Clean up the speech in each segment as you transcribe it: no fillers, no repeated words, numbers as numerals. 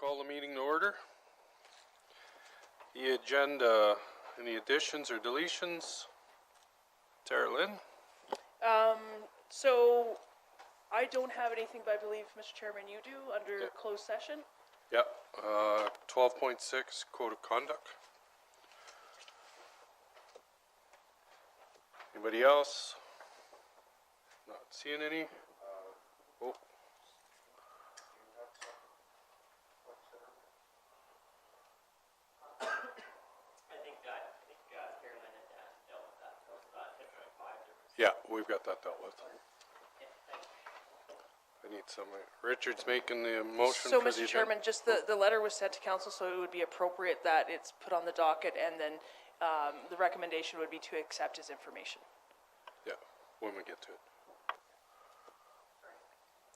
Call the meeting to order. The agenda, any additions or deletions? Tara Lynn? So I don't have anything, but I believe, Mr. Chairman, you do under closed session. Yep. 12.6 Code of Conduct. Anybody else? Not seeing any. Oh. Yeah, we've got that dealt with. I need some. Richard's making the motion So, for the Mr. Chairman, just the letter was sent to council, so it would be appropriate that it's put on the docket, and then the recommendation would be to accept his information. Yeah, when we get to it.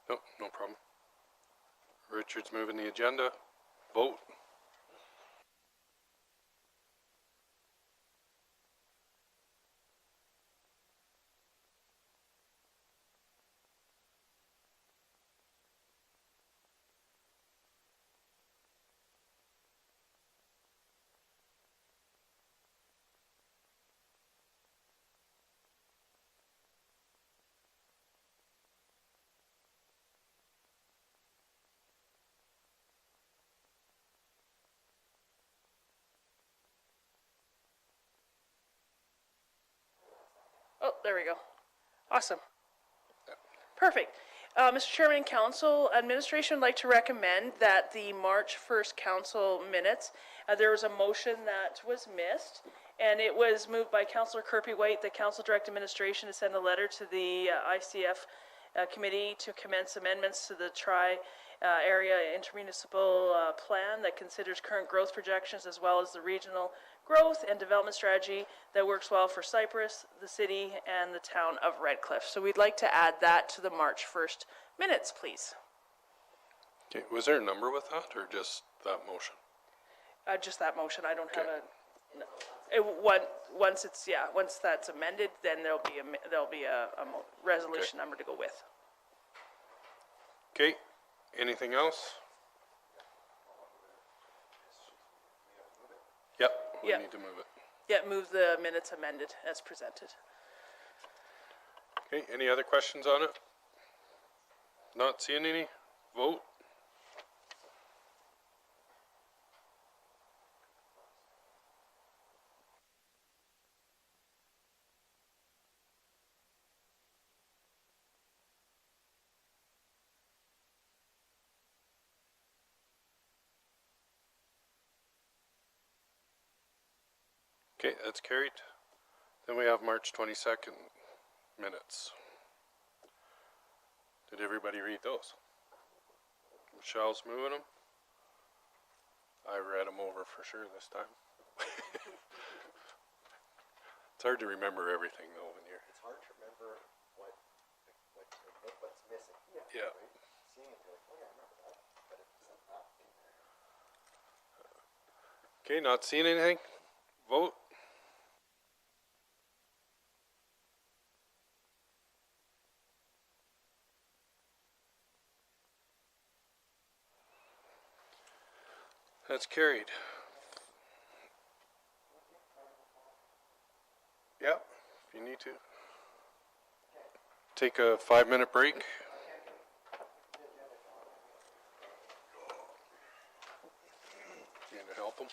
No, no problem. Richard's moving the agenda. Vote. Oh, there we go. Awesome. Perfect. Mr. Chairman and Council, Administration would like to recommend that the March 1st Council minutes, there was a motion that was missed, and it was moved by Councillor Kirby-White that Council direct Administration to send a letter to the ICF Committee to commence amendments to the Tri-Area Intermunicipal Plan that considers current growth projections as well as the regional growth and development strategy that works well for Cypress, the city, and the town of Red Cliff. So we'd like to add that to the March 1st minutes, please. Okay, was there a number with that or just that motion? Just that motion. I don't have Okay. a. No. Once that's amended, then there'll be a resolution number to go with. Okay, anything else? Yep, we Yep. need to move it. Yeah, move the minutes amended as presented. Okay, any other questions on it? Not seeing any? Vote. Okay, that's carried. Then we have March 22nd minutes. Did everybody read those? Michelle's moving them. I read them over for sure this time. It's hard to remember everything though when you're. It's hard to remember what's missing. Yeah. Right? Seeing it, you're like, oh yeah, I remember that, but it's not in there. Okay, not seeing anything. Vote. That's carried. Yep, if you need to. Take a 5-minute break. You gonna help them?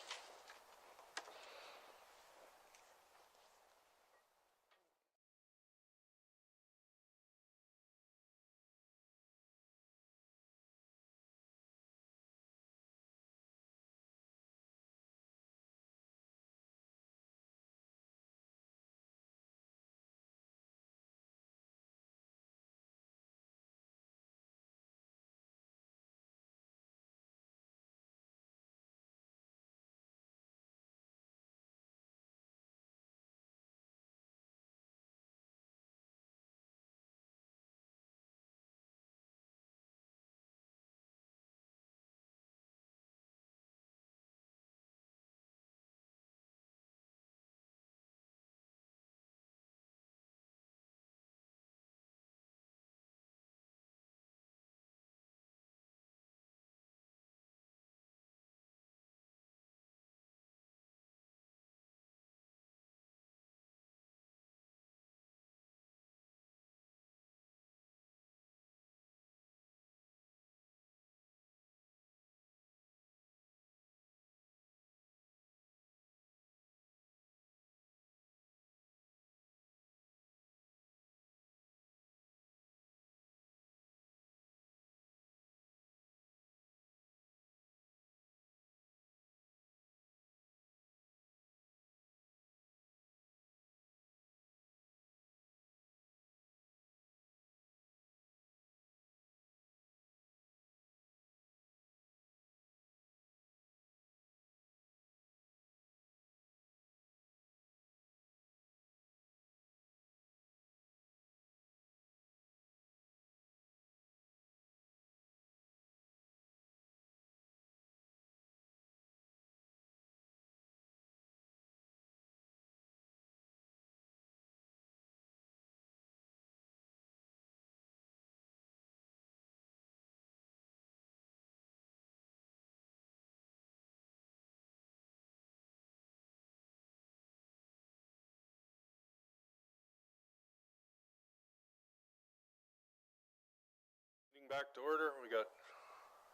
back to order. We got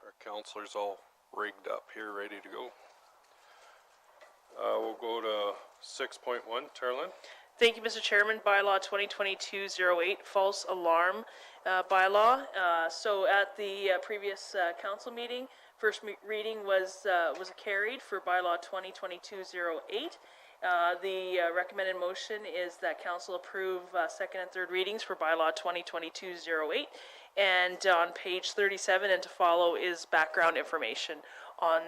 our counselors all rigged up here, ready to go. We'll go to 6.1, Tarlin. Thank you, Mr. Chairman. Bylaw 2022-08, false alarm bylaw. So at the previous council meeting, first reading was carried for bylaw 2022-08. The recommended motion is that council approve second and third readings for bylaw 2022-08. And on page 37 and to follow is background information on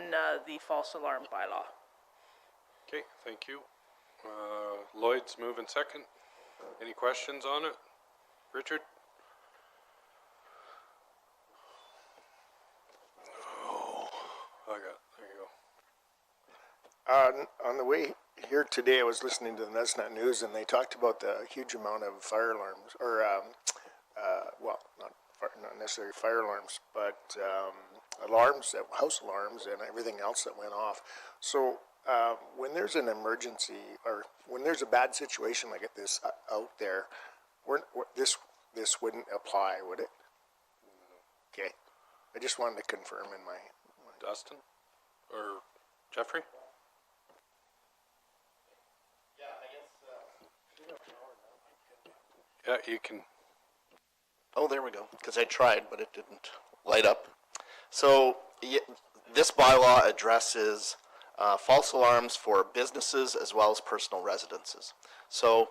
the false alarm bylaw. Okay, thank you. Lloyd's moving second. Any questions on it? Richard? Oh, there you go. On the way here today, I was listening to the Nesnet News, and they talked about the huge amount of fire alarms, or, well, not necessarily fire alarms, but alarms, house alarms, and everything else that went off. So when there's an emergency, or when there's a bad situation like this out there, this wouldn't apply, would it? Okay. I just wanted to confirm in my Dustin? Or Jeffrey? Yeah, you can. Oh, there we go, because I tried, but it didn't light up. So this bylaw addresses false alarms for businesses as well as personal residences. So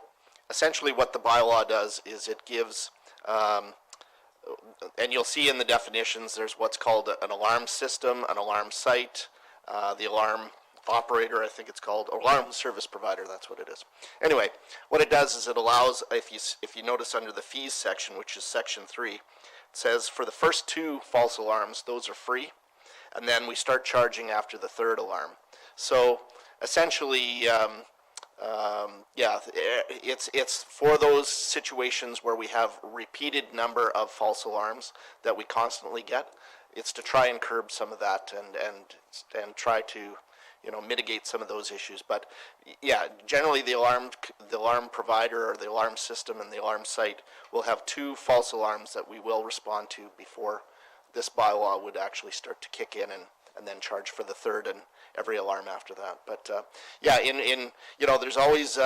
essentially what the bylaw does is it gives, and you'll see in the definitions, there's what's called an alarm system, an alarm site, the alarm operator, I think it's called, alarm service provider, that's what it is. Anyway, what it does is it allows, if you notice under the fees section, which is section 3, it says for the first 2 false alarms, those are free, and then we start charging after the 3rd alarm. So essentially, yeah, it's for those situations where we have repeated number of false alarms that we constantly get. It's to try and curb some of that and try to, you know, mitigate some of those issues. But yeah, generally the alarm provider or the alarm system and the alarm site will have 2 false alarms that we will respond to before this bylaw would actually start to kick in and then charge for the 3rd and every alarm after that. But yeah, in you know, there's always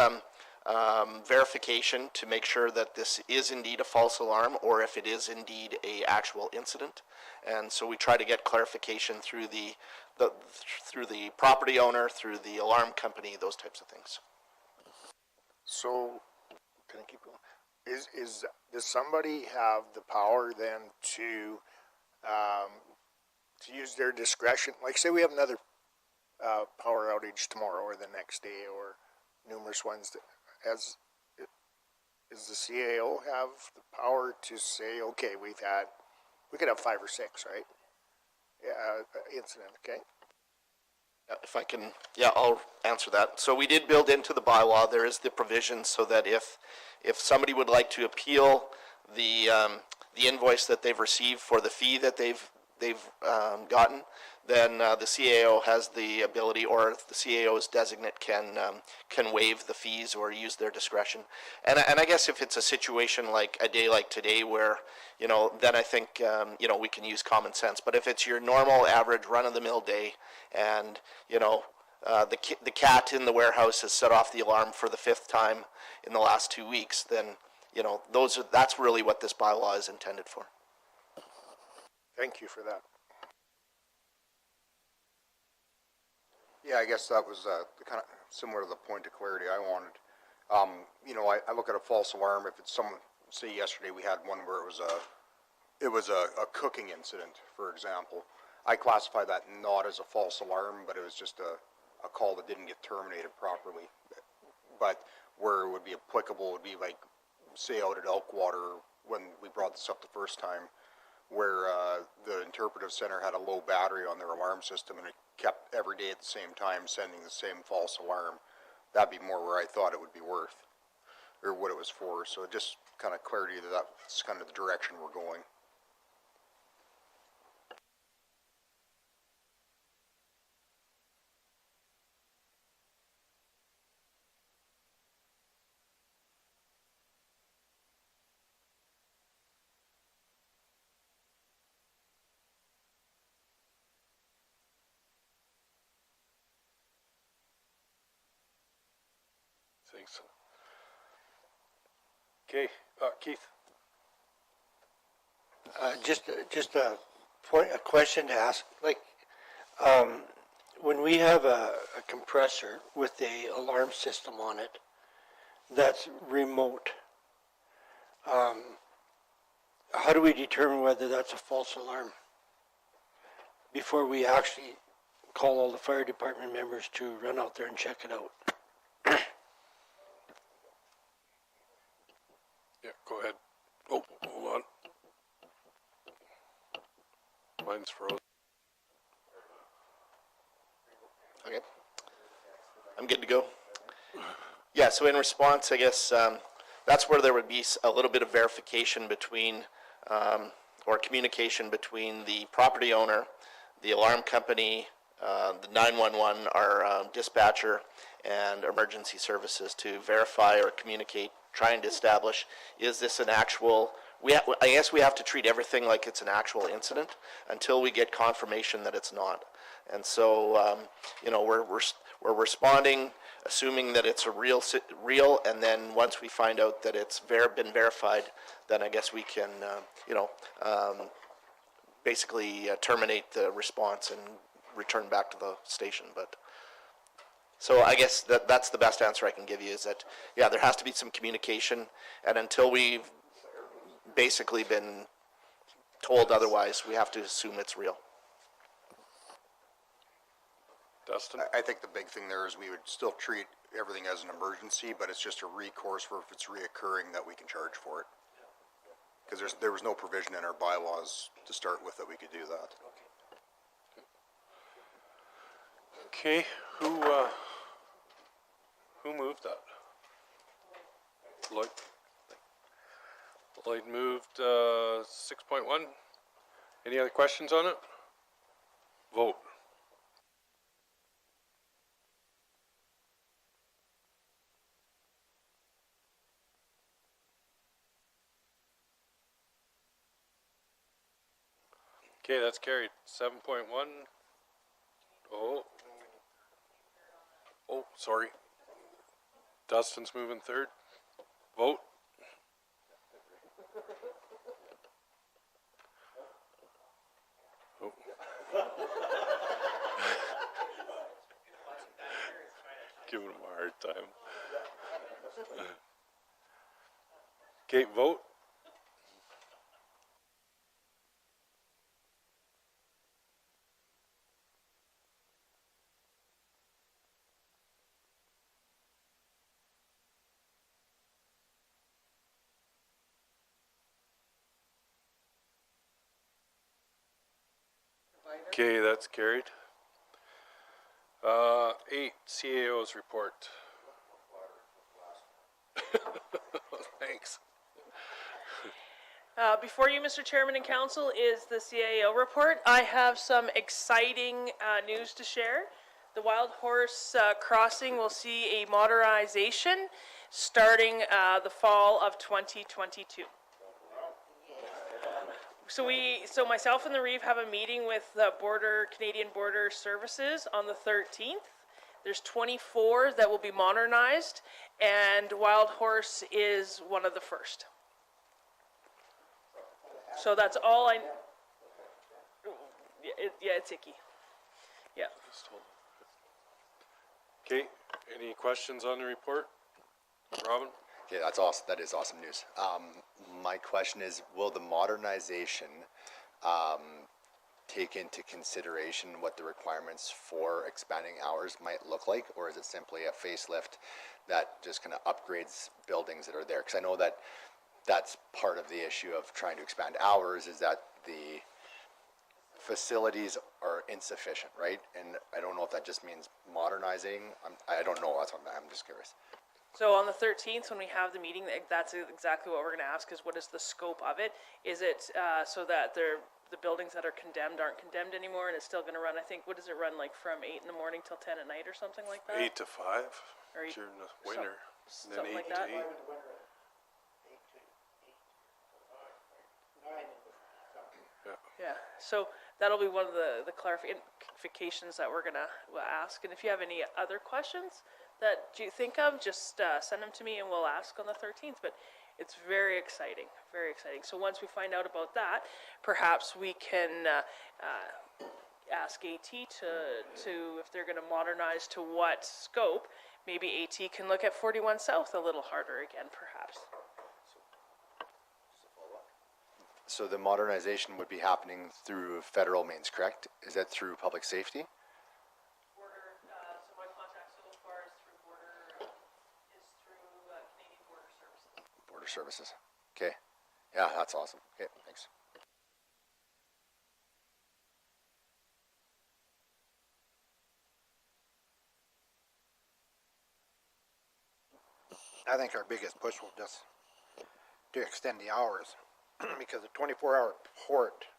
verification to make sure that this is indeed a false alarm or if it is indeed a actual incident. And so we try to get clarification through the property owner, through the alarm company, those types of things. So, can I keep going? Does somebody have the power then to use their discretion? Like, say we have another power outage tomorrow or the next day, or numerous ones. Does the CAO have the power to say, okay, we could have 5 or 6, right? Incident, okay? If I can, yeah, I'll answer that. So we did build into the bylaw, there is the provision so that if somebody would like to appeal the invoice that they've received for the fee that they've gotten, then the CAO has the ability, or the CAO's designate can waive the fees or use their discretion. And I guess if it's a situation like a day like today where, you know, then I think, you know, we can use common sense. But if it's your normal, average, run-of-the-mill day and, you know, the cat in the warehouse has set off the alarm for the 5th time in the last 2 weeks, then, you know, that's really what this bylaw is intended for. Thank you for that. Yeah, I guess that was kind of similar to the point of clarity I wanted. You know, I look at a false alarm if it's someone. Say yesterday we had one where it was a cooking incident, for example. I classify that not as a false alarm, but it was just a call that didn't get terminated properly. But where it would be applicable would be like, say, out at Elkwater when we brought this up the first time, where the interpretive center had a low battery on their alarm system and it kept every day at the same time sending the same false alarm. That'd be more where I thought it would be worth, or what it was for. So just kind of clarity that that's kind of the direction we're going. Thanks. Okay, Keith. Just a question to ask, like, when we have a compressor with a alarm system on it that's remote, how do we determine whether that's a false alarm before we actually call all the fire department members to run out there and check it out? Yeah, go ahead. Oh, hold on. Mine's frozen. Okay. I'm good to go. Yeah, so in response, I guess that's where there would be a little bit of verification between, or communication between the property owner, the alarm company, the 911, our dispatcher, and emergency services to verify or communicate, trying to establish, is this an actual, I guess we have to treat everything like it's an actual incident until we get confirmation that it's not. And so, you know, we're responding, assuming that it's a real, and then once we find out that it's been verified, then I guess we can, you know, basically terminate the response and return back to the station. But so I guess that's the best answer I can give you, is that, yeah, there has to be some communication, and until we've basically been told otherwise, we have to assume it's real. Dustin? I think the big thing there is we would still treat everything as an emergency, but it's just a recourse for if it's reoccurring that we can charge for it. Because there was no provision in our bylaws to start with that we could do that. Okay, who moved that? Lloyd? Lloyd moved 6.1. Any other questions on it? Vote. Okay, that's carried. 7.1. Oh, sorry. Dustin's moving third. Vote. Oh. Giving him a hard time. Okay, vote. Okay, that's carried. 8, CAO's report. Thanks. Before you, Mr. Chairman and Council, is the CAO report. I have some exciting news to share. The Wild Horse Crossing will see a modernization starting the fall of 2022. So myself and the Reeve have a meeting with the Canadian Border Services on the 13th. There's 24 that will be modernized, and Wild Horse is one of the first. So that's all I. Yeah, it's icky. Yeah. Okay, any questions on the report? Robin? Okay, that's awesome. That is awesome news. My question is, will the modernization take into consideration what the requirements for expanding hours might look like, or is it simply a facelift that just kind of upgrades buildings that are there? Because I know that that's part of the issue of trying to expand hours, is that the facilities are insufficient, right? And I don't know if that just means modernizing. I don't know. That's what I'm just curious. So on the 13th, when we have the meeting, that's exactly what we're going to ask, is what is the scope of it? Is it so that the buildings that are condemned aren't condemned anymore, and it's still going to run, I think, what does it run, like from 8 in the morning till 10 at night or something like that? 8 to 5 Or during the winter. something Then 8 like that. to 8. Yeah, so that'll be one of the clarifications that we're going to ask. And if you have any other questions, that you think of, just send them to me and we'll ask on the 13th. But it's very exciting, very exciting. So once we find out about that, perhaps we can ask AT to if they're going to modernize to what scope. Maybe AT can look at 41 South a little harder again, perhaps. So the modernization would be happening through federal means, correct? Is that through public safety? Border, so my contact so far is through Border, is through Canadian Border Services. Border services. Okay. Yeah, that's awesome. Okay, thanks. I think our biggest push will just to extend the hours because a 24-hour port.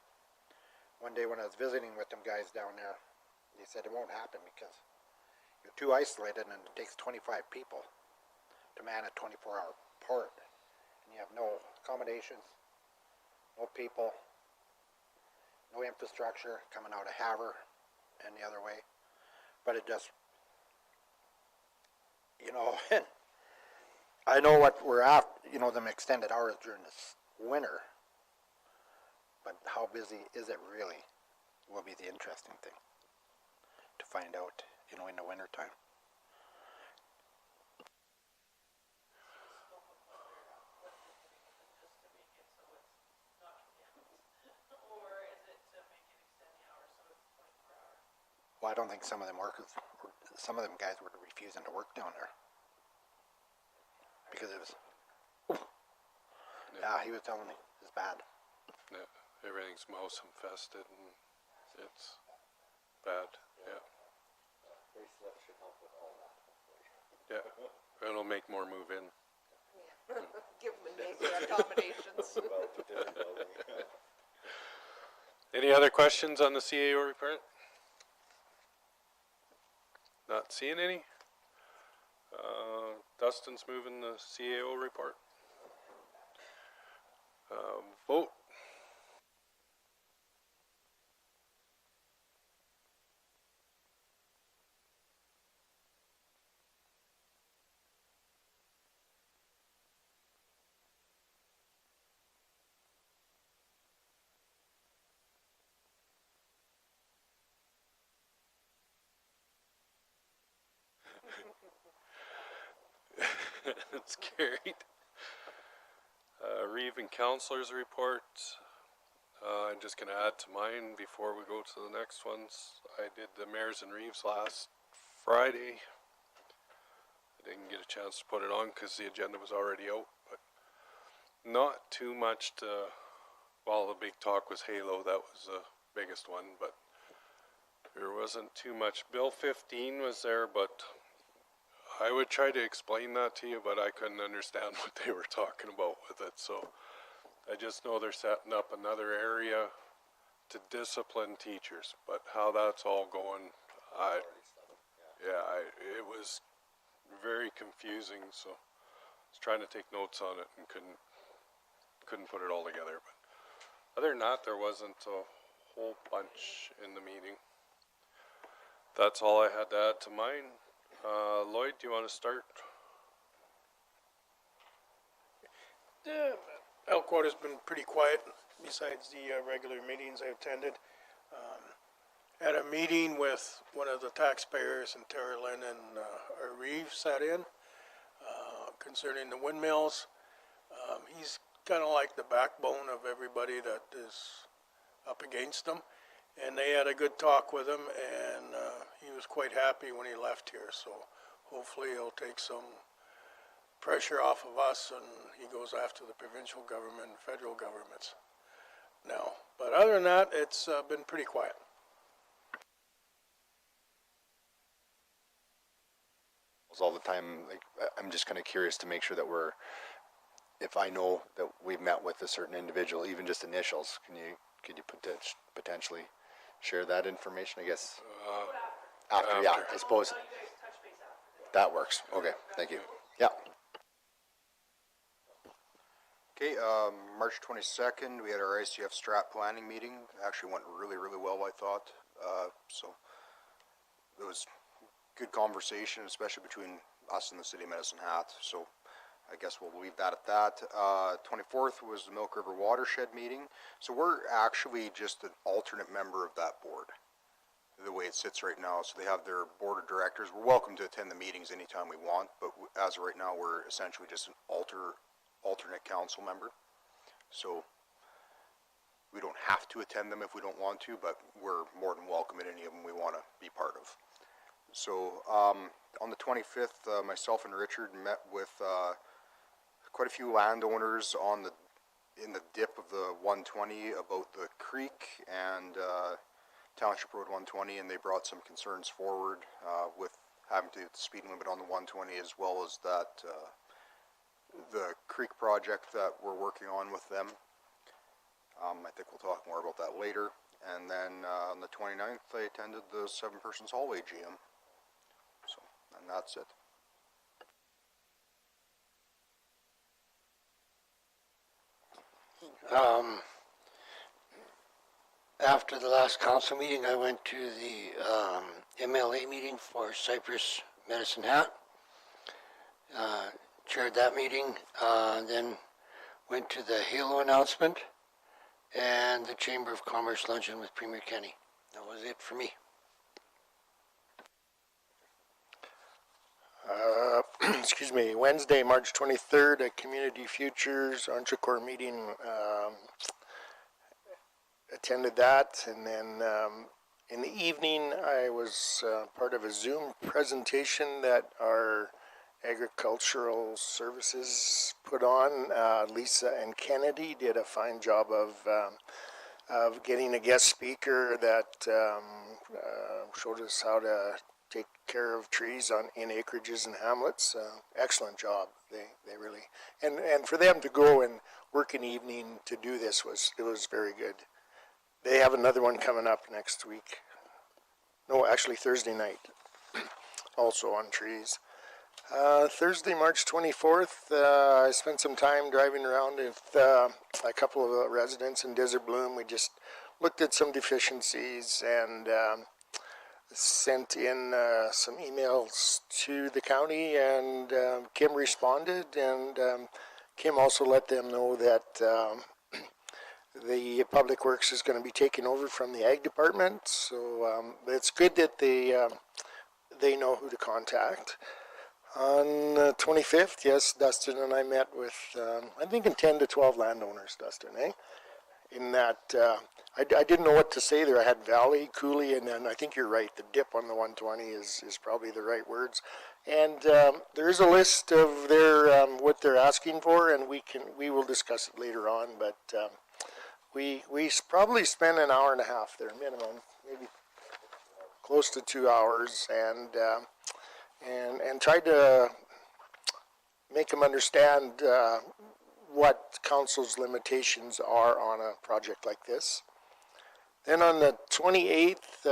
One day when I was visiting with them guys down there, they said it won't happen because you're too isolated and it takes 25 people to man a 24-hour port, and you have no accommodations, no people, no infrastructure coming out of Havre and the other way. But it just, you know. I know what we're after, you know, them extended hours during this winter, but how busy is it really will be the interesting thing to find out, you know, in the winter time. Well, I don't think some of them guys were refusing to work down there. Because it was, yeah, he was telling me, it's bad. Yeah, everything's mouse infested and it's bad, yeah. Yeah, it'll make more move in. Give them amazing accommodations. Any other questions on the CAO report? Not seeing any? Dustin's moving the CAO report. Vote. It's carried. Reeve and Counselor's report. I'm just going to add to mine before we go to the next ones. I did the Mayors and Reeves last Friday. I didn't get a chance to put it on because the agenda was already out, but not too much to, well, the big talk was Halo. That was the biggest one, but there wasn't too much. Bill 15 was there, but I would try to explain that to you, but I couldn't understand what they were talking about with it. So I just know they're setting up another area to discipline teachers, but how that's all going, it was very confusing. So I was trying to take notes on it and couldn't put it all together. But other than that, there wasn't a whole bunch in the meeting. That's all I had to add to mine. Lloyd, do you want to start? Elkwood has been pretty quiet besides the regular meetings I attended. Had a meeting with one of the taxpayers in Terry Lynn and Reeve sat in concerning the windmills. He's kind of like the backbone of everybody that is up against them. And they had a good talk with him, and he was quite happy when he left here. So hopefully he'll take some pressure off of us, and he goes after the provincial government and federal governments now. But other than that, it's been pretty quiet. All the time, like, I'm just kind of curious to make sure that if I know that we've met with a certain individual, even just initials, could you potentially share that information, I guess? After, yeah, I suppose. That works. Okay, thank you. Yeah. Okay, March 22nd, we had our ICF strat planning meeting. Actually went really, really well, I thought. So it was good conversation, especially between us and the city of Medicine Hat, so I guess we'll leave that at that. 24th was the Milk River Watershed meeting, so we're actually just an alternate member of that board, the way it sits right now. So they have their board of directors. We're welcome to attend the meetings anytime we want, but as of right now, we're essentially just an alternate council member. So we don't have to attend them if we don't want to, but we're more than welcome at any of them we want to be part of. So on the 25th, myself and Richard met with quite a few landowners in the dip of the 120 about the creek and Township Road 120, and they brought some concerns forward with having to the speed limit on the 120, as well as that the creek project that we're working on with them. I think we'll talk more about that later. And then on the 29th, I attended the 7-Persons Hallway GM. So, and that's it. After the last council meeting, I went to the MLA meeting for Cypress Medicine Hat. Chaired that meeting, then went to the Halo announcement and the Chamber of Commerce luncheon with Premier Kenny. That was it for me. Excuse me, Wednesday, March 23rd, at Community Futures Entrecourt meeting, attended that, and then in the evening I was part of a Zoom presentation that our agricultural services put on. Lisa and Kennedy did a fine job of getting a guest speaker that showed us how to take care of trees in acreages and hamlets. Excellent job. They really, and for them to go and work an evening to do this was very good. They have another one coming up next week. No, actually Thursday night, also on trees. Thursday, March 24th, I spent some time driving around with a couple of residents in Desert Bloom. We just looked at some deficiencies and sent in some emails to the county, and Kim responded, and Kim also let them know that the Public Works is going to be taken over from the Ag Department, so it's good that they know who to contact. On the 25th, yes, Dustin and I met with, I'm thinking 10 to 12 landowners, Dustin, eh? In that, I didn't know what to say there. I had Valley, Cooley, and then I think you're right, the dip on the 120 is probably the right words. And there's a list of their what they're asking for, and we will discuss it later on, but we probably spent an hour and a half there, minimum, maybe close to 2 hours, and tried to make them understand what council's limitations are on a project like this. Then on the 28th,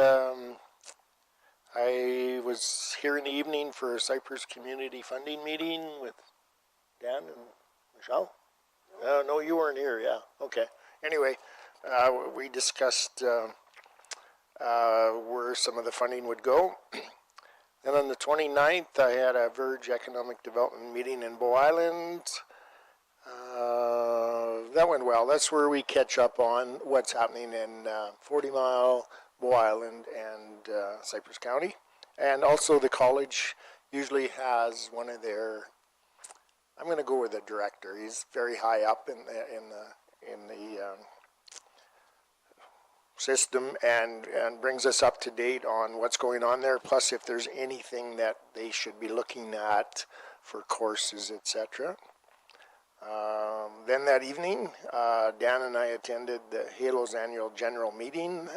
I was here in the evening for a Cypress Community Funding meeting with Dan and Michelle. No, you weren't here, yeah, okay. Anyway, we discussed where some of the funding would go. Then on the 29th, I had a Verge Economic Development meeting in Bow Island. That went well. That's where we catch up on what's happening in 40 Mile, Bow Island, and Cypress County. And also the college usually has one of their, I'm going to go with the director. He's very high up in the system and brings us up to date on what's going on there, plus if there's anything that they should be looking at for courses, etc. Then that evening, Dan and I attended the Halo's annual general meeting.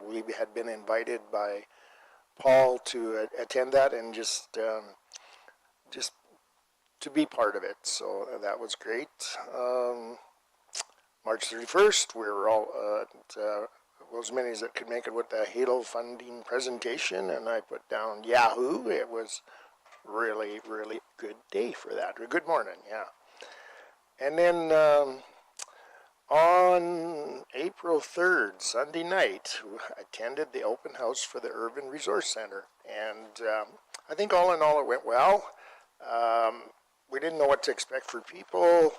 We had been invited by Paul to attend that and just to be part of it, so that was great. March 31st, we were all well, as many as that could make it with the Halo funding presentation, and I put down Yahoo. It was really, really good day for that, or good morning, yeah. And then on April 3rd, Sunday night, I attended the open house for the Urban Resource Center, and I think all in all it went well. We didn't know what to expect for people.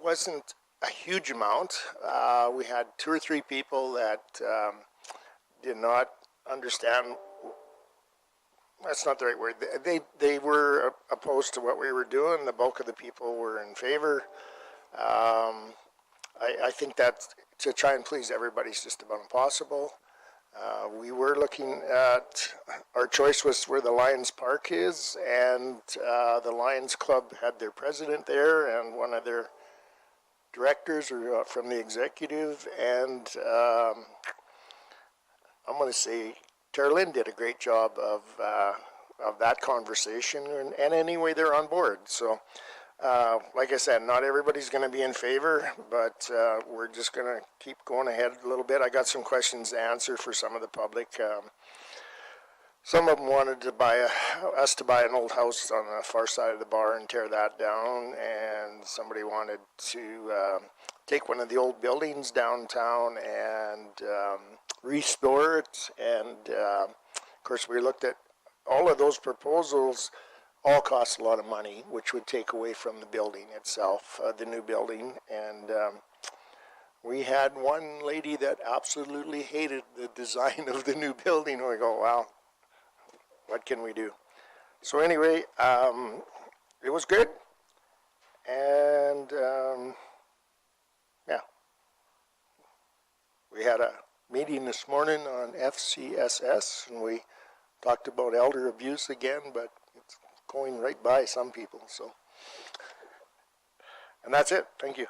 Wasn't a huge amount. We had 2 or 3 people that did not understand. That's not the right word. They were opposed to what we were doing. The bulk of the people were in favor. I think that to try and please everybody is just about impossible. We were looking at, our choice was where the Lions Park is, and the Lions Club had their president there and one of their directors or from the executive, and I'm going to say Tara Lynn did a great job of that conversation, and anyway, they're on board. So, like I said, not everybody's going to be in favor, but we're just going to keep going ahead a little bit. I got some questions to answer for some of the public. Some of them wanted to us to buy an old house on the far side of the bar and tear that down, and somebody wanted to take one of the old buildings downtown and restore it. And of course, we looked at all of those proposals. All cost a lot of money, which would take away from the building itself, the new building. And we had one lady that absolutely hated the design of the new building. We go, wow, what can we do? So anyway, it was good. And yeah, we had a meeting this morning on FCSS, and we talked about elder abuse again, but it's going right by some people. So, and that's it. Thank you.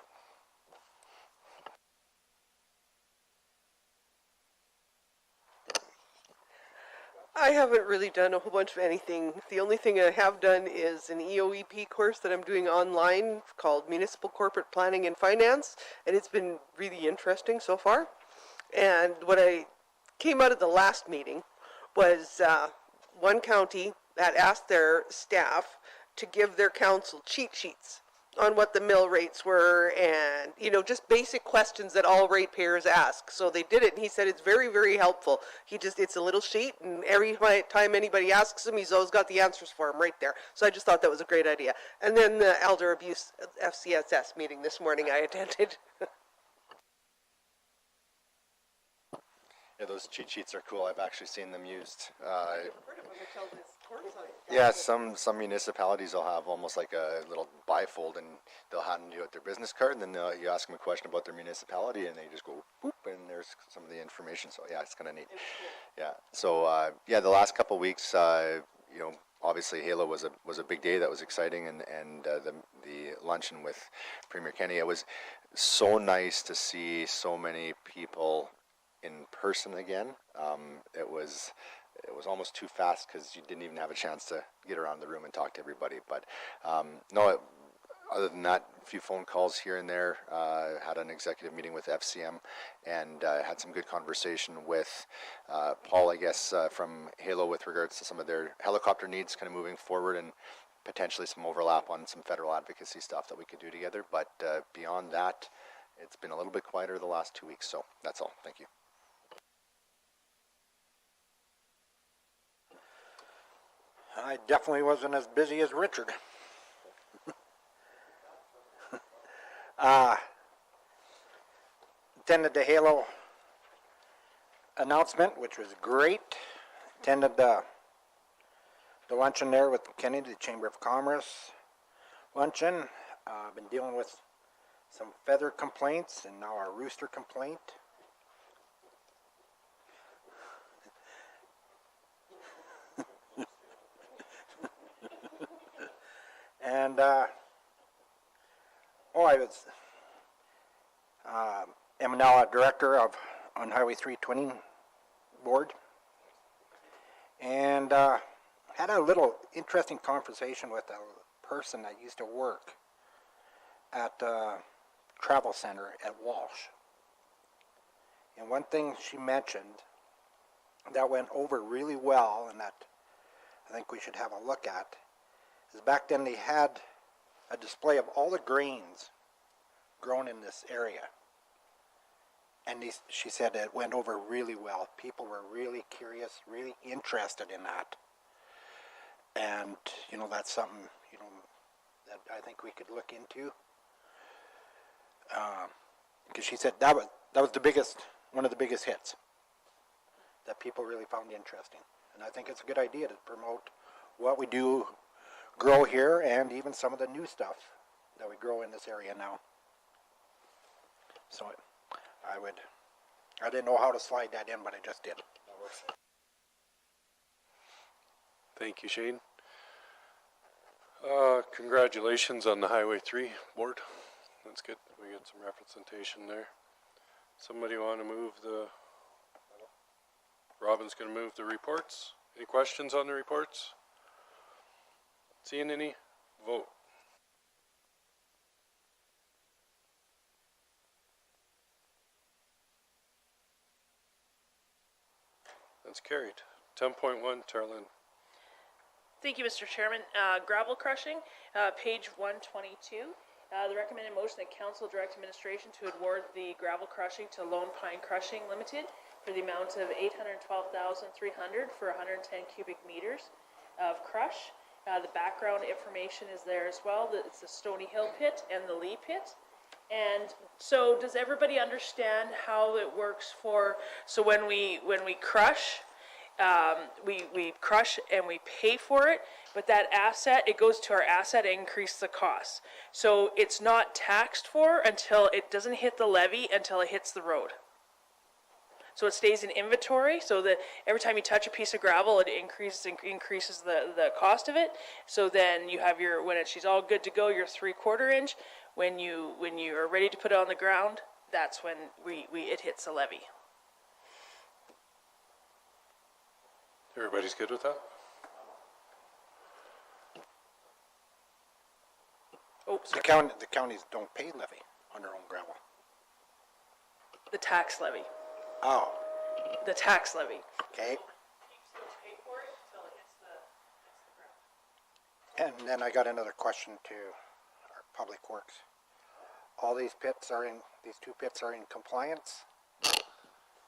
I haven't really done a whole bunch of anything. The only thing I have done is an EOEP course that I'm doing online called Municipal Corporate Planning and Finance, and it's been really interesting so far. And what I came out of the last meeting was one county that asked their staff to give their council cheat sheets on what the mill rates were, and, you know, just basic questions that all ratepayers ask. So they did it, and he said it's very, very helpful. It's a little sheet, and every time anybody asks him, he's always got the answers for him right there. So I just thought that was a great idea. And then the Elder Abuse FCSS meeting this morning I attended. Yeah, those cheat sheets are cool. I've actually seen them used. Yeah, some municipalities will have almost like a little bifold, and they'll hand you out their business card, and then you ask them a question about their municipality, and they just go boop, and there's some of the information. So yeah, it's kind of neat. Yeah. So yeah, the last couple of weeks, you know, obviously Halo was a big day. That was exciting, and the luncheon with Premier Kenny. It was so nice to see so many people in person again. It was almost too fast because you didn't even have a chance to get around the room and talk to everybody. But no, other than that, a few phone calls here and there. Had an executive meeting with FCM, and had some good conversation with Paul, I guess, from Halo with regards to some of their helicopter needs kind of moving forward, and potentially some overlap on some federal advocacy stuff that we could do together. But beyond that, it's been a little bit quieter the last 2 weeks. So that's all. Thank you. I definitely wasn't as busy as Richard. Attended the Halo announcement, which was great. Attended the luncheon there with Kenny, the Chamber of Commerce luncheon. Been dealing with some feather complaints and now our rooster complaint. And, am now a director on Highway 320 board. And, had a little interesting conversation with a person that used to work at the travel center at Walsh. And one thing she mentioned that went over really well, and that I think we should have a look at, is back then they had a display of all the grains grown in this area. And she said it went over really well. People were really curious, really interested in that. And, you know, that's something, you know, that I think we could look into. Because she said that was the biggest, one of the biggest hits that people really found interesting. And I think it's a good idea to promote what we do grow here and even some of the new stuff that we grow in this area now. So I didn't know how to slide that in, but I just did. Thank you, Shane. Congratulations on the Highway 3 board. That's good. We get some representation there. Somebody want to move Robin's going to move the reports. Any questions on the reports? Seeing any? Vote. That's carried. 10.1, Tarlin. Thank you, Mr. Chairman. Gravel crushing, page 122. The recommended motion that council direct administration to award the gravel crushing to Lone Pine Crushing Limited for the amount of $812,300 for 110 cubic meters of crush. The background information is there as well. It's the Stony Hill pit and the Lee pit. And so does everybody understand how it works so when we crush, we crush and we pay for it, but that asset, it goes to our asset and increase the cost. So it's not taxed for until it doesn't hit the levy until it hits the road. So it stays in inventory, so that every time you touch a piece of gravel, it increases the cost of it. So then you have when she's all good to go, your 3/4 inch. When you are ready to put it on the ground, that's when it hits the levy. Everybody's good with that? Oh, The sorry. the counties don't pay levy on their own gravel. The tax levy. Oh, The tax levy. okay. And then I got another question to our Public Works. All these two pits are in compliance?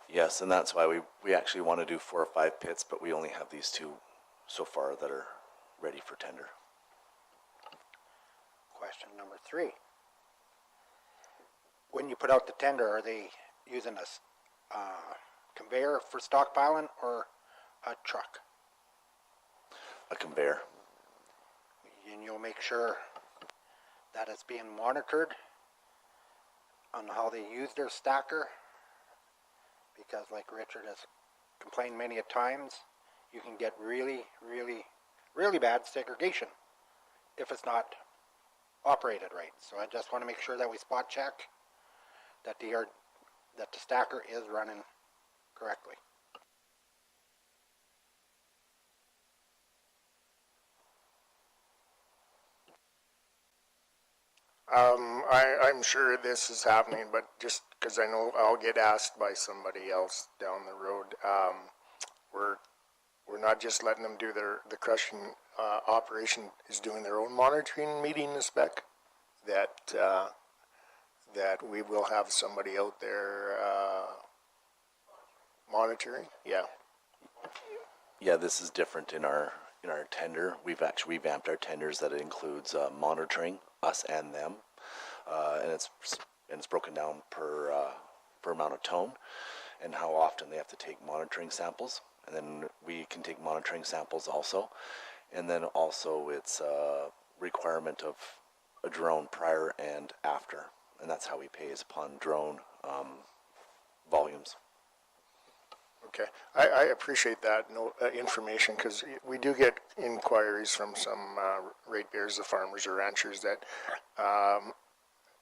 Yes, and that's why we actually want to do 4 or 5 pits, but we only have these 2 so far that are ready for tender. Question number 3. When you put out the tender, are they using a conveyor for stockpiling or a truck? A conveyor. And you'll make sure that it's being monitored on how they use their stacker, because like Richard has complained many a times, you can get really, really, really bad segregation if it's not operated right. So I just want to make sure that we spot check that the stacker is running correctly. I'm sure this is happening, but just because I know I'll get asked by somebody else down the road, we're not just letting them do the crushing operation is doing their own monitoring, meeting the spec, that we will have somebody out there monitoring. Yeah. Yeah, this is different in our tender. We've actually revamped our tenders that it includes monitoring us and them, and it's broken down per amount of tone and how often they have to take monitoring samples, and then we can take monitoring samples also, and then also it's a requirement of a drone prior and after, and that's how we pay is upon drone volumes. Okay, I appreciate that information, because we do get inquiries from some ratepayers, the farmers or ranchers, that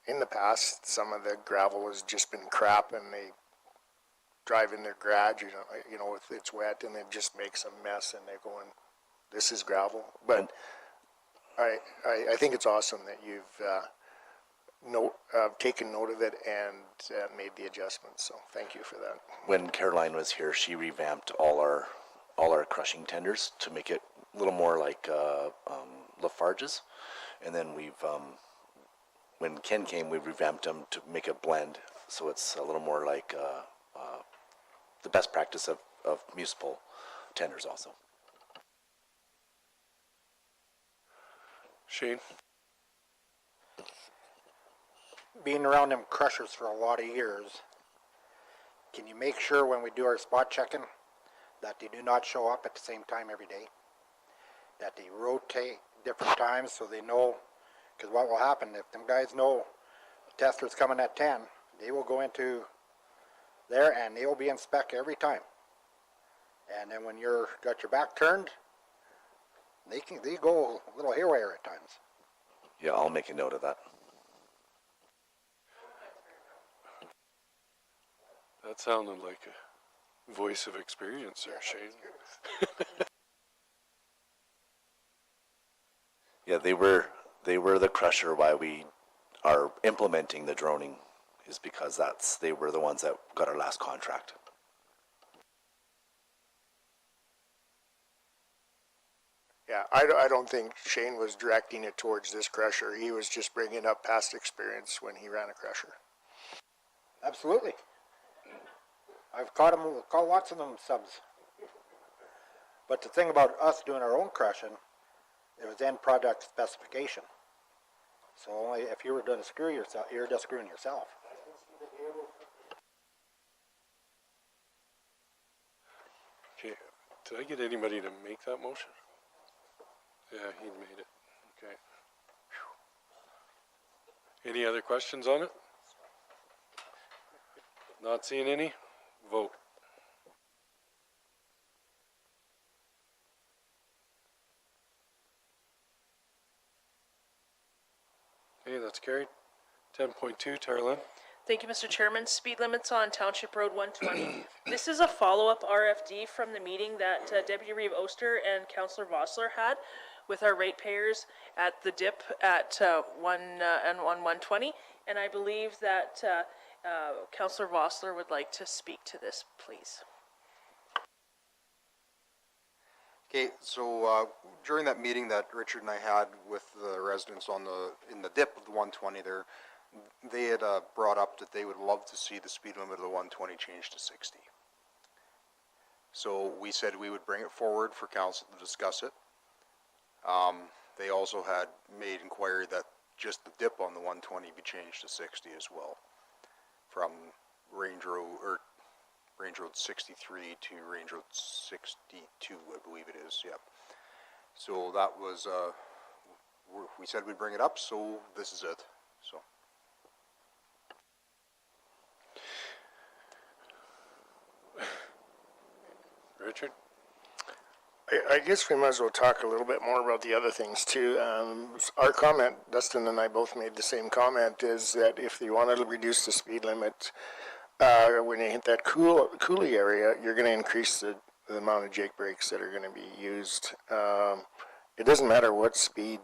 in the past some of the gravel has just been crap, and they drive in their garage, you know, if it's wet, and it just makes a mess, and they're going, "This is gravel." But I think it's awesome that you've taken note of it and made the adjustments. So thank you for that. When Caroline was here, she revamped all our crushing tenders to make it a little more like Lafarge's, and then when Ken came, we revamped them to make a blend, so it's a little more like the best practice of municipal tenders also. Shane? Being around them crushers for a lot of years, can you make sure when we do our spot checking that they do not show up at the same time every day? That they rotate different times so they know, because what will happen if them guys know the tester's coming at 10, they will go into there and they will be in spec every time. And then when you're got your back turned, they go a little haywire at times. Yeah, I'll make a note of that. That sounded like a voice of experience there, Shane. Yeah, they were the crusher why we are implementing the droning is because they were the ones that got our last contract. Yeah, I don't think Shane was directing it towards this crusher. He was just bringing up past experience when he ran a crusher. Absolutely. I've caught lots of them subs. But the thing about us doing our own crushing, it was end product specification. So only if you were going to screw yourself, you're just screwing yourself. Okay, did I get anybody to make that motion? Yeah, he made it. Okay. Whew. Any other questions on it? Not seeing any? Vote. Okay, that's carried. 10.2, Tara Lynn. Thank you, Mr. Chairman. Speed limits on Township Road 120. This is a follow-up RFD from the meeting that Deputy Reeve Oster and Councillor Vossler had with our ratepayers at the dip at 120. And I believe that Councillor Vossler would like to speak to this, please. Okay, so during that meeting that Richard and I had with the residents in the dip of the 120 there, they had brought up that they would love to see the speed limit of the 120 changed to 60. So we said we would bring it forward for council to discuss it. They also had made inquiry that just the dip on the 120 be changed to 60 as well, from Range Road 63 to Range Road 62, I believe it is. Yeah. So that was we said we'd bring it up, so this is it. So. Richard? I guess we might as well talk a little bit more about the other things too. Our comment, Dustin and I both made the same comment, is that if you want to reduce the speed limit, when you hit that coulee area, you're going to increase the amount of Jake brakes that are going to be used. It doesn't matter what speed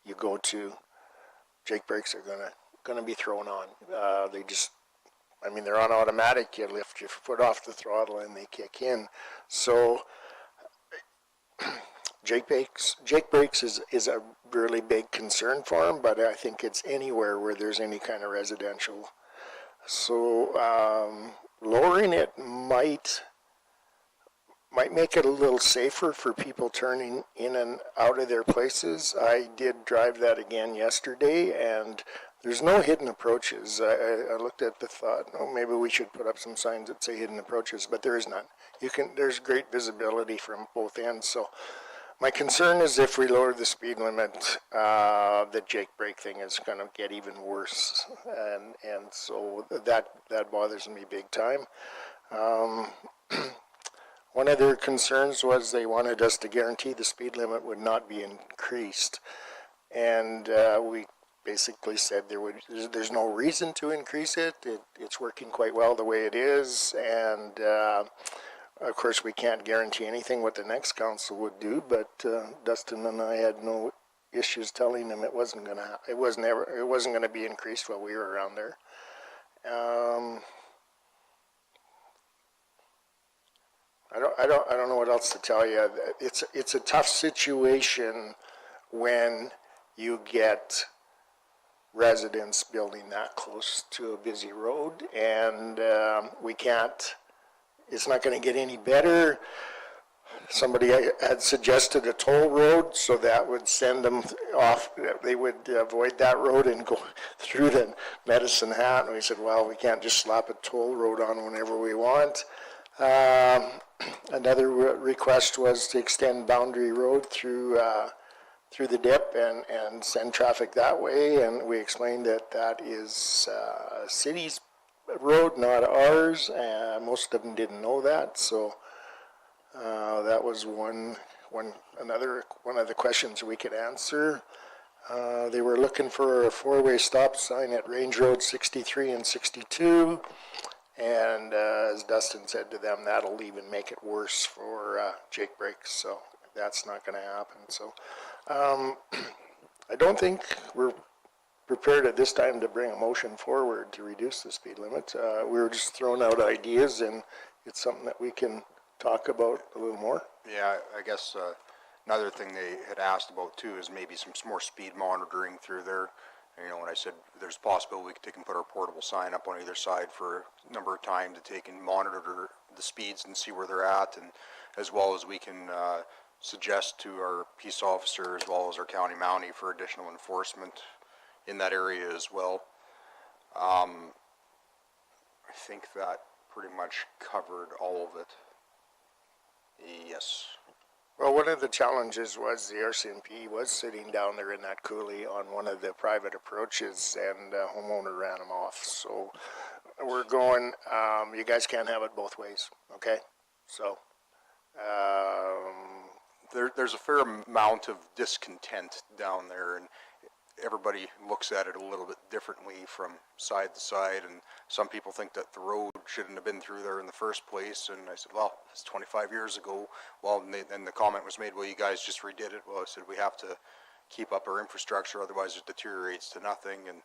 you go to, Jake brakes are going to be thrown on. They're on automatic. You lift your foot off the throttle and they kick in. So Jake brakes is a really big concern for them, but I think it's anywhere where there's any kind of residential. So lowering it might make it a little safer for people turning in and out of their places. I did drive that again yesterday, and there's no hidden approaches. I looked at the thought, maybe we should put up some signs that say hidden approaches, but there is none. There's great visibility from both ends. So my concern is if we lower the speed limit, the Jake brake thing is going to get even worse, and so that bothers me big time. One of their concerns was they wanted us to guarantee the speed limit would not be increased, and we basically said there's no reason to increase it. It's working quite well the way it is, and of course we can't guarantee anything what the next council would do, but Dustin and I had no issues telling them it wasn't gonna be increased while we were around there. I don't know what else to tell you. It's a tough situation when you get residents building that close to a busy road, and it's not going to get any better. somebody had suggested a toll road, so that would send them off, they would avoid that road and go through the Medicine Hat, and we said, well, we can't just slap a toll road on whenever we want. Another request was to extend Boundary Road through the dip and send traffic that way, and we explained that that is city's road, not ours, and most of them didn't know that, so that was one of the questions we could answer. They were looking for a four-way stop sign at Range Road 63 and 62, and as Dustin said to them, that'll even make it worse for Jake breaks, so that's not going to happen. So I don't think we're prepared at this time to bring a motion forward to reduce the speed limit. We were just throwing out ideas, and it's something that we can talk about a little more. Yeah, I guess another thing they had asked about too is maybe some more speed monitoring through there. You know, when I said there's a possibility we can put our portable sign up on either side for a number of times to take and monitor the speeds and see where they're at, and as well as we can suggest to our peace officer as well as our county mountie for additional enforcement in that area as well. I think that pretty much covered all of it. Yes. Well, one of the challenges was the RCMP was sitting down there in that coulee on one of the private approaches, and a homeowner ran him off. So we're going, you guys can't have it both ways, okay? So, There's a fair amount of discontent down there, and everybody looks at it a little bit differently from side to side, and some people think that the road shouldn't have been through there in the first place, and I said, well, it's 25 years ago. Well, and the comment was made, well, you guys just redid it. Well, I said, we have to keep up our infrastructure, otherwise it deteriorates to nothing, and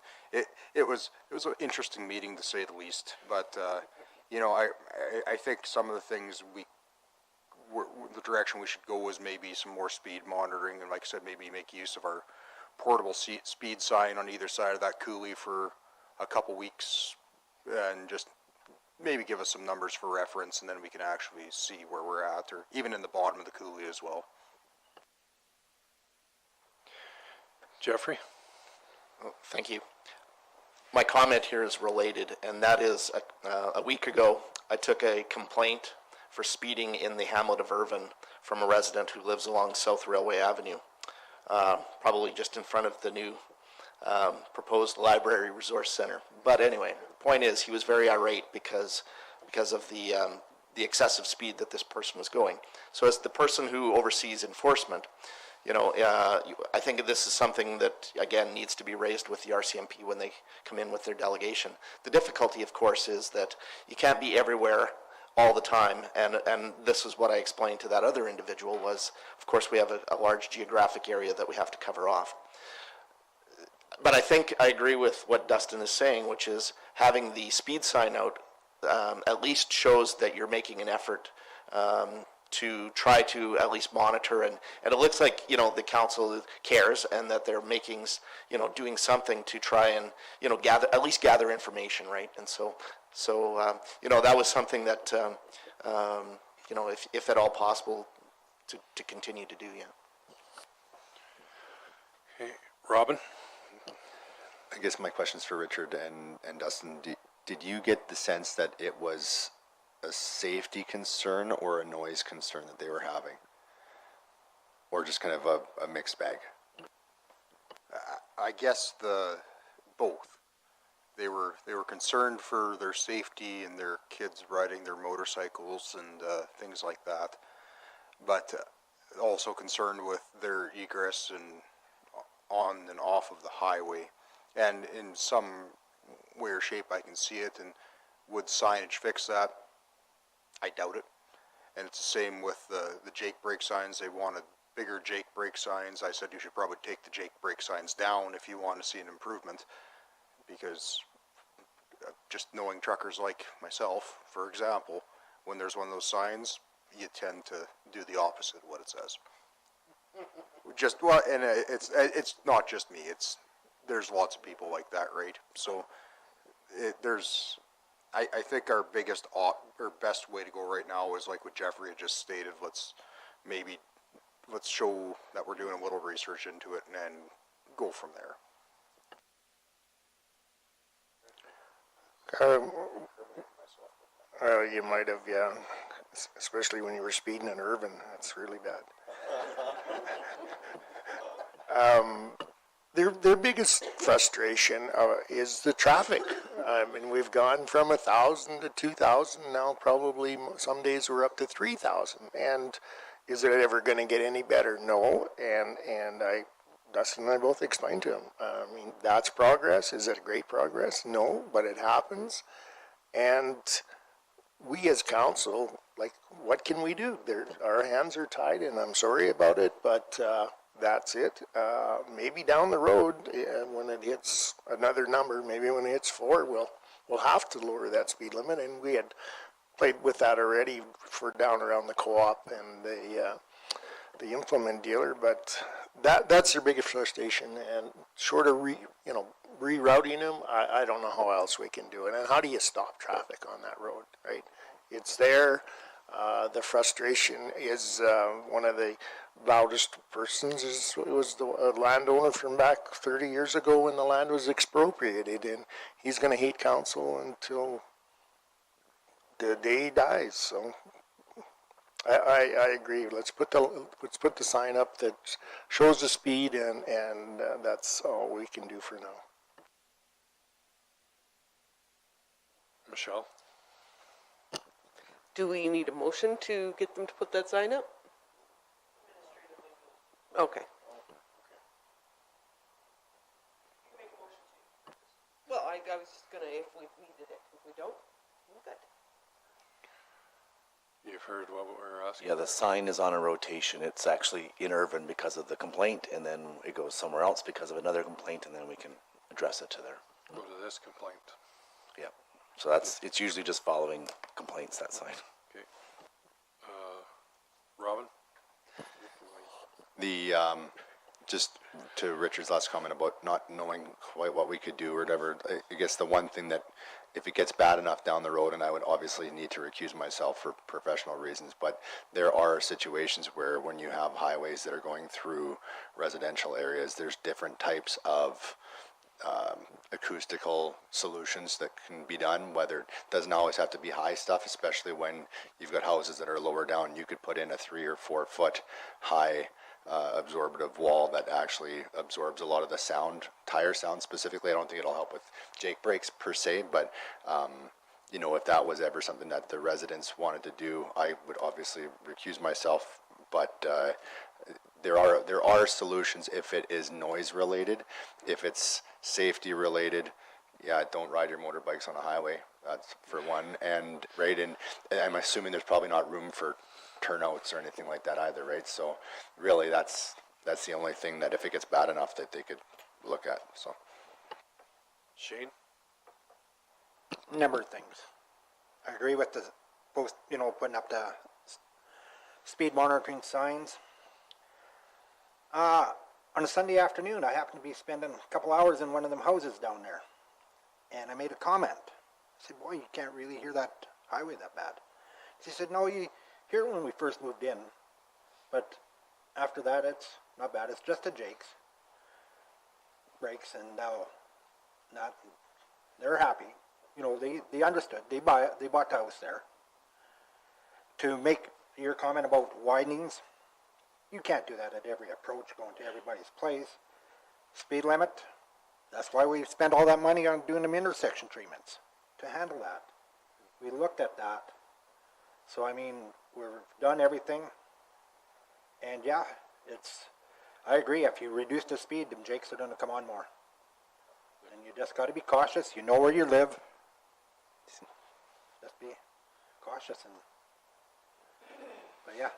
it was an interesting meeting, to say the least, but, you know, I think some of the things the direction we should go is maybe some more speed monitoring, and like I said, maybe make use of our portable speed sign on either side of that coulee for a couple weeks, and just maybe give us some numbers for reference, and then we can actually see where we're at, or even in the bottom of the coulee as well. Jeffrey? Oh, thank you. My comment here is related, and that is a week ago I took a complaint for speeding in the hamlet of Irvine from a resident who lives along South Railway Avenue, probably just in front of the new proposed library resource center. But anyway, the point is, he was very irate because of the excessive speed that this person was going. So as the person who oversees enforcement, you know, I think this is something that, again, needs to be raised with the RCMP when they come in with their delegation. The difficulty, of course, is that you can't be everywhere all the time, and this is what I explained to that other individual was, of course, we have a large geographic area that we have to cover off. But I think I agree with what Dustin is saying, which is having the speed sign out at least shows that you're making an effort to try to at least monitor, and it looks like, you know, the council cares and that they're making, you know, doing something to try and, you know, at least gather information, right? And so you know, that was something that, you know, if at all possible, to continue to do, yeah. Okay, Robin? I guess my question's for Richard and Dustin. Did you get the sense that it was a safety concern or a noise concern that they were having? Or just kind of a mixed bag? I guess both. They were concerned for their safety and their kids riding their motorcycles and things like that, but also concerned with their egress and on and off of the highway. And in some way or shape I can see it, and would signage fix that? I doubt it. And it's the same with the Jake brake signs. They wanted bigger Jake brake signs. I said you should probably take the Jake brake signs down if you want to see an improvement, because just knowing truckers like myself, for example, when there's one of those signs, you tend to do the opposite of what it says. And it's not just me. There's lots of people like that, right? So I think our biggest or best way to go right now is like what Jeffrey had just stated. Let's maybe let's show that we're doing a little research into it and then go from there. You might have, yeah, especially when you were speeding in Irvin, that's really bad. Their biggest frustration is the traffic. I mean, we've gone from 1,000 to 2,000, now probably some days we're up to 3,000. And is it ever going to get any better? No. And Dustin and I both explained to him, I mean, that's progress. Is it great progress? No, but it happens. And we as council, like, what can we do? Our hands are tied, and I'm sorry about it, but that's it. Maybe down the road, when it hits another number, maybe when it hits 4, we'll have to lower that speed limit. And we had played with that already for down around the co-op and the implement dealer, but that's their biggest frustration. And short of rerouting them, I don't know how else we can do it. And how do you stop traffic on that road, right? It's there. The frustration is one of the loudest persons was the landowner from back 30 years ago when the land was expropriated, and he's going to hate council until the day he dies. So I agree. Let's put the sign up that shows the speed, and that's all we can do for now. Michelle? Do we need a motion to get them to put that sign up? Okay. Well, I was just gonna, if we needed it. If we don't, we're good. You've heard what we're asking? Yeah, the sign is on a rotation. It's actually in Irvin because of the complaint, and then it goes somewhere else because of another complaint, and then we can address it to there. Go to this complaint. Yeah. So it's usually just following complaints, that sign. Okay. Robin? The, just to Richard's last comment about not knowing quite what we could do or whatever, I guess the one thing that, if it gets bad enough down the road, and I would obviously need to recuse myself for professional reasons, but there are situations where when you have highways that are going through residential areas, there's different types of acoustical solutions that can be done, whether it doesn't always have to be high stuff, especially when you've got houses that are lower down. You could put in a 3 or 4 foot high absorptive wall that actually absorbs a lot of the sound, tire sound specifically. I don't think it'll help with Jake brakes per se, but you know, if that was ever something that the residents wanted to do, I would obviously recuse myself, but there are solutions if it is noise related. If it's safety related, yeah, don't ride your motorbikes on a highway. That's for one. And right, and I'm assuming there's probably not room for turnouts or anything like that either, right? So really, that's the only thing that if it gets bad enough that they could look at. So Shane? Number of things. I agree with the post, putting up the speed monitoring signs. On a Sunday afternoon, I happened to be spending a couple hours in one of them houses down there, and I made a comment. I said, "Boy, you can't really hear that highway that bad." She said, "No, you hear it when we first moved in, but after that, it's not bad. It's just a Jake's brakes, and now, they're happy. They understood. They bought the house there. To make your comment about widenings, you can't do that at every approach going to everybody's place. Speed limit, that's why we spend all that money on doing them intersection treatments, to handle that. We looked at that. So, I mean, we've done everything. And yeah, I agree, if you reduce the speed, them Jakes are going to come on more. And you just got to be cautious. You know where you live. Just be cautious. But yeah.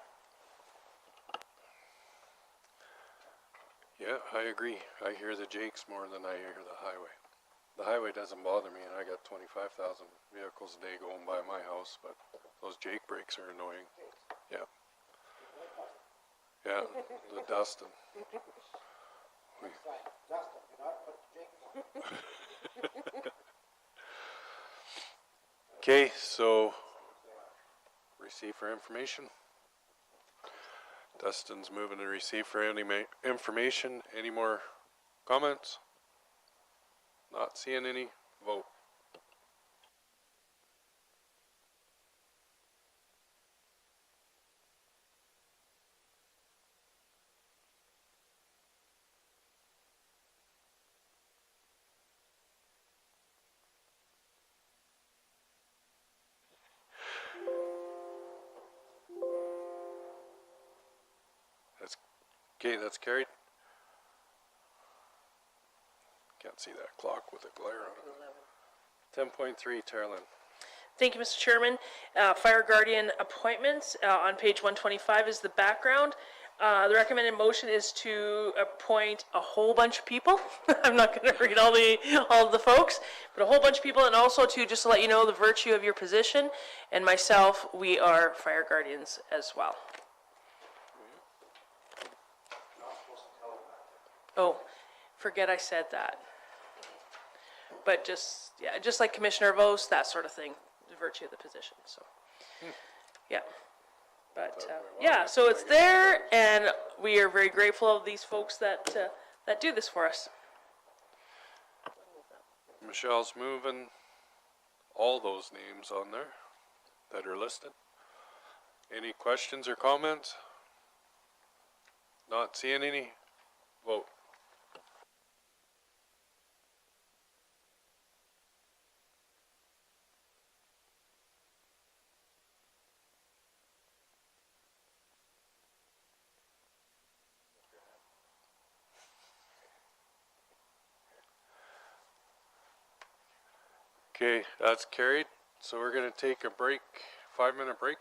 Yeah, I agree. I hear the Jakes more than I hear the highway. The highway doesn't bother me, and I got 25,000 vehicles a day going by my house, but those Jake brakes are annoying. Yeah. Yeah, the Dustin. Okay, so receive for information. Dustin's moving to receive for any information. Any more comments? Not seeing any. Vote. That's okay. That's carried. Can't see that clock with a glare on it. 10.3, Terlin. Thank you, Mr. Chairman. Fire Guardian appointments, on page 125 is the background. The recommended motion is to appoint a whole bunch of people. I'm not going to read all of the folks, but a whole bunch of people, and also to just let you know the virtue of your position. And myself, we are Fire Guardians as well. Oh, forget I said that. But just, yeah, just like Commissioner Vos, that sort of thing, the virtue of the position, so, yeah. But, yeah, so it's there, and we are very grateful of these folks that do this for us. Michelle's moving all those names on there that are listed. Any questions or comments? Not seeing any? Vote. Okay, that's carried. So we're going to take a break, 5-minute break.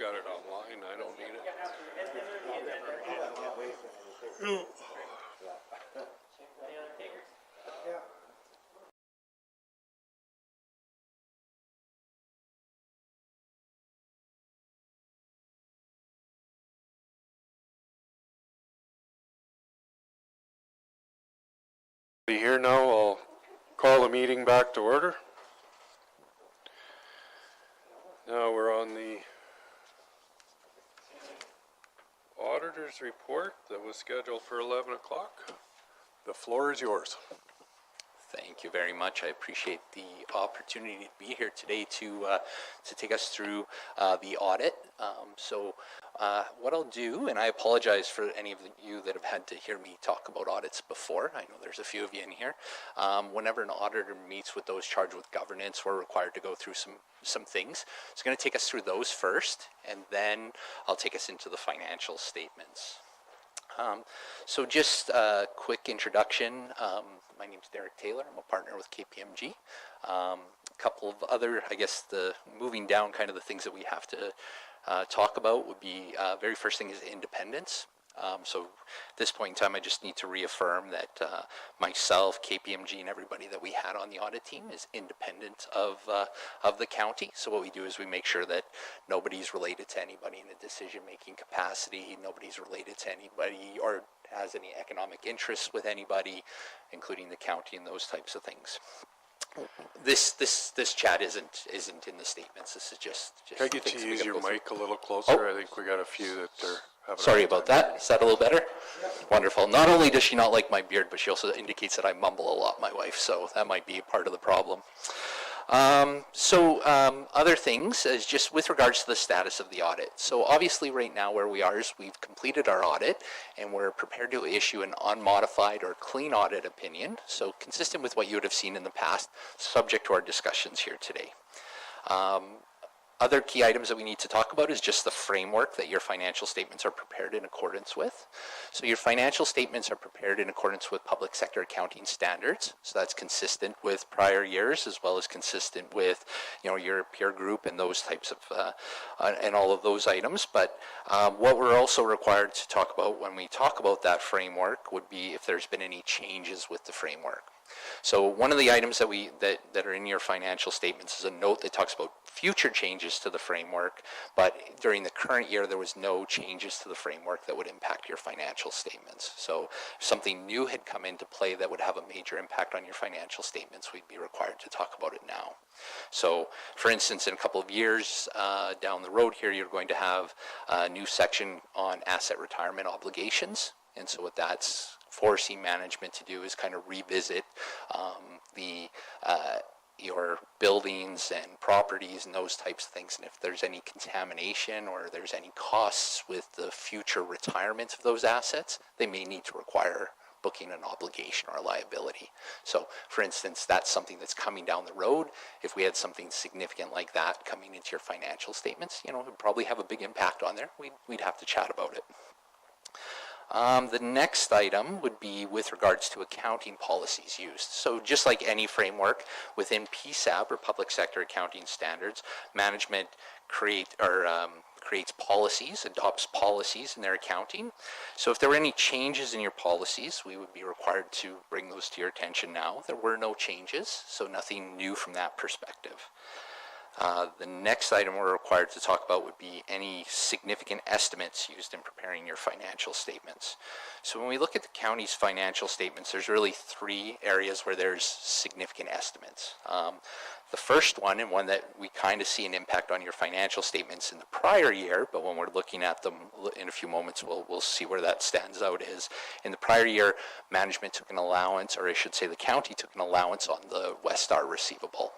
got it online, I don't need it. Be here now, I'll call the meeting back to order. Now we're on the auditor's report that was scheduled for 11 o'clock. The floor is yours. Thank you very much. I appreciate the opportunity to be here today to take us through the audit. What I'll do, and I apologize for any of you that have had to hear me talk about audits before. I know there's a few of you in here. Whenever an auditor meets with those charged with governance, we're required to go through some things. So I'm going to take us through those first, and then I'll take us into the financial statements. So just a quick introduction. My name's Derek Taylor. I'm a partner with KPMG. A couple of other, I guess, the moving down kind of the things that we have to talk about would be, very first thing is independence. So at this point in time, I just need to reaffirm that myself, KPMG, and everybody that we had on the audit team is independent of the county. So what we do is we make sure that nobody's related to anybody in a decision-making capacity, nobody's related to anybody or has any economic interests with anybody, including the county and those types of things. This chat isn't in the statements. This is just Can I get you things to we use gotta your go through. mic a little closer? Oh. I think we got a few that are having. Sorry about that. Is that a little better? Wonderful. Not only does she not like my beard, but she also indicates that I mumble a lot, my wife, so that might be part of the problem. Other things is just with regards to the status of the audit. So obviously right now where we are is we've completed our audit and we're prepared to issue an unmodified or clean audit opinion. So consistent with what you would have seen in the past, subject to our discussions here today. Other key items that we need to talk about is just the framework that your financial statements are prepared in accordance with. So your financial statements are prepared in accordance with public sector accounting standards. So that's consistent with prior years as well as consistent with, your peer group and those types of, and all of those items. But what we're also required to talk about when we talk about that framework would be if there's been any changes with the framework. So one of the items that are in your financial statements is a note that talks about future changes to the framework, but during the current year there was no changes to the framework that would impact your financial statements. So if something new had come into play that would have a major impact on your financial statements, we'd be required to talk about it now. So for instance, in a couple of years down the road here, you're going to have a new section on asset retirement obligations. And so what that's forcing management to do is kind of revisit your buildings and properties and those types of things. And if there's any contamination or there's any costs with the future retirement of those assets, they may need to require booking an obligation or a liability. So for instance, that's something that's coming down the road. If we had something significant like that coming into your financial statements, it would probably have a big impact on there. We'd have to chat about it. The next item would be with regards to accounting policies used. So just like any framework within PSAB or public sector accounting standards, management creates policies, adopts policies in their accounting. So if there were any changes in your policies, we would be required to bring those to your attention now. There were no changes, so nothing new from that perspective. The next item we're required to talk about would be any significant estimates used in preparing your financial statements. So when we look at the county's financial statements, there's really three areas where there's significant estimates. The first one, and one that we kind of see an impact on your financial statements in the prior year, but when we're looking at them in a few moments, we'll see where that stands out, is in the prior year, management took an allowance, or I should say the county took an allowance on the West Star receivable.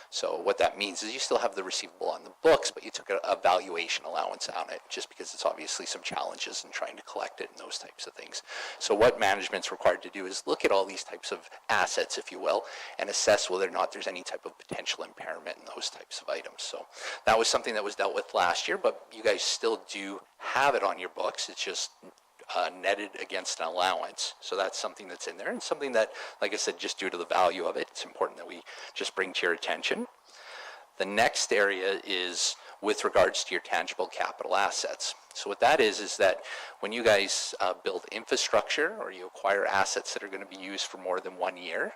So what that means is you still have the receivable on the books, but you took a valuation allowance on it, just because it's obviously some challenges in trying to collect it and those types of things. So what management's required to do is look at all these types of assets, if you will, and assess whether or not there's any type of potential impairment in those types of items. So that was something that was dealt with last year, but you guys still do have it on your books. It's just netted against an allowance. So that's something that's in there, and something that, like I said, just due to the value of it, it's important that we just bring to your attention. The next area is with regards to your tangible capital assets. So what that is that when you guys build infrastructure or you acquire assets that are going to be used for more than 1 year,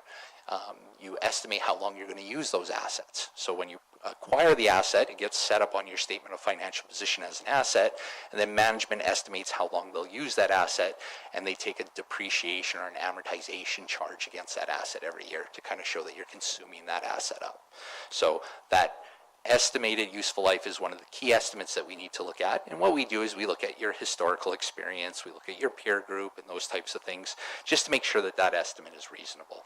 you estimate how long you're going to use those assets. So when you acquire the asset, it gets set up on your statement of financial position as an asset, and then management estimates how long they'll use that asset, and they take a depreciation or an amortization charge against that asset every year to kind of show that you're consuming that asset up. So that estimated useful life is one of the key estimates that we need to look at. And what we do is we look at your historical experience, we look at your peer group and those types of things, just to make sure that that estimate is reasonable.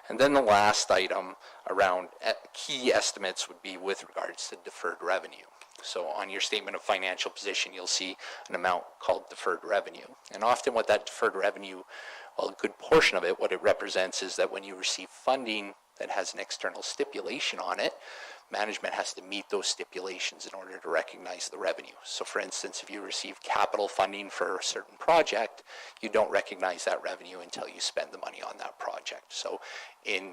And then the last item around key estimates would be with regards to deferred revenue. So on your statement of financial position, you'll see an amount called deferred revenue. And often what that deferred revenue, well, a good portion of it, what it represents is that when you receive funding that has an external stipulation on it, management has to meet those stipulations in order to recognize the revenue. So for instance, if you receive capital funding for a certain project, you don't recognize that revenue until you spend the money on that project. So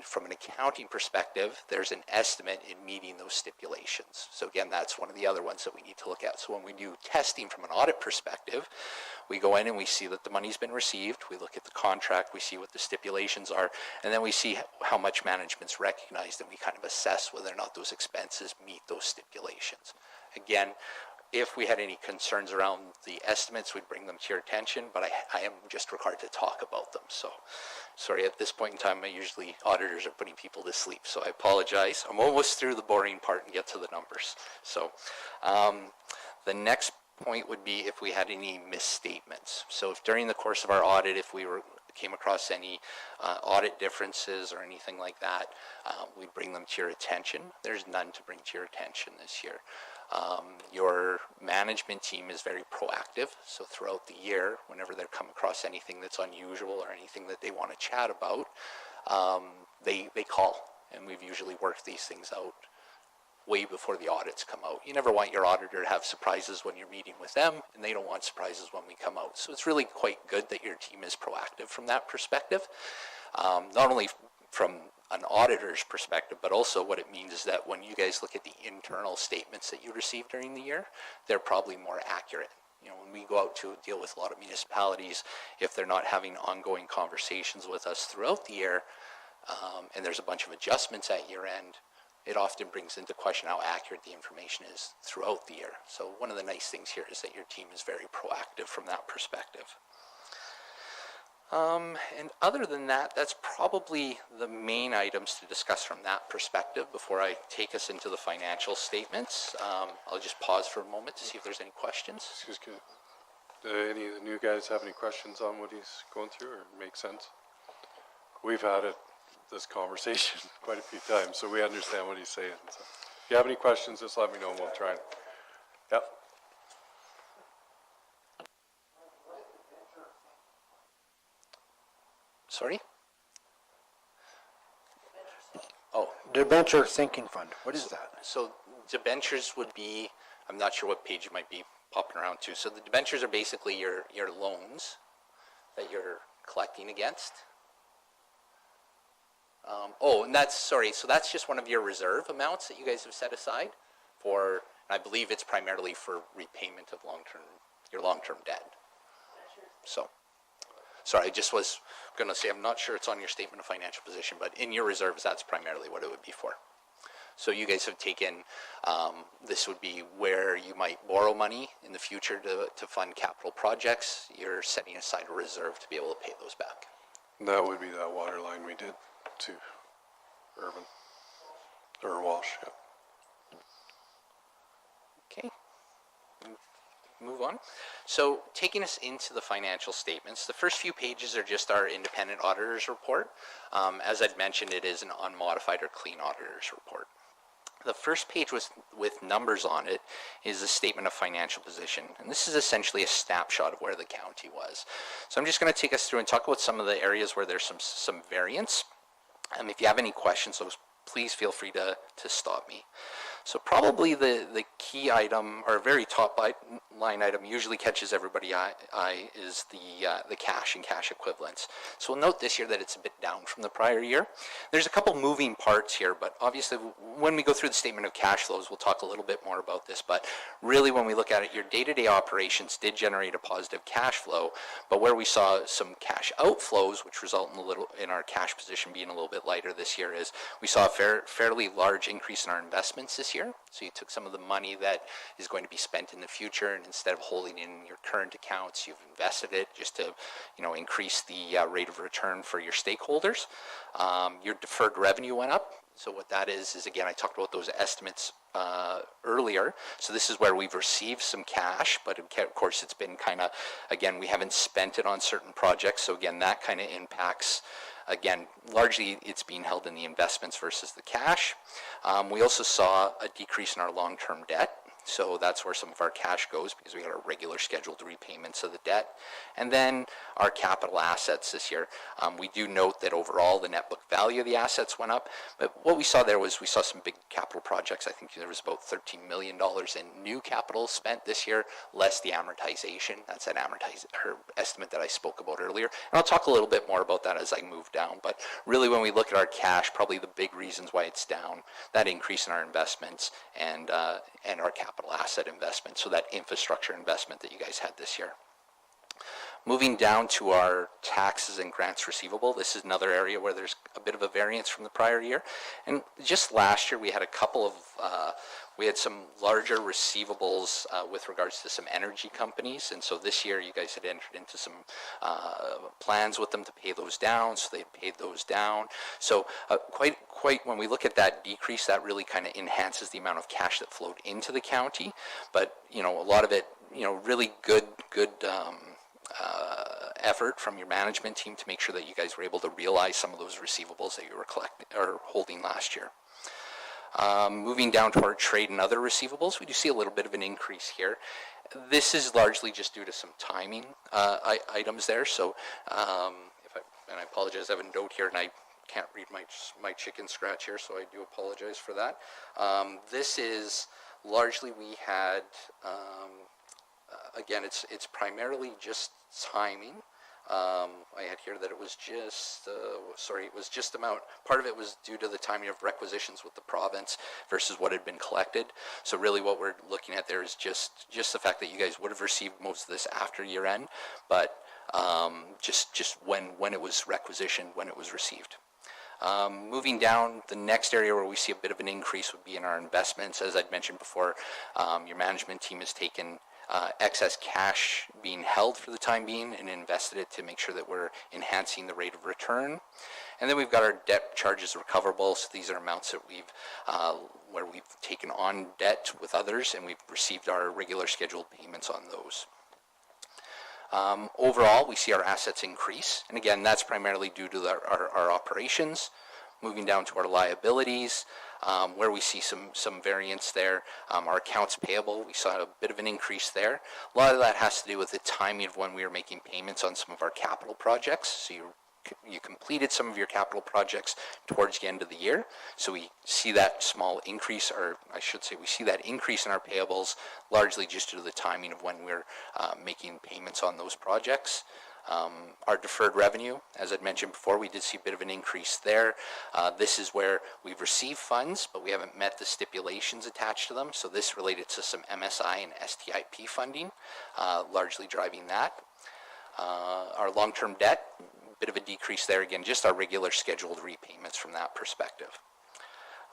from an accounting perspective, there's an estimate in meeting those stipulations. So again, that's one of the other ones that we need to look at. So when we do testing from an audit perspective, we go in and we see that the money's been received, we look at the contract, we see what the stipulations are, and then we see how much management's recognized, and we kind of assess whether or not those expenses meet those stipulations. Again, if we had any concerns around the estimates, we'd bring them to your attention, but I am just required to talk about them. So, sorry, at this point in time, usually auditors are putting people to sleep, so I apologize. I'm almost through the boring part and get to the numbers. So, the next point would be if we had any misstatements. So if during the course of our audit, if we came across any audit differences or anything like that, we'd bring them to your attention. There's none to bring to your attention this year. Your management team is very proactive, so throughout the year, whenever they come across anything that's unusual or anything that they want to chat about, they call, and we've usually worked these things out way before the audits come out. You never want your auditor to have surprises when you're meeting with them, and they don't want surprises when we come out. So it's really quite good that your team is proactive from that perspective. Not only from an auditor's perspective, but also what it means is that when you guys look at the internal statements that you receive during the year, they're probably more accurate. You know, when we go out to deal with a lot of municipalities, if they're not having ongoing conversations with us throughout the year, and there's a bunch of adjustments at year end, it often brings into question how accurate the information is throughout the year. So one of the nice things here is that your team is very proactive from that perspective. And other than that, that's probably the main items to discuss from that perspective before I take us into the financial statements. I'll just pause for a moment to see if there's any questions. Excuse me. Do any of the new guys have any questions on what he's going through, or make sense? We've had this conversation quite a few times, so we understand what he's saying. So if you have any questions, just let me know and we'll try and, yep. Sorry? Oh, Debenture sinking fund, what is that? so debentures would be, I'm not sure what page you might be popping around to. So the debentures are basically your loans that you're collecting against. And so that's just one of your reserve amounts that you guys have set aside for, I believe it's primarily for repayment of your long-term debt. So, sorry, I just was going to say, I'm not sure it's on your statement of financial position, but in your reserves, that's primarily what it would be for. So you guys have taken, this would be where you might borrow money in the future to fund capital projects. You're setting aside a reserve to be able to pay those back. That would be that water line we did to Urban, or Walsh, yeah. Okay, move on. So taking us into the financial statements, the first few pages are just our independent auditor's report. As I'd mentioned, it is an unmodified or clean auditor's report. The first page with numbers on it is a statement of financial position, and this is essentially a snapshot of where the county was. So I'm just going to take us through and talk about some of the areas where there's some variance. If you have any questions, please feel free to stop me. So probably the key item, or very top line item, usually catches everybody eye is the cash and cash equivalents. So we'll note this year that it's a bit down from the prior year. There's a couple moving parts here, but obviously when we go through the statement of cash flows, we'll talk a little bit more about this. But really, when we look at it, your day-to-day operations did generate a positive cash flow, but where we saw some cash outflows, which result in our cash position being a little bit lighter this year, is we saw a fairly large increase in our investments this year. So you took some of the money that is going to be spent in the future, and instead of holding it in your current accounts, you've invested it just to, increase the rate of return for your stakeholders. Your deferred revenue went up. So what that is again, I talked about those estimates earlier. So this is where we've received some cash, but of course it's been kind of, again, we haven't spent it on certain projects. So again, that kind of impacts, again, largely it's being held in the investments versus the cash. We also saw a decrease in our long-term debt. So that's where some of our cash goes, because we got our regular scheduled repayments of the debt. And then our capital assets this year. We do note that overall the net book value of the assets went up, but what we saw there was we saw some big capital projects. I think there was about $13 million in new capital spent this year, less the amortization. That's an estimate that I spoke about earlier. And I'll talk a little bit more about that as I move down. But really, when we look at our cash, probably the big reasons why it's down, that increase in our investments and our capital asset investment, so that infrastructure investment that you guys had this year. Moving down to our taxes and grants receivable, this is another area where there's a bit of a variance from the prior year. And just last year we had a couple of, we had some larger receivables with regards to some energy companies. And so this year you guys had entered into some plans with them to pay those down, so they paid those down. So quite when we look at that decrease, that really kind of enhances the amount of cash that flowed into the county. But, a lot of it, really good effort from your management team to make sure that you guys were able to realize some of those receivables that you were collecting or holding last year. Moving down to our trade and other receivables, we do see a little bit of an increase here. This is largely just due to some timing items there. So, and I apologize, I have a note here and I can't read my chicken scratch here, so I do apologize for that. This is largely we had. Again, it's primarily just timing. I had here that it was just, it was just part of it was due to the timing of requisitions with the province versus what had been collected. So really what we're looking at there is just the fact that you guys would have received most of this after year end, but just when it was requisitioned, when it was received. Moving down, the next area where we see a bit of an increase would be in our investments. As I'd mentioned before, your management team has taken excess cash being held for the time being and invested it to make sure that we're enhancing the rate of return. And then we've got our debt charges recoverable. So these are amounts that where we've taken on debt with others and we've received our regular scheduled payments on those. Overall, we see our assets increase. And again, that's primarily due to our operations. Moving down to our liabilities, where we see some variance there. Our accounts payable, we saw a bit of an increase there. A lot of that has to do with the timing of when we were making payments on some of our capital projects. So you completed some of your capital projects towards the end of the year. So we see that small increase, or I should say we see that increase in our payables largely just due to the timing of when we're making payments on those projects. Our deferred revenue, as I'd mentioned before, we did see a bit of an increase there. This is where we've received funds, but we haven't met the stipulations attached to them. So this related to some MSI and STIP funding, largely driving that. Our long-term debt, bit of a decrease there. Again, just our regular scheduled repayments from that perspective.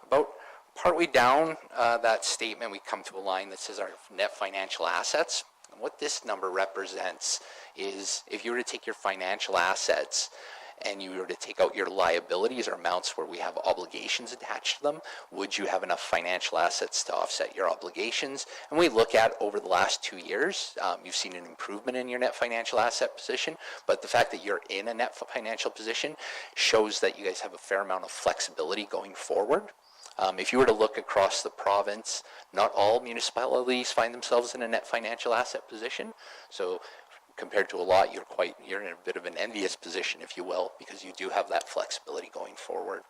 About partway down that statement, we come to a line that says our net financial assets. And what this number represents is if you were to take your financial assets and you were to take out your liabilities or amounts where we have obligations attached to them, would you have enough financial assets to offset your obligations? And we look at over the last 2 years, you've seen an improvement in your net financial asset position, but the fact that you're in a net financial position shows that you guys have a fair amount of flexibility going forward. If you were to look across the province, not all municipalities find themselves in a net financial asset position. So compared to a lot, you're in a bit of an envious position, if you will, because you do have that flexibility going forward.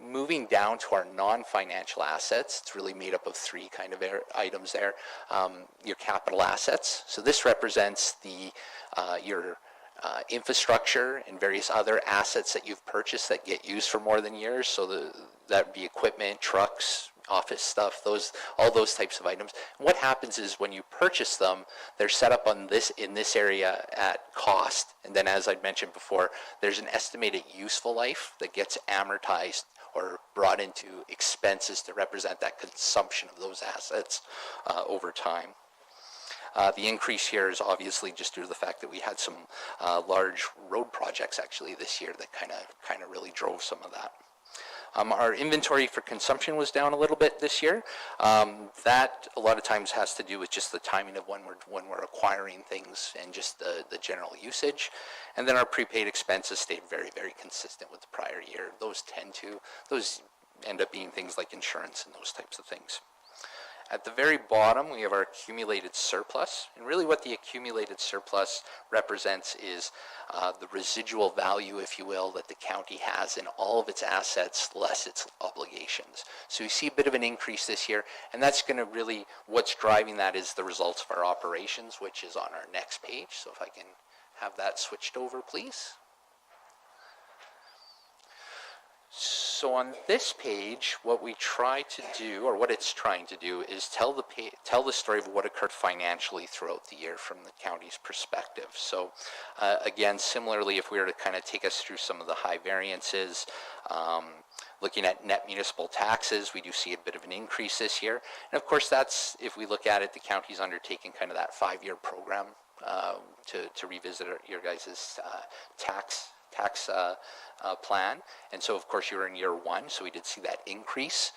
Moving down to our non-financial assets, it's really made up of three kind of items there. Your capital assets. So this represents your infrastructure and various other assets that you've purchased that get used for more than years. So that would be equipment, trucks, office stuff, all those types of items. And what happens is when you purchase them, they're set up in this area at cost. And then, as I mentioned before, there's an estimated useful life that gets amortized or brought into expenses to represent that consumption of those assets over time. The increase here is obviously just due to the fact that we had some large road projects actually this year that kind of really drove some of that. Our inventory for consumption was down a little bit this year. That a lot of times has to do with just the timing of when we're acquiring things and just the general usage. And then our prepaid expenses stayed very, very consistent with the prior year. Those end up being things like insurance and those types of things. At the very bottom, we have our accumulated surplus. And really what the accumulated surplus represents is the residual value, if you will, that the county has in all of its assets, less its obligations. So you see a bit of an increase this year, and that's going to really, what's driving that is the results of our operations, which is on our next page. So if I can have that switched over, please. So on this page, what we try to do, or what it's trying to do, is tell the story of what occurred financially throughout the year from the county's perspective. So again, similarly, if we were to kind of take us through some of the high variances, looking at net municipal taxes, we do see a bit of an increase this year. And of course, that's, if we look at it, the county's undertaking kind of that 5-year program to revisit your guys' tax plan. And so of course you're in year 1, so we did see that increase.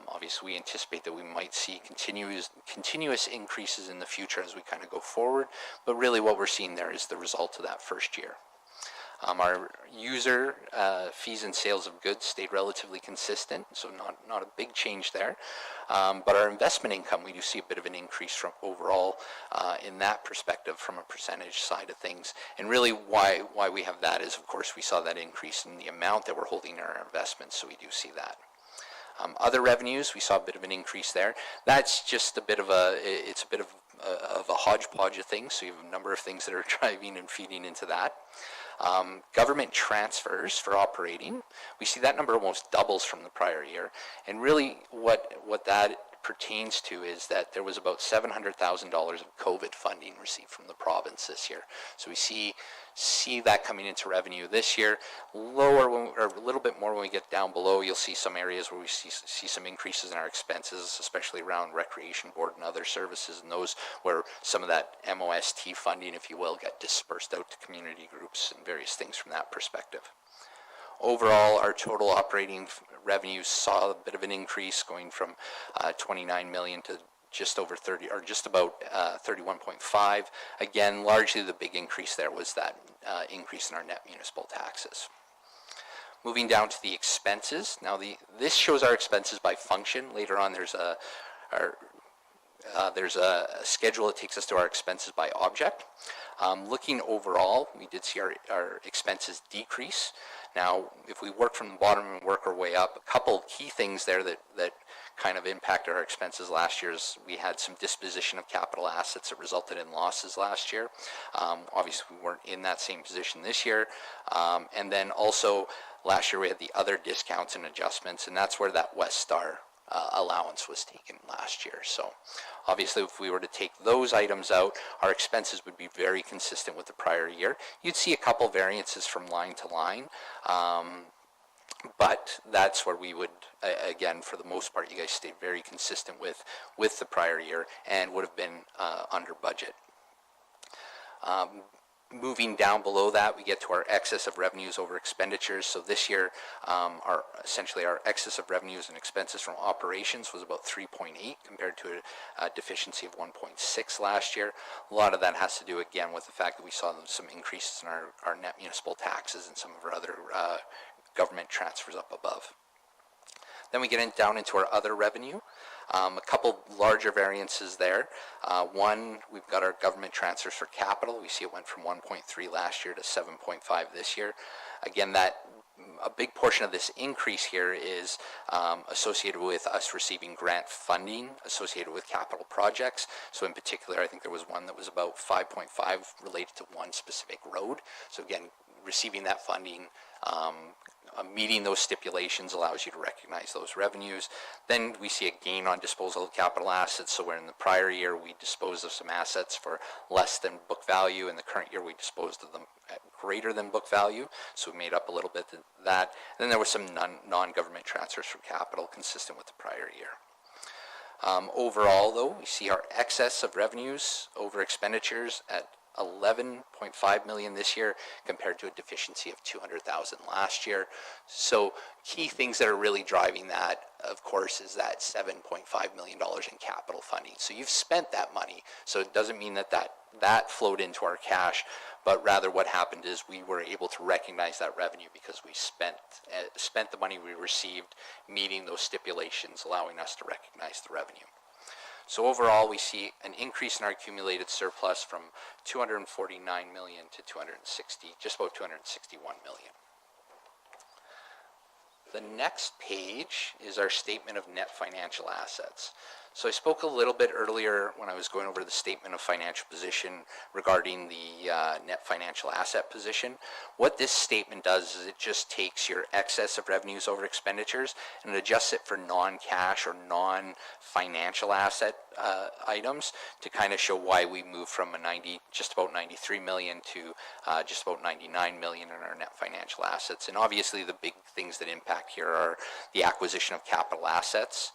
Obviously we anticipate that we might see continuous increases in the future as we kind of go forward, but really what we're seeing there is the result of that first year. Our user fees and sales of goods stayed relatively consistent, so not a big change there. But our investment income, we do see a bit of an increase from overall in that perspective from a percentage side of things. And really why we have that is, of course, we saw that increase in the amount that we're holding in our investments, so we do see that. Other revenues, we saw a bit of an increase there. That's just a bit of a hodgepodge of things, so you have a number of things that are driving and feeding into that. Government transfers for operating, we see that number almost doubles from the prior year. And really what that pertains to is that there was about $700,000 of COVID funding received from the province this year. So we see that coming into revenue this year. Lower, or a little bit more when we get down below, you'll see some areas where we see some increases in our expenses, especially around Recreation Board and other services, and those where some of that MOST funding, if you will, get dispersed out to community groups and various things from that perspective. Overall, our total operating revenues saw a bit of an increase, going from 29 million to just over 30, or just about 31.5. Again, largely the big increase there was that increase in our net municipal taxes. Moving down to the expenses. Now, this shows our expenses by function. Later on, there's a schedule that takes us to our expenses by object. Looking overall, we did see our expenses decrease. Now, if we work from the bottom and work our way up, a couple of key things there that kind of impacted our expenses last year is we had some disposition of capital assets that resulted in losses last year. Obviously, we weren't in that same position this year. And then also, last year we had the other discounts and adjustments, and that's where that West Star allowance was taken last year. So obviously if we were to take those items out, our expenses would be very consistent with the prior year. You'd see a couple variances from line to line, but that's where we would, again, for the most part, you guys stayed very consistent with the prior year and would have been under budget. Moving down below that, we get to our excess of revenues over expenditures. So this year, essentially our excess of revenues and expenses from operations was about 3.8 compared to a deficiency of 1.6 last year. A lot of that has to do, again, with the fact that we saw some increases in our net municipal taxes and some of our other government transfers up above. Then we get down into our other revenue. A couple larger variances there. One, we've got our government transfers for capital. We see it went from 1.3 last year to 7.5 this year. Again, that a big portion of this increase here is associated with us receiving grant funding associated with capital projects. So in particular, I think there was one that was about 5.5 related to one specific road. So again, receiving that funding, meeting those stipulations allows you to recognize those revenues. Then we see a gain on disposal of capital assets. So where in the prior year we disposed of some assets for less than book value, in the current year we disposed of them at greater than book value. So we made up a little bit of that. And then there were some non-government transfers from capital consistent with the prior year. Overall, though, we see our excess of revenues over expenditures at 11.5 million this year compared to a deficiency of 200,000 last year. So key things that are really driving that, of course, is that $7.5 million in capital funding. So you've spent that money. So it doesn't mean that flowed into our cash, but rather what happened is we were able to recognize that revenue because we spent the money we received meeting those stipulations, allowing us to recognize the revenue. So overall, we see an increase in our accumulated surplus from 249 million to just about 261 million. The next page is our statement of net financial assets. So I spoke a little bit earlier when I was going over the statement of financial position regarding the net financial asset position. What this statement does is it just takes your excess of revenues over expenditures and it adjusts it for non-cash or non-financial asset items to kind of show why we moved from just about 93 million to just about 99 million in our net financial assets. And obviously the big things that impact here are the acquisition of capital assets,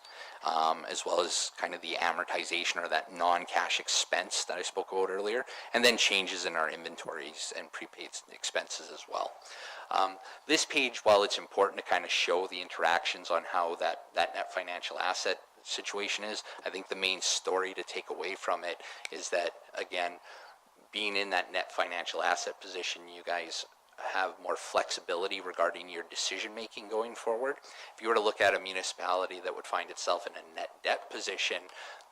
as well as kind of the amortization or that non-cash expense that I spoke about earlier, and then changes in our inventories and prepaid expenses as well. This page, while it's important to kind of show the interactions on how that net financial asset situation is, I think the main story to take away from it is that, again, being in that net financial asset position, you guys have more flexibility regarding your decision making going forward. If you were to look at a municipality that would find itself in a net debt position,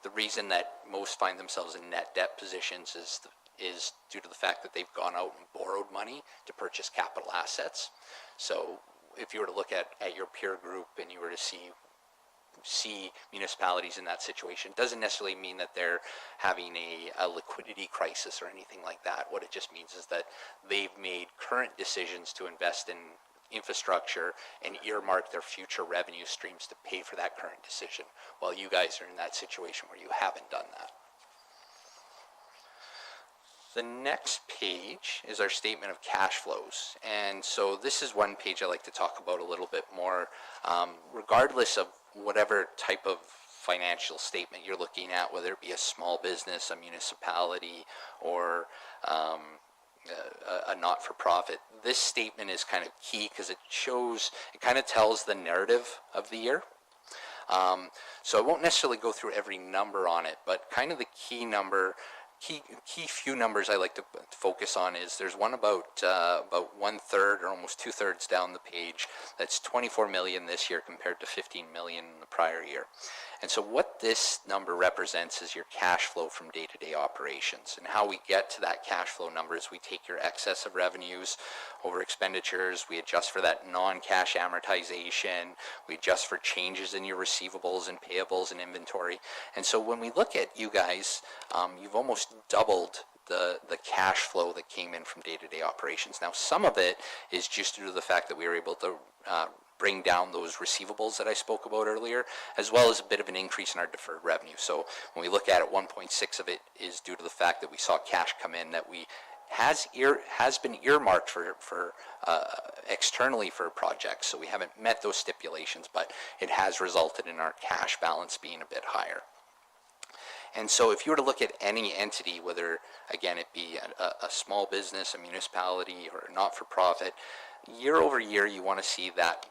the reason that most find themselves in net debt positions is due to the fact that they've gone out and borrowed money to purchase capital assets. So if you were to look at your peer group and you were to see municipalities in that situation, doesn't necessarily mean that they're having a liquidity crisis or anything like that. What it just means is that they've made current decisions to invest in infrastructure and earmark their future revenue streams to pay for that current decision, while you guys are in that situation where you haven't done that. The next page is our statement of cash flows. And so this is one page I like to talk about a little bit more, regardless of whatever type of financial statement you're looking at, whether it be a small business, a municipality, or a not-for-profit. This statement is kind of key because it kind of tells the narrative of the year. So I won't necessarily go through every number on it, but kind of the key few numbers I like to focus on is there's one about 1/3 or almost 2/3 down the page that's 24 million this year compared to 15 million in the prior year. And so what this number represents is your cash flow from day-to-day operations. And how we get to that cash flow number is we take your excess of revenues over expenditures, we adjust for that non-cash amortization, we adjust for changes in your receivables and payables and inventory. And so when we look at you guys, you've almost doubled the cash flow that came in from day-to-day operations. Now, some of it is just due to the fact that we were able to bring down those receivables that I spoke about earlier, as well as a bit of an increase in our deferred revenue. So when we look at it, 1.6 of it is due to the fact that we saw cash come in that has been earmarked for externally for projects. So we haven't met those stipulations, but it has resulted in our cash balance being a bit higher. And so if you were to look at any entity, whether, again, it be a small business, a municipality, or a not-for-profit, year over year, you want to see that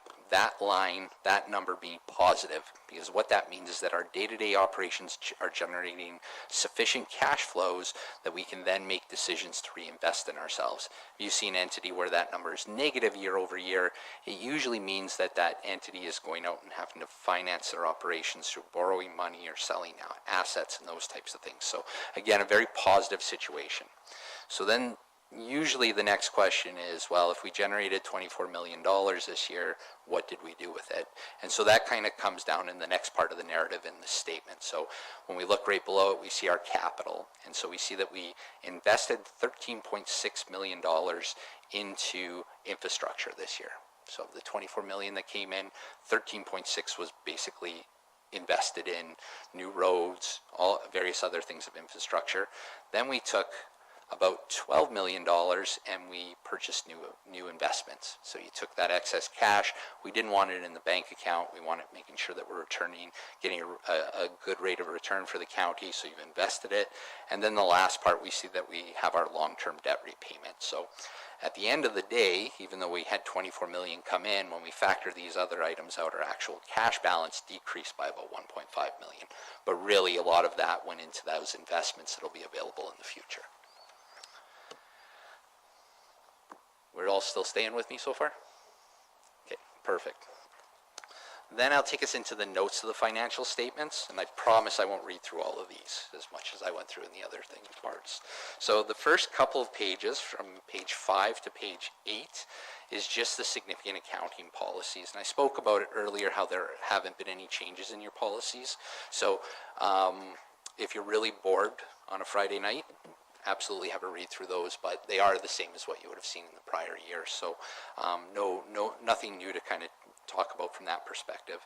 number being positive, because what that means is that our day-to-day operations are generating sufficient cash flows that we can then make decisions to reinvest in ourselves. If you see an entity where that number is negative year over year, it usually means that that entity is going out and having to finance their operations through borrowing money or selling assets and those types of things. So again, a very positive situation. So then usually the next question is, well, if we generated $24 million this year, what did we do with it? And so that kind of comes down in the next part of the narrative in the statement. So when we look right below it, we see our capital. And so we see that we invested $13.6 million into infrastructure this year. So the 24 million that came in, 13.6 was basically invested in new roads, all various other things of infrastructure. Then we took about $12 million and we purchased new investments. So you took that excess cash. We didn't want it in the bank account. We wanted making sure that we're returning, getting a good rate of return for the county. So you've invested it. And then the last part, we see that we have our long-term debt repayment. So at the end of the day, even though we had 24 million come in, when we factor these other items out, our actual cash balance decreased by about 1.5 million. But really a lot of that went into those investments that'll be available in the future. We're all still staying with me so far? Okay, perfect. Then I'll take us into the notes of the financial statements, and I promise I won't read through all of these as much as I went through in the other parts. So the first couple of pages, from page 5 to page 8, is just the significant accounting policies. And I spoke about it earlier, how there haven't been any changes in your policies. So if you're really bored on a Friday night, absolutely have a read through those, but they are the same as what you would have seen in the prior year. So nothing new to kind of talk about from that perspective.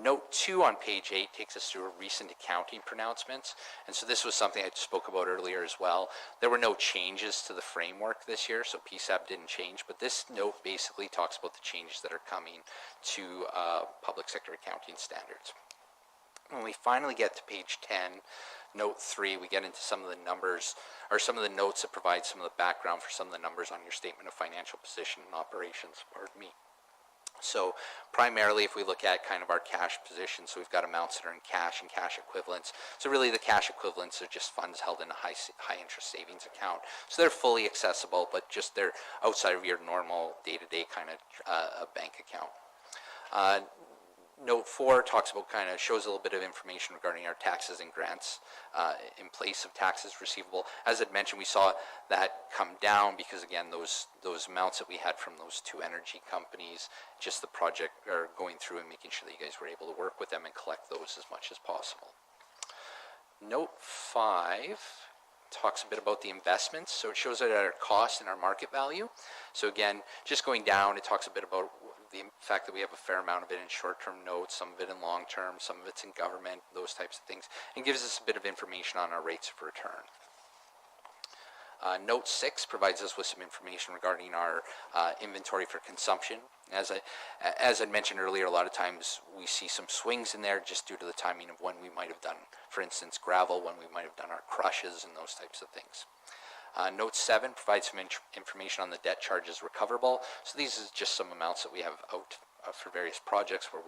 Note 2 on page 8 takes us through a recent accounting pronouncements. And so this was something I spoke about earlier as well. There were no changes to the framework this year, so PSAB didn't change, but this note basically talks about the changes that are coming to public sector accounting standards. When we finally get to page 10, note 3, we get into some of the numbers, or some of the notes that provide some of the background for some of the numbers on your statement of financial position and operations, pardon me. So primarily if we look at kind of our cash position, so we've got amounts that are in cash and cash equivalents. So really the cash equivalents are just funds held in a high interest savings account. So they're fully accessible, but just they're outside of your normal day-to-day kind of bank account. Note 4 talks about, kind of shows a little bit of information regarding our taxes and grants in place of taxes receivable. As I mentioned, we saw that come down because, again, those amounts that we had from those 2 energy companies, just the project, or going through and making sure that you guys were able to work with them and collect those as much as possible. Note 5 talks a bit about the investments. So it shows that at our cost and our market value. So again, just going down, it talks a bit about the fact that we have a fair amount of it in short-term notes, some of it in long-term, some of it's in government, those types of things, and gives us a bit of information on our rates of return. Note 6 provides us with some information regarding our inventory for consumption. As I mentioned earlier, a lot of times we see some swings in there just due to the timing of when we might have done, for instance, gravel, when we might have done our crushes and those types of things. Note 7 provides some information on the debt charges recoverable. So these are just some amounts that we have out for various projects where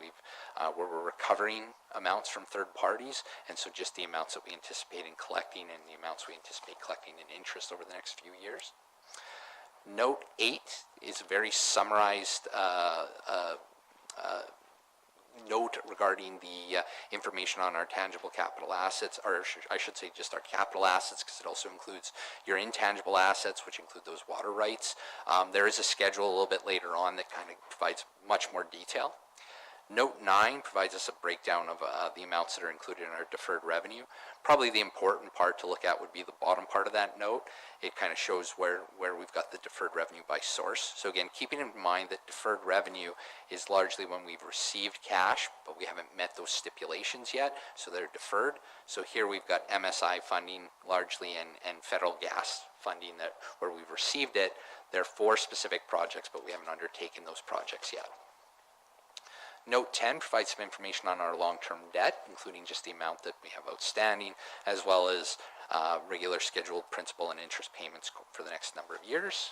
we're recovering amounts from third parties, and so just the amounts that we anticipate in collecting and the amounts we anticipate collecting in interest over the next few years. Note 8 is a very summarized note regarding the information on our tangible capital assets, or I should say just our capital assets, because it also includes your intangible assets, which include those water rights. There is a schedule a little bit later on that kind of provides much more detail. Note 9 provides us a breakdown of the amounts that are included in our deferred revenue. Probably the important part to look at would be the bottom part of that note. It kind of shows where we've got the deferred revenue by source. So again, keeping in mind that deferred revenue is largely when we've received cash, but we haven't met those stipulations yet, so they're deferred. So here we've got MSI funding largely and federal gas funding that where we've received it. They're for specific projects, but we haven't undertaken those projects yet. Note 10 provides some information on our long-term debt, including just the amount that we have outstanding, as well as regular scheduled principal and interest payments for the next number of years.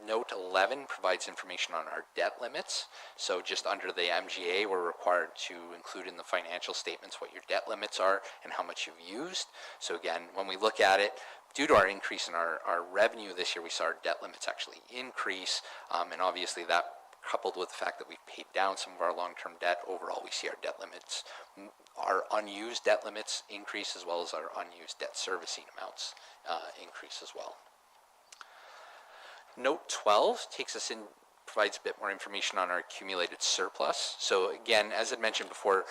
Note 11 provides information on our debt limits. So just under the MGA, we're required to include in the financial statements what your debt limits are and how much you've used. So again, when we look at it, due to our increase in our revenue this year, we saw our debt limits actually increase, and obviously that coupled with the fact that we've paid down some of our long-term debt, overall we see our debt limits, our unused debt limits increase, as well as our unused debt servicing amounts increase as well. Note 12 takes us in, provides a bit more information on our accumulated surplus. So again, as I mentioned before,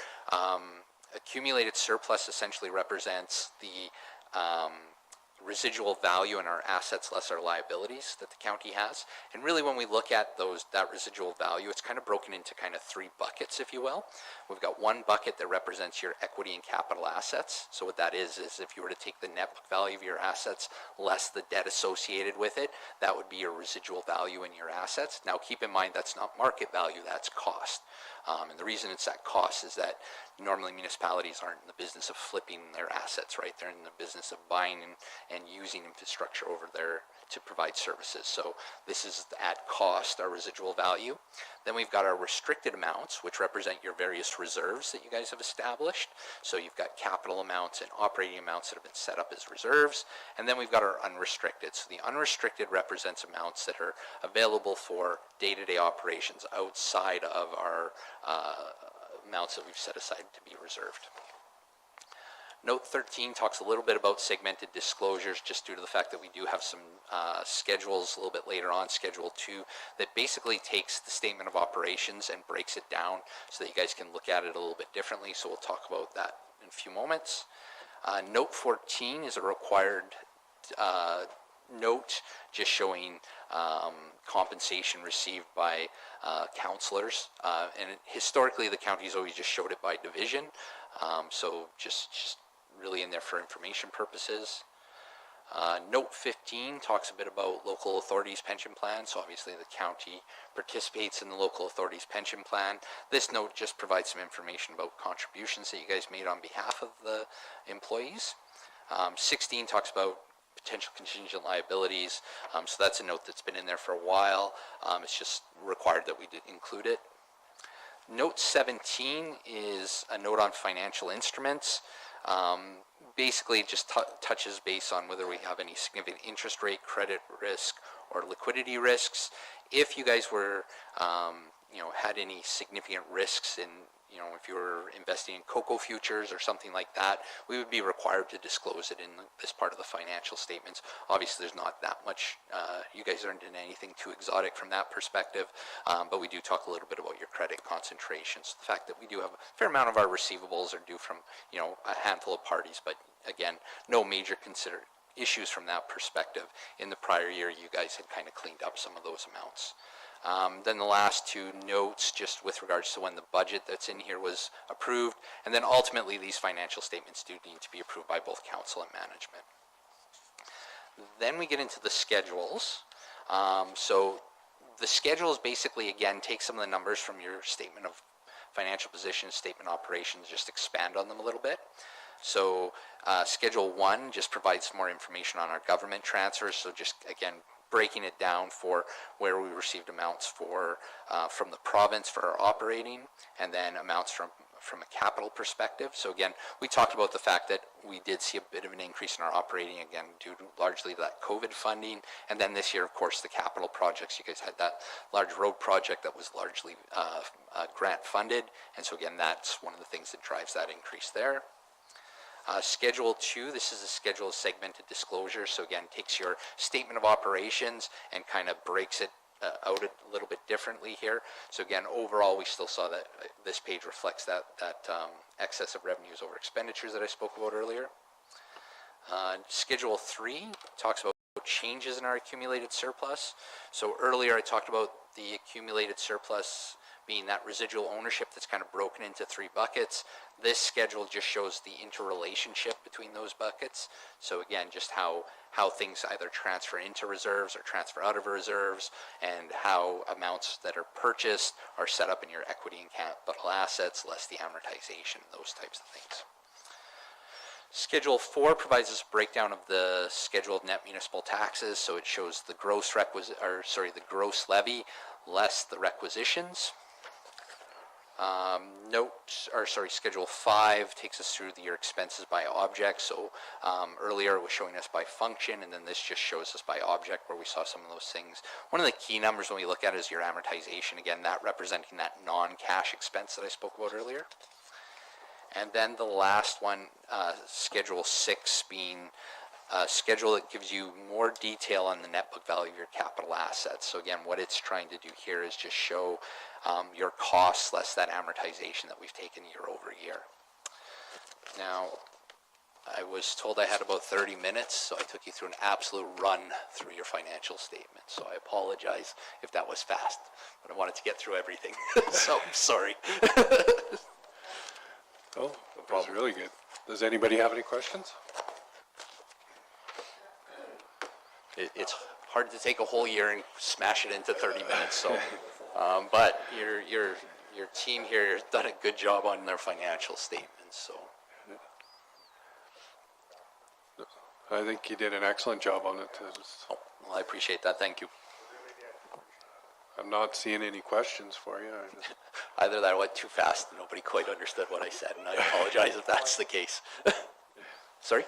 accumulated surplus essentially represents the residual value in our assets less our liabilities that the county has. And really when we look at that residual value, it's kind of broken into kind of three buckets, if you will. We've got one bucket that represents your equity and capital assets. So what that is if you were to take the net book value of your assets less the debt associated with it, that would be your residual value in your assets. Now keep in mind that's not market value, that's cost. And the reason it's at cost is that normally municipalities aren't in the business of flipping their assets, right? They're in the business of buying and using infrastructure over there to provide services. So this is at cost, our residual value. Then we've got our restricted amounts, which represent your various reserves that you guys have established. So you've got capital amounts and operating amounts that have been set up as reserves. And then we've got our unrestricted. So the unrestricted represents amounts that are available for day-to-day operations outside of our amounts that we've set aside to be reserved. Note 13 talks a little bit about segmented disclosures, just due to the fact that we do have some schedules a little bit later on, Schedule 2, that basically takes the statement of operations and breaks it down so that you guys can look at it a little bit differently. So we'll talk about that in a few moments. Note 14 is a required note just showing compensation received by counselors. And historically, the county's always just showed it by division. So just really in there for information purposes. Note 15 talks a bit about local authorities pension plan. So obviously the county participates in the local authorities pension plan. This note just provides some information about contributions that you guys made on behalf of the employees. 16 talks about potential contingent liabilities. So that's a note that's been in there for a while. It's just required that we include it. Note 17 is a note on financial instruments. Basically just touches base on whether we have any significant interest rate, credit risk, or liquidity risks. If you guys were, had any significant risks in, if you were investing in cocoa futures or something like that, we would be required to disclose it in this part of the financial statements. Obviously, there's not that much, you guys aren't in anything too exotic from that perspective, but we do talk a little bit about your credit concentrations. The fact that we do have a fair amount of our receivables are due from, a handful of parties, but again, no major issues from that perspective. In the prior year, you guys had kind of cleaned up some of those amounts. Then the last two notes, just with regards to when the budget that's in here was approved, and then ultimately these financial statements do need to be approved by both council and management. Then we get into the schedules. So the schedules basically, again, take some of the numbers from your statement of financial position, statement of operations, just expand on them a little bit. So Schedule 1 just provides more information on our government transfers, so just, again, breaking it down for where we received amounts for from the province for our operating, and then amounts from a capital perspective. So again, we talked about the fact that we did see a bit of an increase in our operating, again, due to largely that COVID funding. And then this year, of course, the capital projects, you guys had that large road project that was largely grant funded. And so again, that's one of the things that drives that increase there. Schedule 2, this is a schedule of segmented disclosure. So again, takes your statement of operations and kind of breaks it out a little bit differently here. So again, overall, we still saw that this page reflects that excess of revenues over expenditures that I spoke about earlier. Schedule 3 talks about changes in our accumulated surplus. So earlier I talked about the accumulated surplus being that residual ownership that's kind of broken into three buckets. This schedule just shows the interrelationship between those buckets. So again, just how things either transfer into reserves or transfer out of reserves, and how amounts that are purchased are set up in your equity and capital assets, less the amortization, those types of things. Schedule 4 provides us a breakdown of the scheduled net municipal taxes. So it shows the gross the gross levy less the requisitions. Schedule 5 takes us through your expenses by object. So earlier it was showing us by function, and then this just shows us by object where we saw some of those things. One of the key numbers when we look at it is your amortization. Again, that representing that non-cash expense that I spoke about earlier. And then the last one, Schedule 6, being a schedule that gives you more detail on the net book value of your capital assets. So again, what it's trying to do here is just show your costs less that amortization that we've taken year over year. Now, I was told I had about 30 minutes, so I took you through an absolute run through your financial statement. So I apologize if that was fast, but I wanted to get through everything. So I'm sorry. Oh, that was really good. Does anybody have any questions? It's hard to take a whole year and smash it into 30 minutes. So, but your team here has done a good job on their financial statements. So, I think you did an excellent job on it. oh, well, I appreciate that. Thank you. I'm not seeing any questions for you. Either that or I went too fast and nobody quite understood what I said, and I apologize if that's the case. Sorry?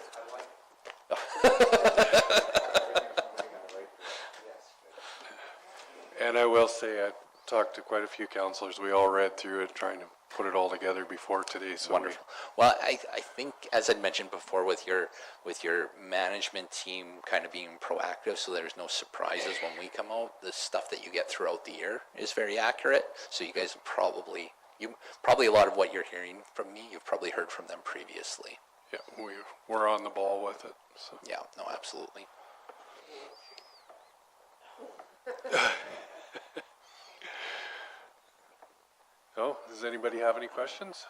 And I will say, I talked to quite a few counselors. We all read through it, trying to put it all together before today. So Wonderful. Well, I think, as I mentioned before, with your management team kind of being proactive, so there's no surprises when we come out. The stuff that you get throughout the year is very accurate. So you guys probably a lot of what you're hearing from me, you've probably heard from them previously. yeah, we're on the ball with it. So. Yeah. No, absolutely. Oh, does anybody have any questions?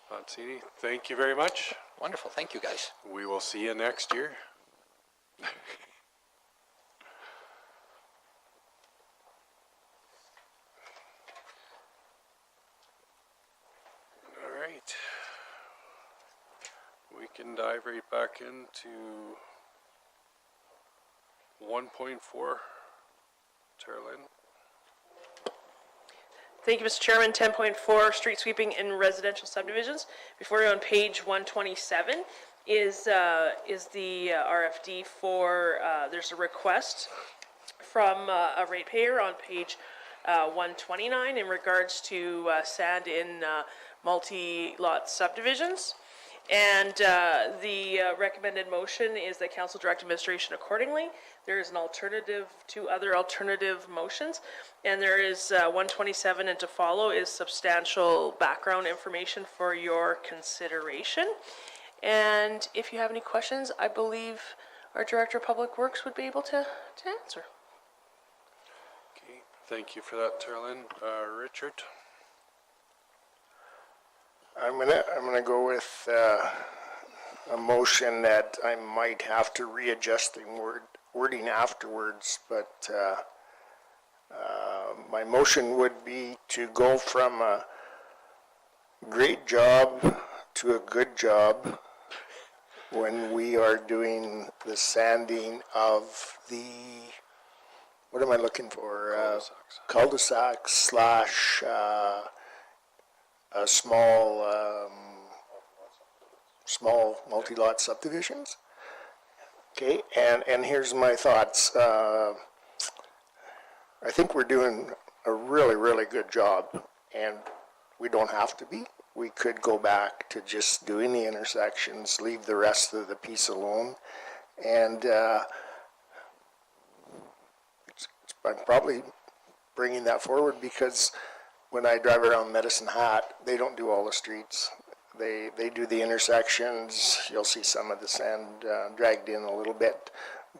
Not see any. Thank you very much. Wonderful. Thank you, guys. We will see you next year. All right. We can dive right back into 1.4. Terlin. Thank you, Mr. Chairman. 10.4, street sweeping in residential subdivisions. Before you on page 127 is the RFD for, there's a request from a ratepayer on page 129 in regards to sand in multi-lot subdivisions. And the recommended motion is that council direct administration accordingly. There is an alternative, two other alternative motions, and there is 127 and to follow is substantial background information for your consideration. And if you have any questions, I believe our Director of Public Works would be able to answer. Okay, thank you for that, Terlin. Richard? I'm gonna go with a motion that I might have to readjust the wording afterwards, but my motion would be to go from a great job to a good job when we are doing the sanding of the, what am I looking for? Cul-de-sacs slash small multi-lot subdivisions. Okay, and here's my thoughts. I think we're doing a really, really good job, and we don't have to be. We could go back to just doing the intersections, leave the rest of the piece alone, and I'm probably bringing that forward because when I drive around Medicine Hat, they don't do all the streets. They do the intersections. You'll see some of the sand dragged in a little bit,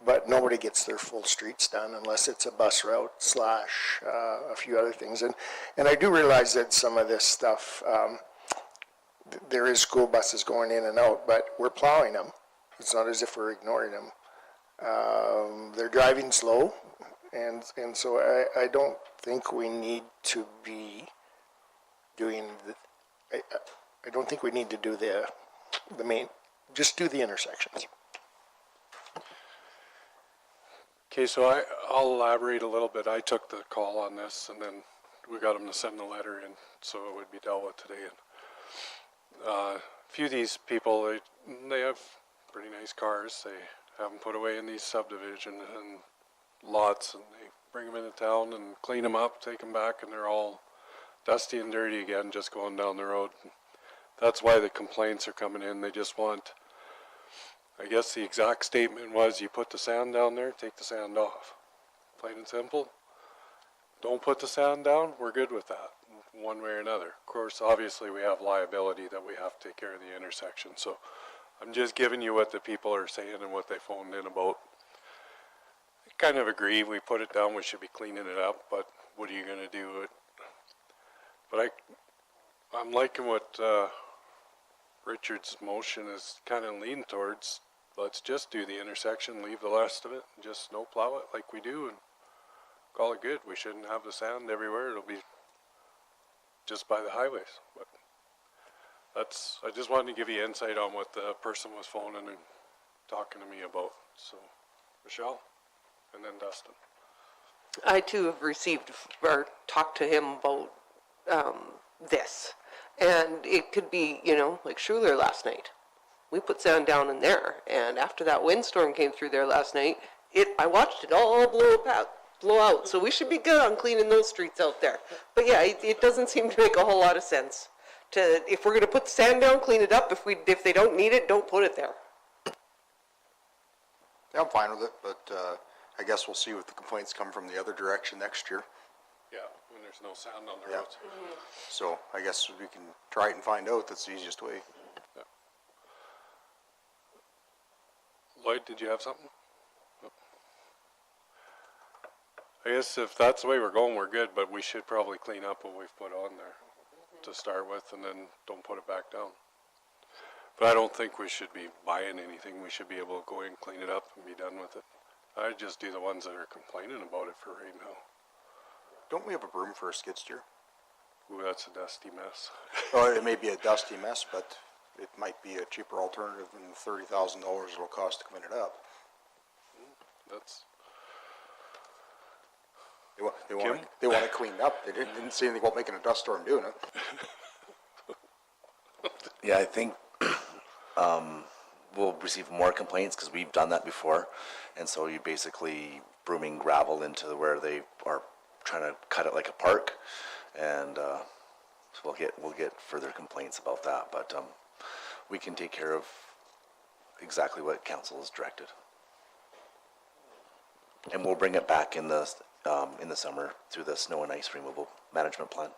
but nobody gets their full streets done unless it's a bus route slash a few other things. And I do realize that some of this stuff, there is school buses going in and out, but we're plowing them. It's not as if we're ignoring them. They're driving slow, and so I don't think we need to be doing I don't think we need to do the main, just do the intersections. Okay, so I'll elaborate a little bit. I took the call on this, and then we got them to send the letter in, so it would be dealt with today. And a few of these people, they have pretty nice cars. They have them put away in these subdivision and lots, and they bring them into town and clean them up, take them back, and they're all dusty and dirty again, just going down the road. That's why the complaints are coming in. They just want, I guess the exact statement was, you put the sand down there, take the sand off. Plain and simple. Don't put the sand down, we're good with that, one way or another. Of course, obviously we have liability that we have to take care of the intersection, so I'm just giving you what the people are saying and what they phoned in about. I kind of agree, we put it down, we should be cleaning it up, but what are you gonna do? But I'm liking what Richard's motion is kind of leaning towards. Let's just do the intersection, leave the rest of it, and just snow plow it like we do, and call it good. We shouldn't have the sand everywhere. It'll be just by the highways. But I just wanted to give you insight on what the person was phoning and talking to me about. So, Michelle, and then Dustin. I too have received or talked to him about this. And it could be, like Schuler last night. We put sand down in there, and after that windstorm came through there last night, I watched it all blow out. So we should be good on cleaning those streets out there. But yeah, it doesn't seem to make a whole lot of sense. If we're going to put the sand down, clean it up. If they don't need it, don't put it there. Yeah, I'm fine with it, but, I guess we'll see what the complaints come from the other direction next year. Yeah, when there's no sand on the Yeah. roads. So I guess we can try it and find out. That's the easiest way. Yeah. Lloyd, did you have something? I guess if that's the way we're going, we're good, but we should probably clean up what we've put on there to start with, and then don't put it back down. But I don't think we should be buying anything. We should be able to go in, clean it up, and be done with it. I'd just do the ones that are complaining about it for right now. Don't we have a broom for a skid steer? Ooh, that's a dusty mess. Well, it may be a dusty mess, but it might be a cheaper alternative than the $30,000 it'll cost to clean it up. That's, They want it cleaned up. They didn't say anything about making a dust storm doing it. Yeah, I think we'll receive more complaints because we've done that before. And so you basically brooming gravel into where they are trying to cut it like a park. And so we'll get further complaints about that. But we can take care of exactly what council has directed. And we'll bring it back in the summer through the snow and ice removal management plan.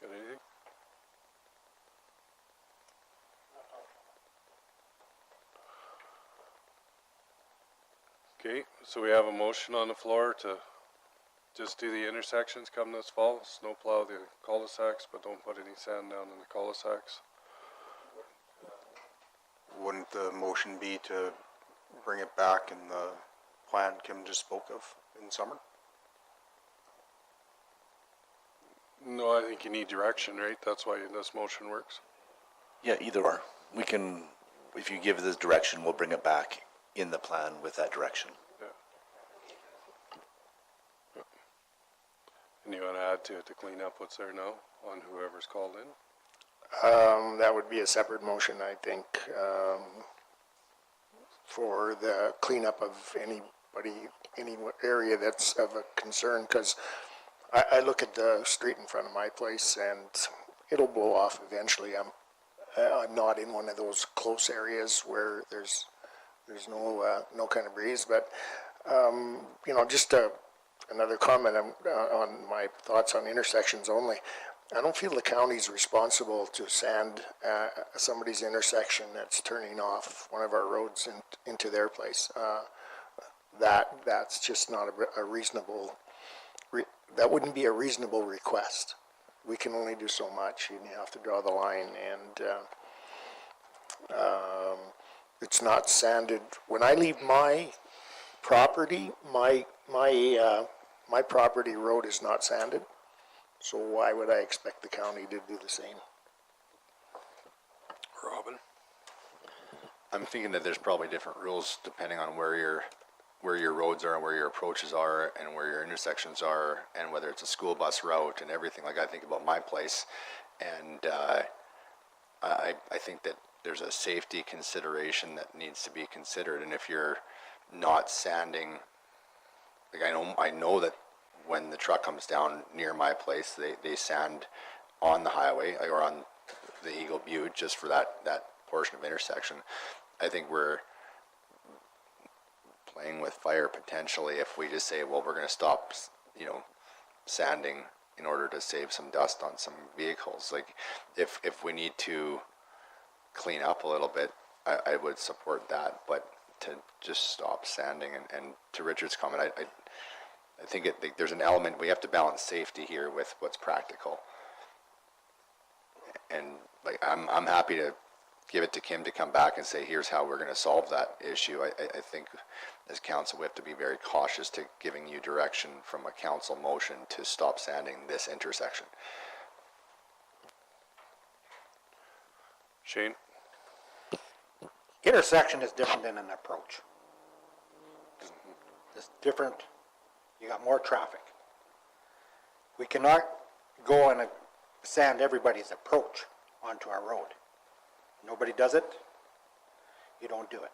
got anything? Okay, so we have a motion on the floor to just do the intersections come this fall, snow plow the cul-de-sacs, but don't put any sand down in the cul-de-sacs. Wouldn't the motion be to bring it back in the plan Kim just spoke of in summer? No, I think you need direction, right? That's why this motion works. Yeah, either or. We can, if you give this direction, we'll bring it back in the plan with that direction. Yeah. And you want to add to it to clean up what's there now on whoever's called in? That would be a separate motion, I think, for the cleanup of any area that's of a concern, because I look at the street in front of my place and it'll blow off eventually. I'm not in one of those close areas where there's no kind of breeze, but just another comment on my thoughts on intersections only. I don't feel the county's responsible to sand somebody's intersection that's turning off one of our roads into their place. That's just not a reasonable. That wouldn't be a reasonable request. We can only do so much, and you have to draw the line. And it's not sanded. When I leave my property, my property road is not sanded. So why would I expect the county to do the same? Robin? I'm thinking that there's probably different rules depending on where where your roads are and where your approaches are and where your intersections are and whether it's a school bus route and everything. Like I think about my place, and I think that there's a safety consideration that needs to be considered. And if you're not sanding, like I know that when the truck comes down near my place, they sand on the highway or on the Eagle Butte just for that portion of intersection. I think we're playing with fire potentially if we just say, well, we're going to stop, sanding in order to save some dust on some vehicles. Like if we need to clean up a little bit, I would support that, but to just stop sanding and to Richard's comment, I think there's an element, we have to balance safety here with what's practical. And like, I'm happy to give it to Kim to come back and say, here's how we're going to solve that issue. I think as council, we have to be very cautious to giving you direction from a council motion to stop sanding this intersection. Shane? Intersection is different than an approach. It's different. You got more traffic. We cannot go and sand everybody's approach onto our road. Nobody does it. You don't do it.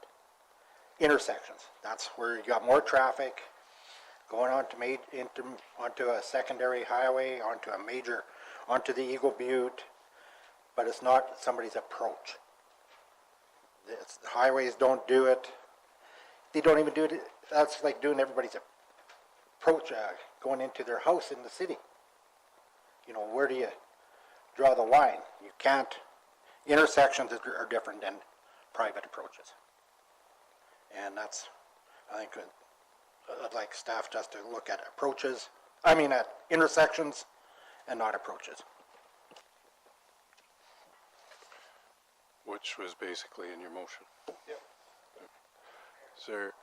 Intersections, that's where you got more traffic going on onto a secondary highway, onto the Eagle Butte, but it's not somebody's approach. The highways don't do it. They don't even do it. That's like doing everybody's approach going into their house in the city. Where do you draw the line? You can't. Intersections are different than private approaches. And that's, I think, I'd like staff just to look at at intersections and not approaches. Which was basically in your motion. Yep. Is there?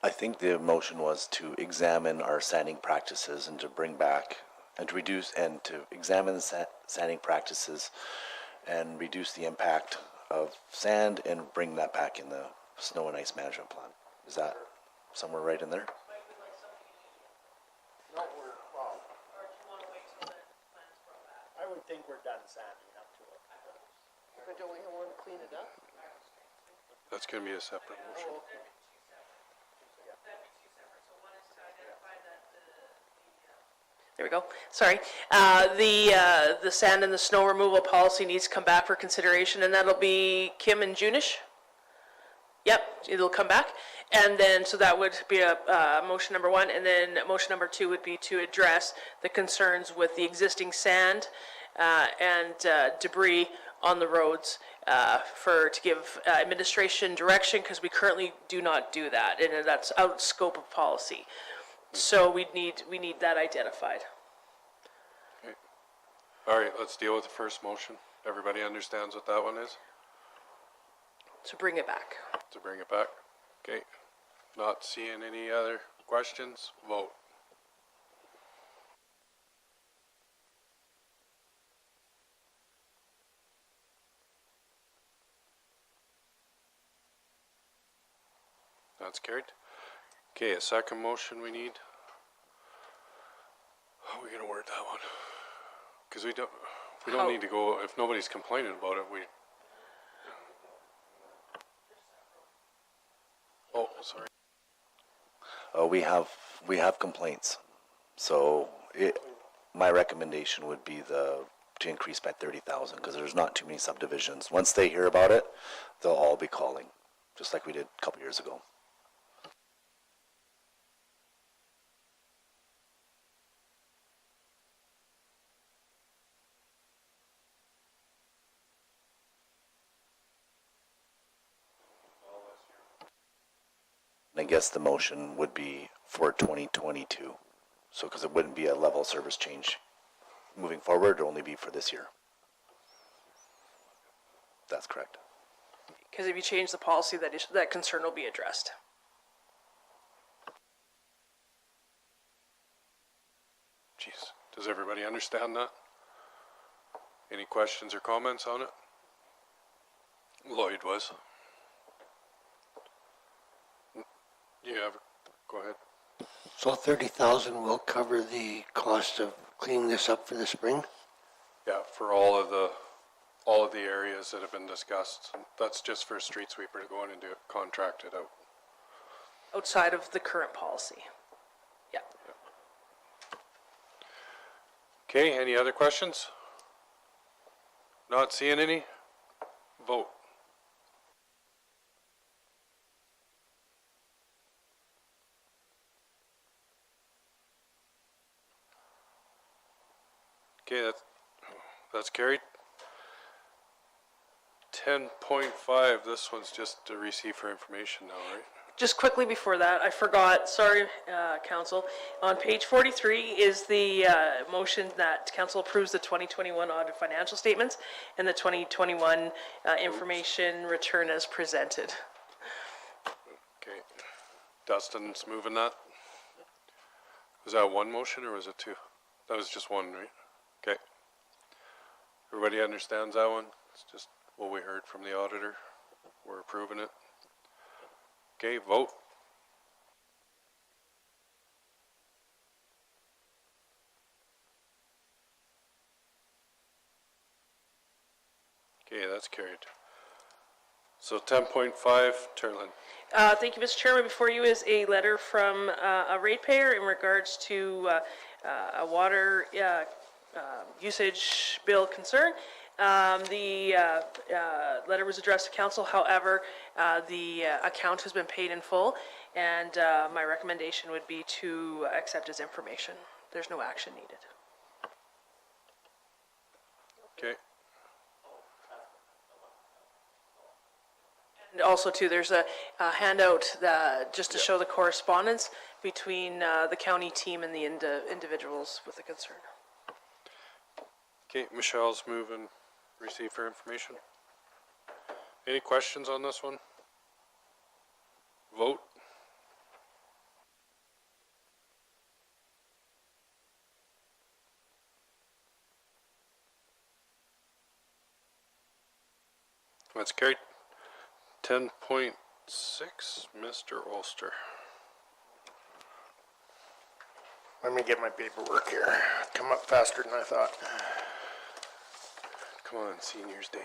I think the motion was to examine our sanding practices and to bring back and to reduce and to examine the sanding practices and reduce the impact of sand and bring that back in the snow and ice management plan. Is that somewhere right in there? I would think we're done sanding up to it. But don't we want to clean it up? That's going to be a separate motion. There we go. Sorry. The sand and the snow removal policy needs to come back for consideration, and that'll be Kim and Junish. Yep, it'll come back. And then, so that would be a motion number one, and then motion number two would be to address the concerns with the existing sand and debris on the roads to give administration direction, because we currently do not do that, and that's out of scope of policy. So we need that identified. Okay. All right, let's deal with the first motion. Everybody understands what that one is? To bring it back. To bring it back? Okay. Not seeing any other questions? Vote. That's carried. Okay, a second motion we need. How are we gonna word that one? Because we don't need to go, if nobody's complaining about it, oh, sorry. We have complaints. So my recommendation would be to increase by 30,000, because there's not too many subdivisions. Once they hear about it, they'll all be calling, just like we did a couple years ago. I guess the motion would be for 2022. So, because it wouldn't be a level service change moving forward, it'll only be for this year. That's correct. Because if you change the policy, that concern will be addressed. Jeez, does everybody understand that? Any questions or comments on it? Lloyd was. Yeah, go ahead. So 30,000 will cover the cost of cleaning this up for the spring? Yeah, for all of the areas that have been discussed. That's just for a street sweeper to go in and do it, contract it out. Outside of the current policy. Yeah. Okay, any other questions? Not seeing any? Vote. Okay, that's carried. 10.5, this one's just to receive for information now, right? Just quickly before that, I forgot, sorry, council. On page 43 is the motion that council approves the 2021 audit financial statements and the 2021 information return as presented. Okay. Dustin's moving that. Was that one motion or was it two? That was just one, right? Okay. Everybody understands that one? It's just what we heard from the auditor. We're approving it. Okay, vote. Okay, that's carried. So 10.5, Terlin. Thank you, Mr. Chairman. Before you is a letter from a ratepayer in regards to a water usage bill concern. The letter was addressed to council, however, the account has been paid in full, and my recommendation would be to accept as information. There's no action needed. Okay. And also, too, there's a handout just to show the correspondence between the county team and the individuals with the concern. Okay, Michelle's moving. Receive for information. Any questions on this one? Vote. That's carried. 10.6, Mr. Ulster. Let me get my paperwork here. Come up faster than I thought. Come on, Seniors Day.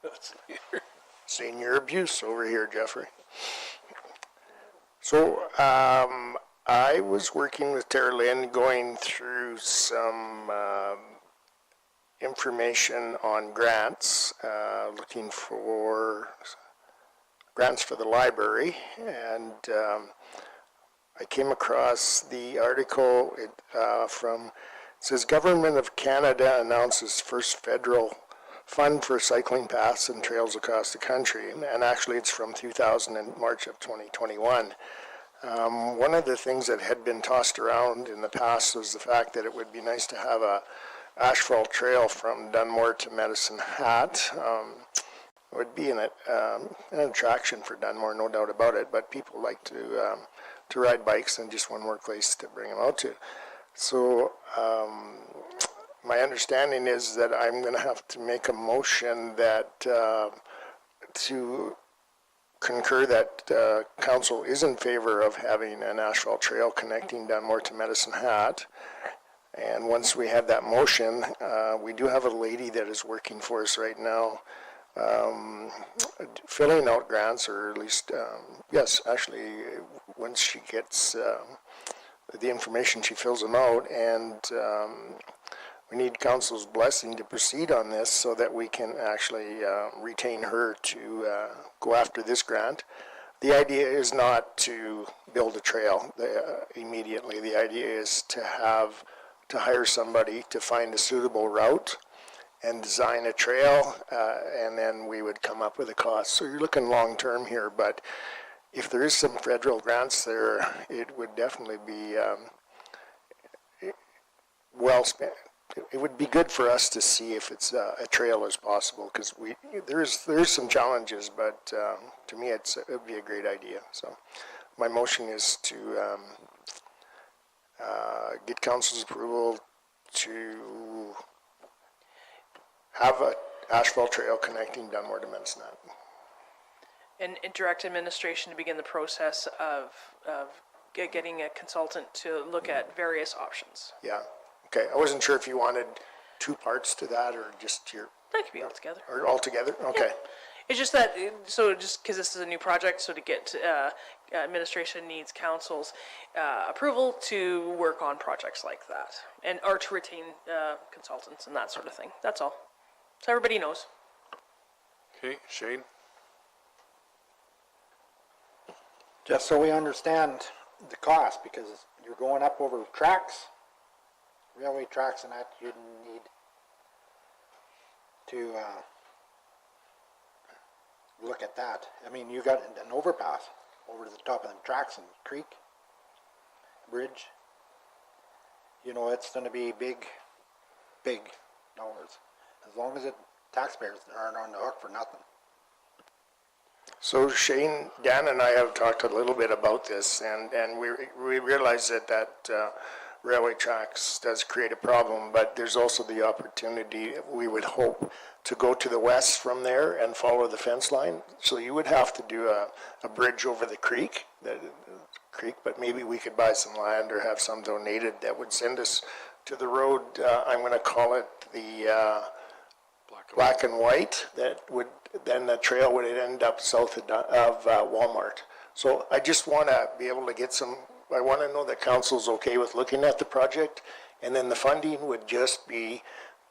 That's later. Senior abuse over here, Jeffrey. So, I was working with Tara Lynn, going through some information on grants, looking for grants for the library, and I came across the article from, it says, Government of Canada announces first federal fund for cycling paths and trails across the country, and actually it's from 2000 and March of 2021. One of the things that had been tossed around in the past was the fact that it would be nice to have a asphalt trail from Dunmore to Medicine Hat. It would be an attraction for Dunmore, no doubt about it, but people like to ride bikes and just one more place to bring them out to. So my understanding is that I'm going to have to make a motion that to concur that council is in favor of having an asphalt trail connecting Dunmore to Medicine Hat. And once we have that motion, we do have a lady that is working for us right now, filling out grants, or at least, yes, actually, once she gets the information, she fills them out, and we need council's blessing to proceed on this so that we can actually retain her to go after this grant. The idea is not to build a trail immediately. The idea is to hire somebody to find a suitable route and design a trail, and then we would come up with a cost. So you're looking long-term here, but if there is some federal grants there, it would definitely be well spent. It would be good for us to see if it's a trail as possible, because there's some challenges, but to me it would be a great idea. So my motion is to get council's approval to have asphalt trail connecting Dunmore to Medicine. And direct administration to begin the process of getting a consultant to look at various options. Yeah, okay, I wasn't sure if you wanted two parts to that or just your, That could be all together. or all together, okay. It's just that, so just because this is a new project, so to get, administration needs council's, approval to work on projects like that. And, or to retain, consultants and that sort of thing, that's all. So everybody knows. Okay, Shane? Just so we understand the cost, because you're going up over tracks, railway tracks, and that you need to look at that. I mean, you got an overpass over to the top of the tracks and creek, bridge. You know, it's going to be big dollars. As long as taxpayers aren't on the hook for nothing. So Shane, Dan and I have talked a little bit about this, and we realize that railway tracks does create a problem, but there's also the opportunity, we would hope, to go to the west from there and follow the fence line. So you would have to do a bridge over the creek, but maybe we could buy some land or have some donated that would send us to the road, I'm going to call it the black and white, that would, then the trail would end up south of Walmart. So I just want to be able to get some, I want to know that council's okay with looking at the project, and then the funding would just be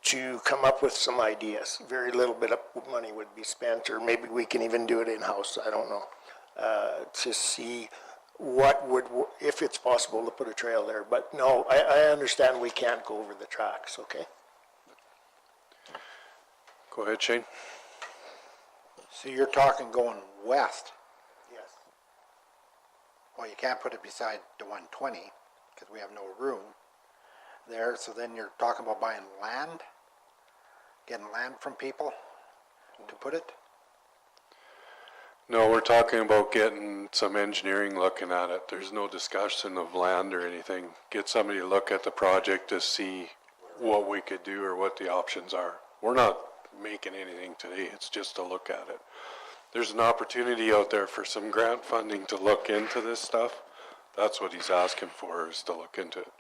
to come up with some ideas. Very little bit of money would be spent, or maybe we can even do it in-house, I don't know, to see what would, if it's possible to put a trail there. But no, I understand we can't go over the tracks, okay? Go ahead, Shane. So you're talking going west. Yes. Well, you can't put it beside the 120 because we have no room there. So then you're talking about buying land, getting land from people to put it. No, we're talking about getting some engineering looking at it. There's no discussion of land or anything. Get somebody to look at the project to see what we could do or what the options are. We're not making anything today, it's just to look at it. There's an opportunity out there for some grant funding to look into this stuff. That's what he's asking for, is to look into it.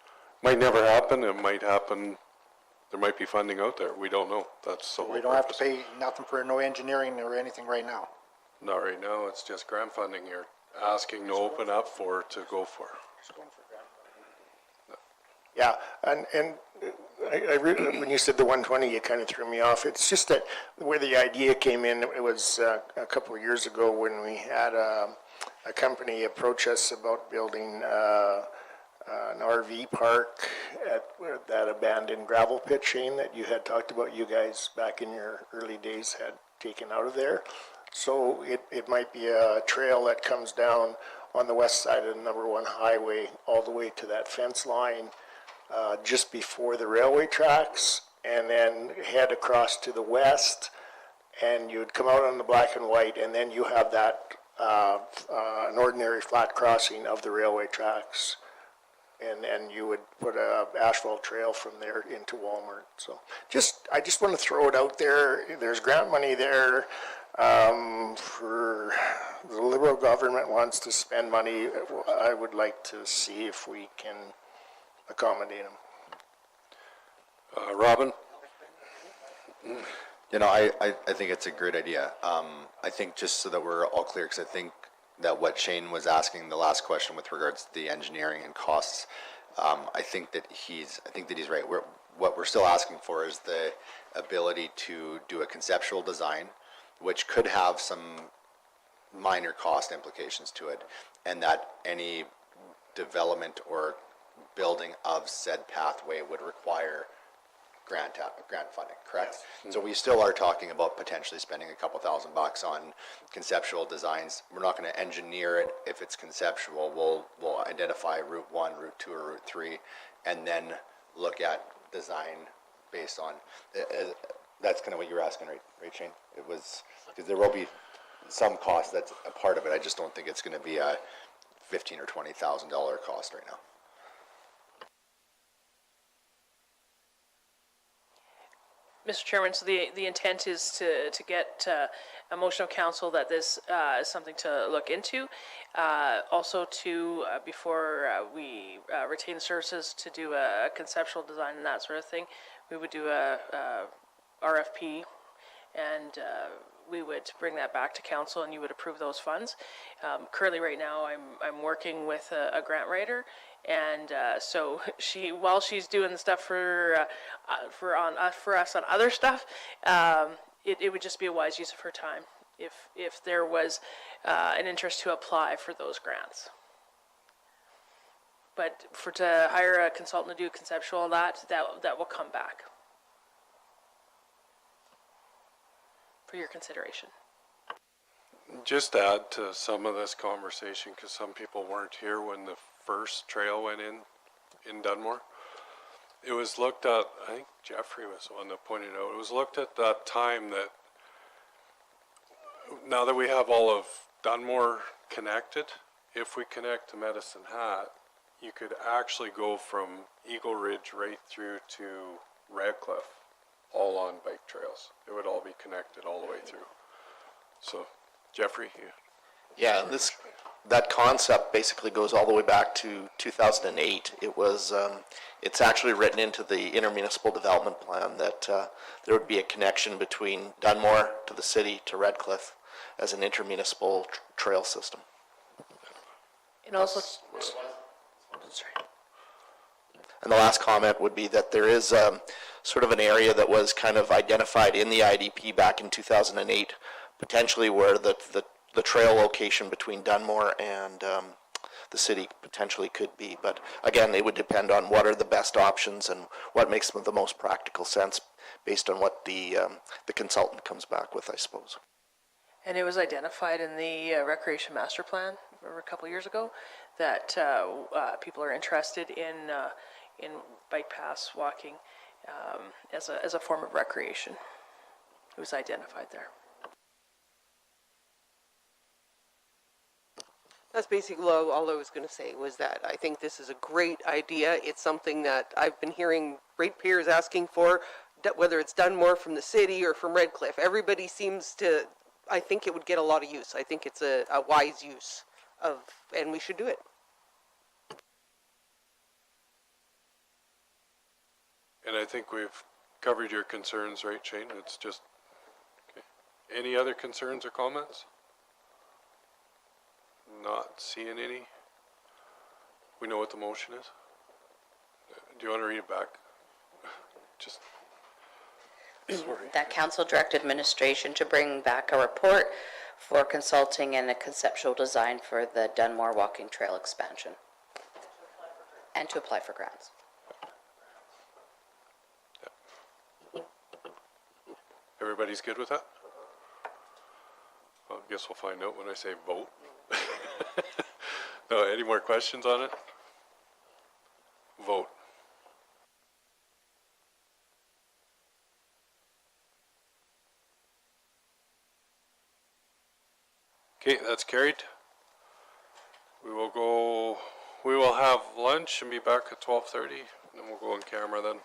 Might never happen, it might happen, there might be funding out there, we don't know. That's the whole We don't have to purpose. pay nothing for no engineering or anything right now. Not right now, it's just grant funding you're asking to open up for, to go for. Yeah, and I really, when you said the 120, it kind of threw me off. It's just that where the idea came in, it was a couple of years ago when we had a company approach us about building an RV park at that abandoned gravel pit, Shane, that you had talked about, you guys back in your early days had taken out of there. So it might be a trail that comes down on the west side of the number 1 highway all the way to that fence line, just before the railway tracks, and then head across to the west, and you'd come out on the black and white, and then you have that an ordinary flat crossing of the railway tracks, and you would put a asphalt trail from there into Walmart. So I just want to throw it out there. There's grant money there. For the Liberal government wants to spend money. I would like to see if we can accommodate them. Robin? You know, I think it's a great idea. I think just so that we're all clear, because I think that what Shane was asking, the last question with regards to the engineering and costs, I think that he's right. What we're still asking for is the ability to do a conceptual design, which could have some minor cost implications to it, and that any development or building of said pathway would require grant funding, correct? Yes. So we still are talking about potentially spending a couple $1,000 on conceptual designs. We're not going to engineer it if it's conceptual. We'll identify route 1, route 2, or route 3, and then look at design based on. That's kind of what you were asking, right, Shane? It was because there will be some cost that's a part of it. I just don't think it's going to be a $15,000 or $20,000 cost right now. Mr. Chairman, so the intent is to get a motion of council that this is something to look into. Also to, before we retain the services to do a conceptual design and that sort of thing, we would do a RFP, and we would bring that back to council and you would approve those funds. Currently, right now, I'm working with a grant writer, and so while she's doing the stuff for us on other stuff, it would just be a wise use of her time if there was an interest to apply for those grants. But to hire a consultant to do conceptual, that will come back for your consideration. Just add to some of this conversation, because some people weren't here when the first trail went in Dunmore. It was looked at, I think Jeffrey was the one that pointed out, it was looked at that time that now that we have all of Dunmore connected, if we connect to Medicine Hat, you could actually go from Eagle Ridge right through to Redcliffe, all on bike trails. It would all be connected all the way through. So, Jeffrey, Yeah, that concept basically goes all the way back to 2008. It was, it's actually written into the intermunicipal development plan that there would be a connection between Dunmore to the city to Redcliffe as an intermunicipal trail system. And also, And the last comment would be that there is sort of an area that was kind of identified in the IDP back in 2008, potentially where the trail location between Dunmore and the city potentially could be. But again, it would depend on what are the best options and what makes the most practical sense based on what the consultant comes back with, I suppose. and it was identified in the Recreation Master Plan a couple years ago that people are interested in bike paths, walking as a form of recreation. It was identified there. That's basically all I was going to say, was that I think this is a great idea. It's something that I've been hearing ratepayers asking for, whether it's Dunmore from the city or from Redcliffe. Everybody seems to, I think it would get a lot of use. I think it's a wise use of, and we should do it. and I think we've covered your concerns, right, Shane? It's just, okay. Any other concerns or comments? Not seeing any. We know what the motion is. Do you want to read it back? Just, sorry. That council direct administration to bring back a report for consulting and a conceptual design for the Dunmore Walking Trail expansion. And to apply for grants. Everybody's good with that? Well, I guess we'll find out when I say vote. No, any more questions on it? Vote. Okay, that's carried. We will have lunch and be back at 12:30, and then we'll go on camera then.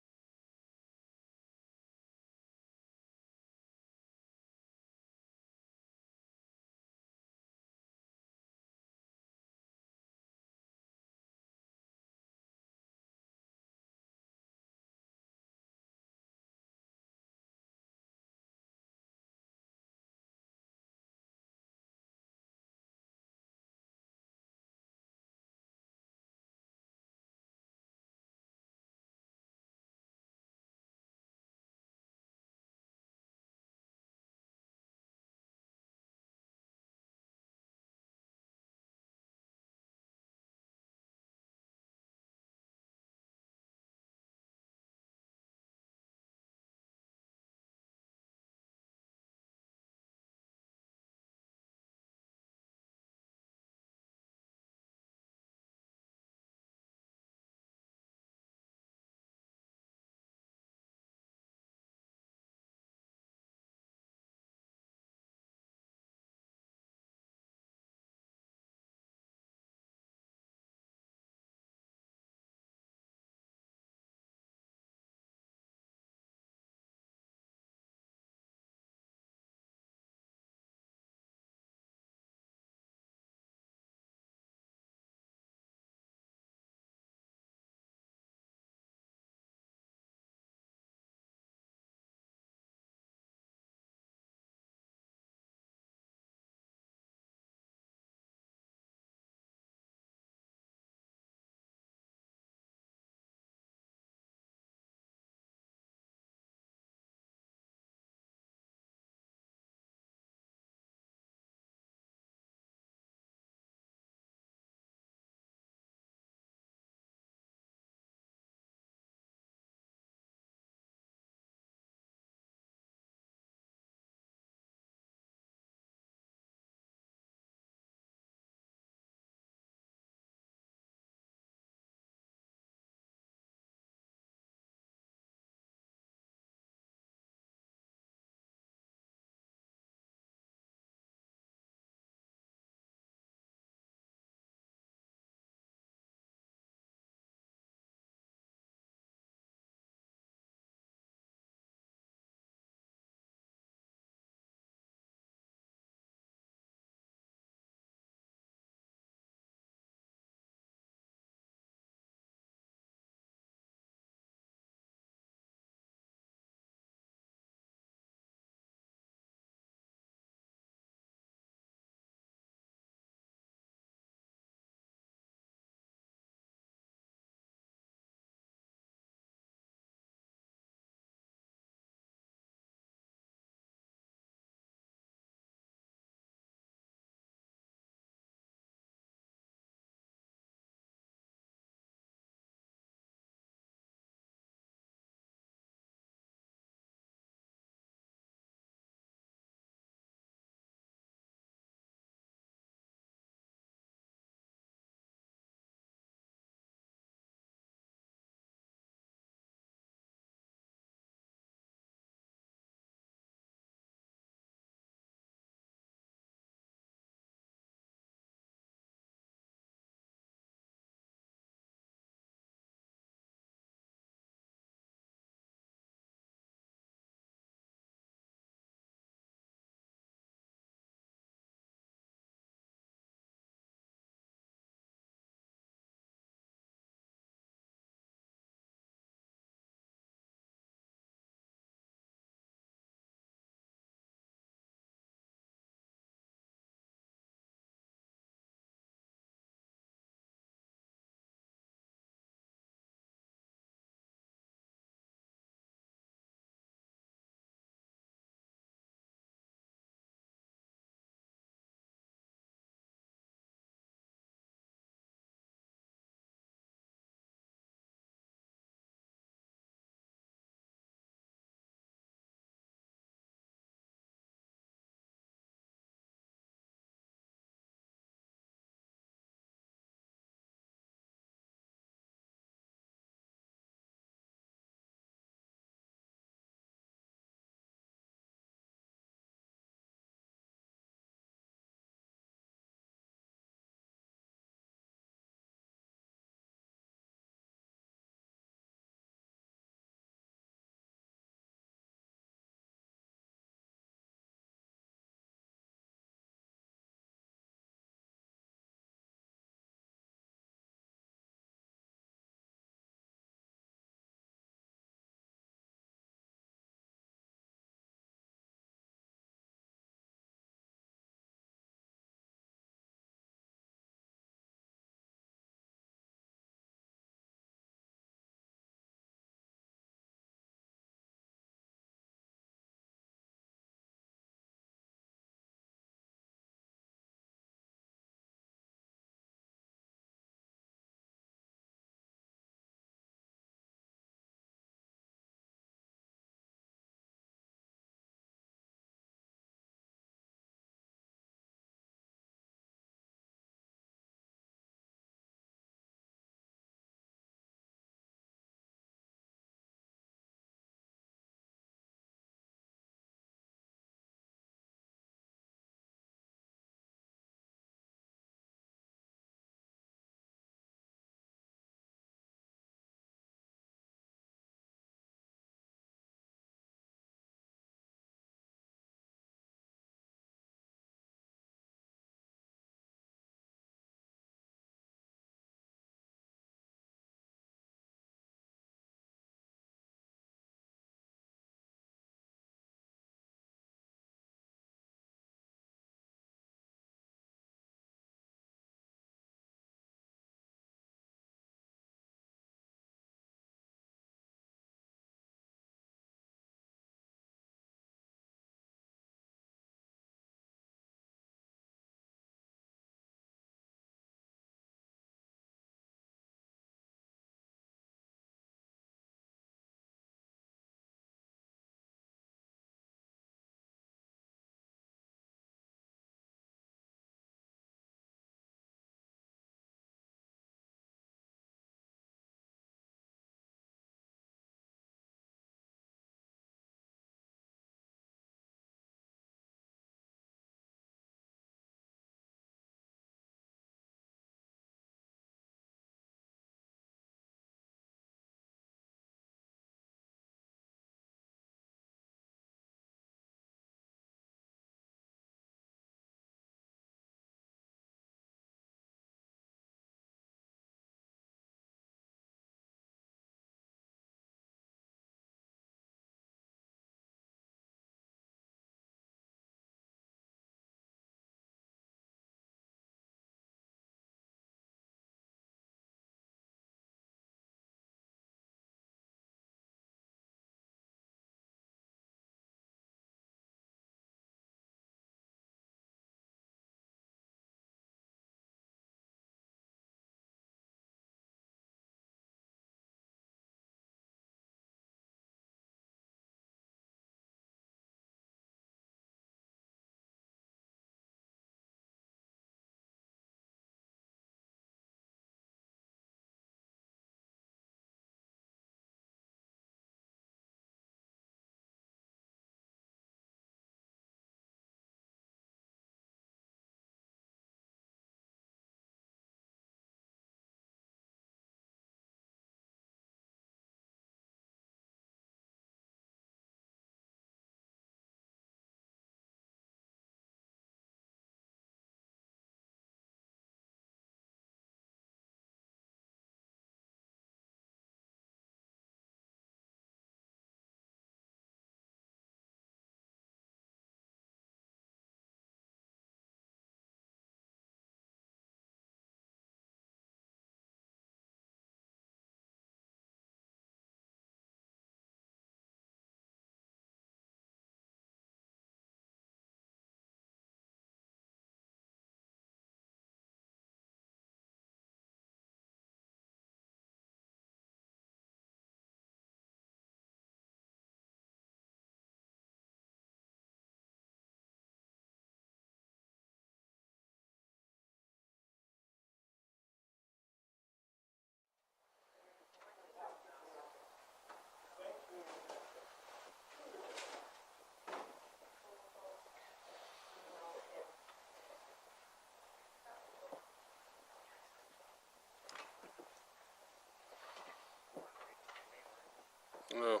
No,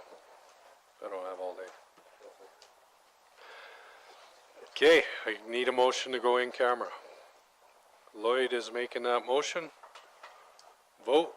I don't have all day. Okay, I need a motion to go in camera. Lloyd is making that motion. Vote.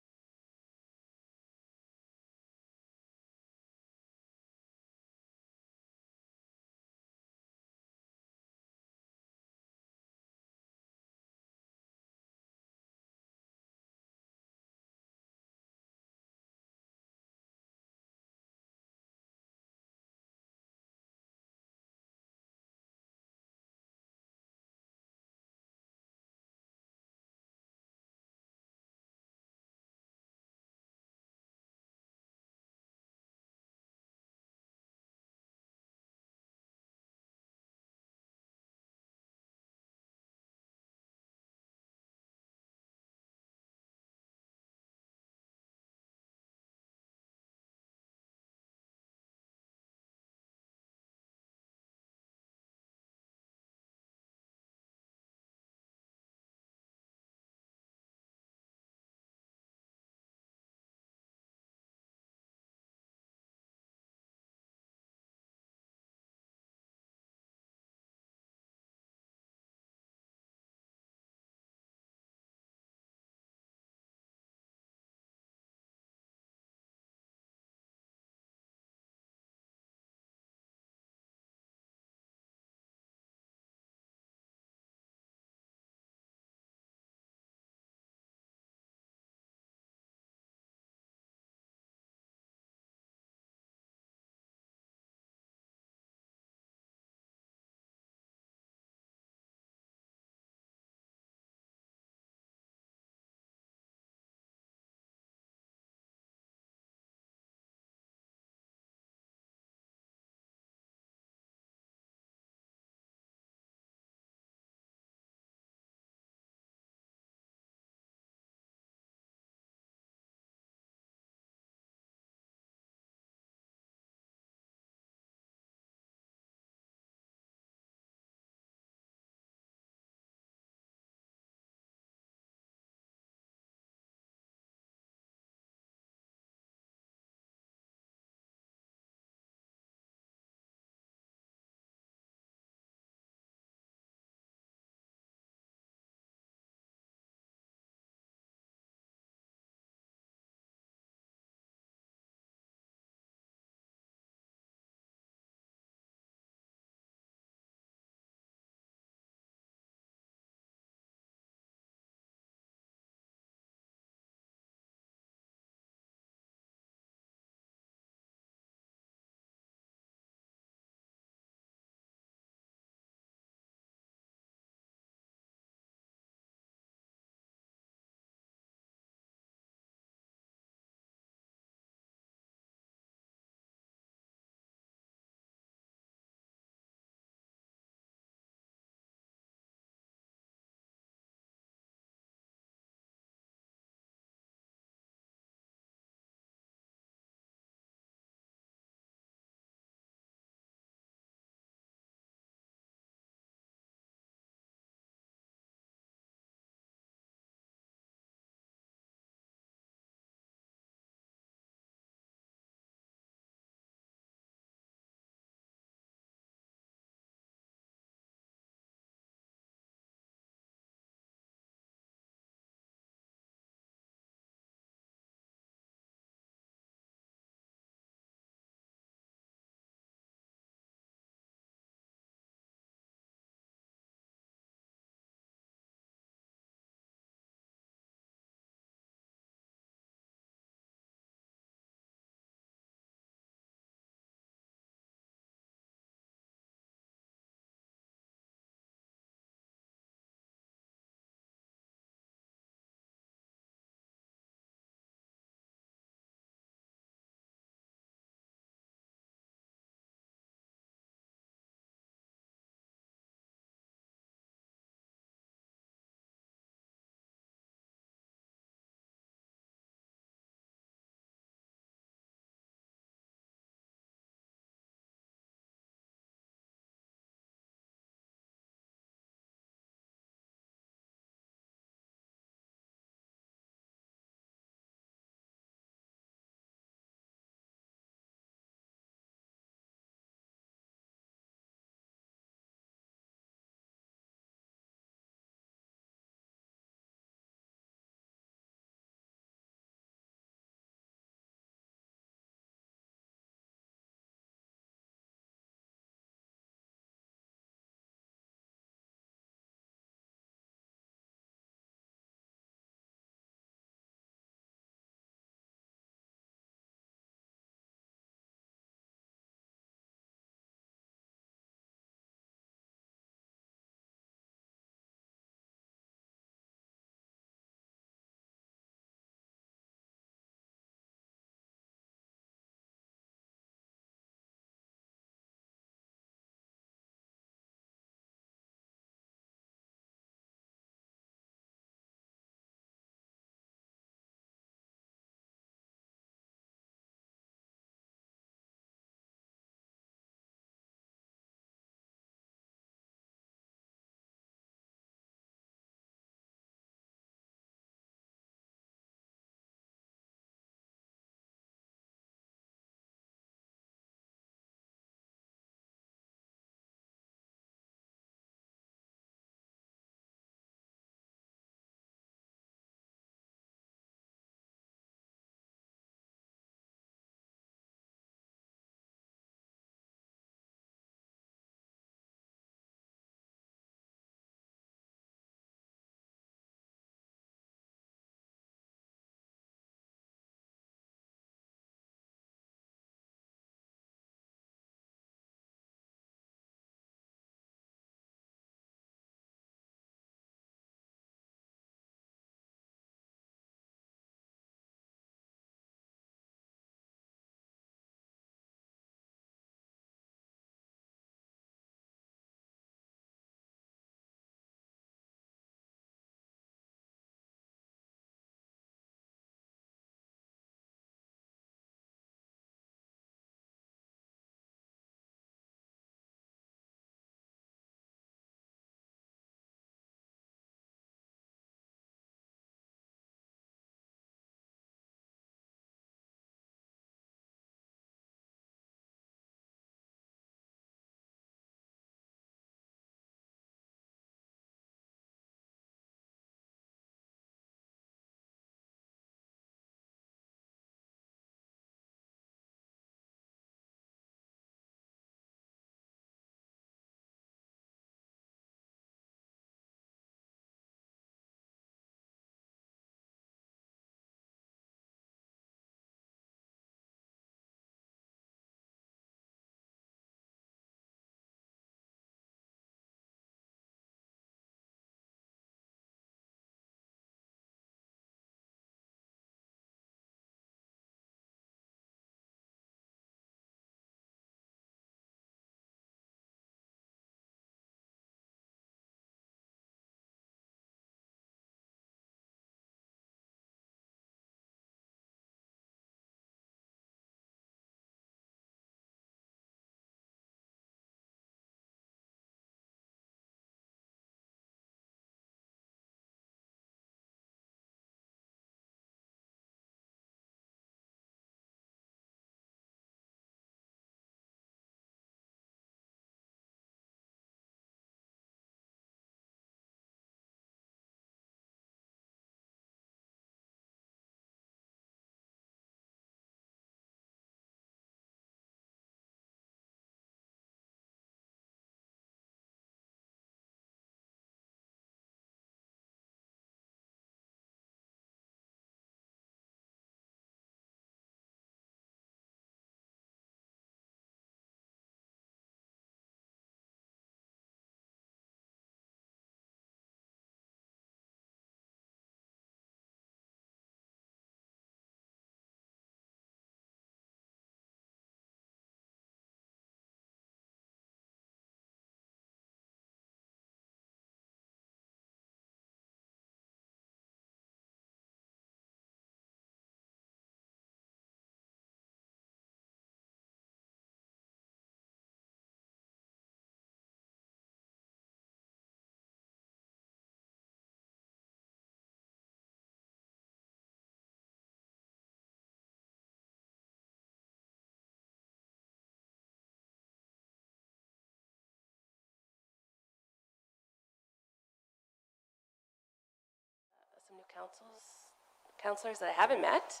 councilors that I haven't met,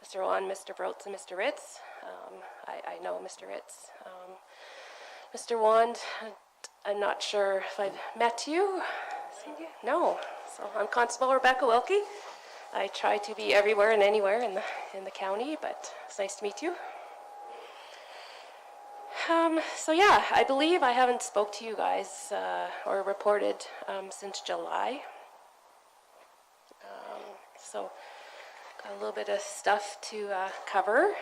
Mr. Wan, Mr. Brotz, and Mr. Ritz. I know Mr. Ritz. Mr. Wand, I'm not sure if I've met you. No. So I'm Constable Rebecca Wilkie. I try to be everywhere and anywhere in the county, but it's nice to meet you. So yeah, I believe I haven't spoke to you guys or reported since July. So got a little bit of stuff to cover.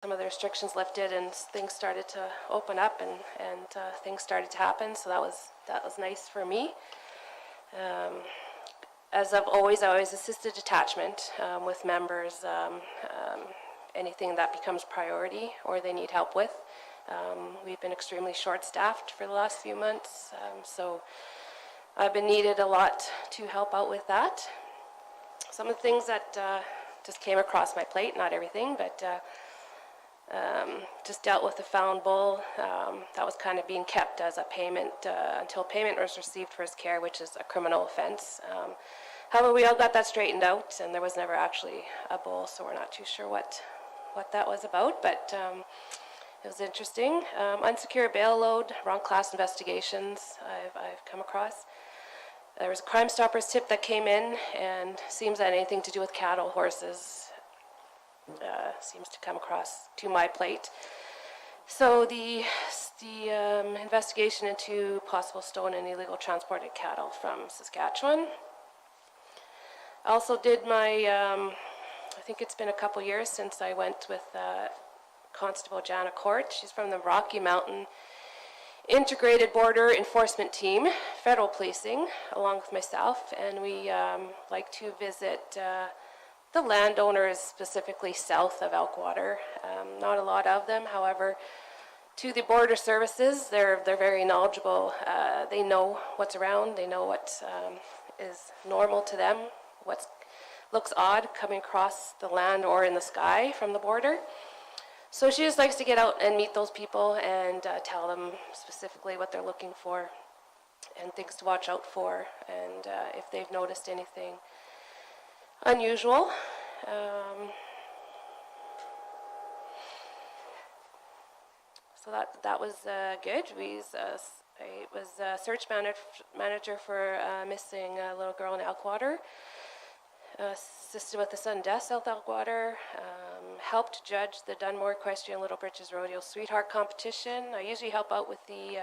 Some of the restrictions lifted and things started to open up and things started to happen. So that was nice for me. As I've always, I always assisted detachment with members, anything that becomes priority or they need help with. We've been extremely short-staffed for the last few months, so I've been needed a lot to help out with that. Some of the things that just came across my plate, not everything, but just dealt with the found bull that was kind of being kept as a payment until payment was received for his care, which is a criminal offense. However, we all got that straightened out, and there was never actually a bull, so we're not too sure what that was about, but it was interesting. Unsecured bail load, wrong class investigations I've come across. There was a Crime Stoppers tip that came in, and seems that anything to do with cattle, horses, seems to come across to my plate. So the investigation into possible stolen and illegal transported cattle from Saskatchewan. I also did my, I think it's been a couple years since I went with Constable Jana Court. She's from the Rocky Mountain Integrated Border Enforcement Team, federal policing, along with myself, and we like to visit the landowners specifically south of Elkwater. Not a lot of them, however, to the border services, they're very knowledgeable. They know what's around, they know what is normal to them, what looks odd coming across the land or in the sky from the border. So she just likes to get out and meet those people and tell them specifically what they're looking for and things to watch out for, and if they've noticed anything unusual. So that was good. I was a search manager for a missing little girl in Elkwater. Assisted with the sudden death South Elkwater. Helped judge the Dunmore Equestrian Little Britches Rodeo Sweetheart Competition. I usually help out with the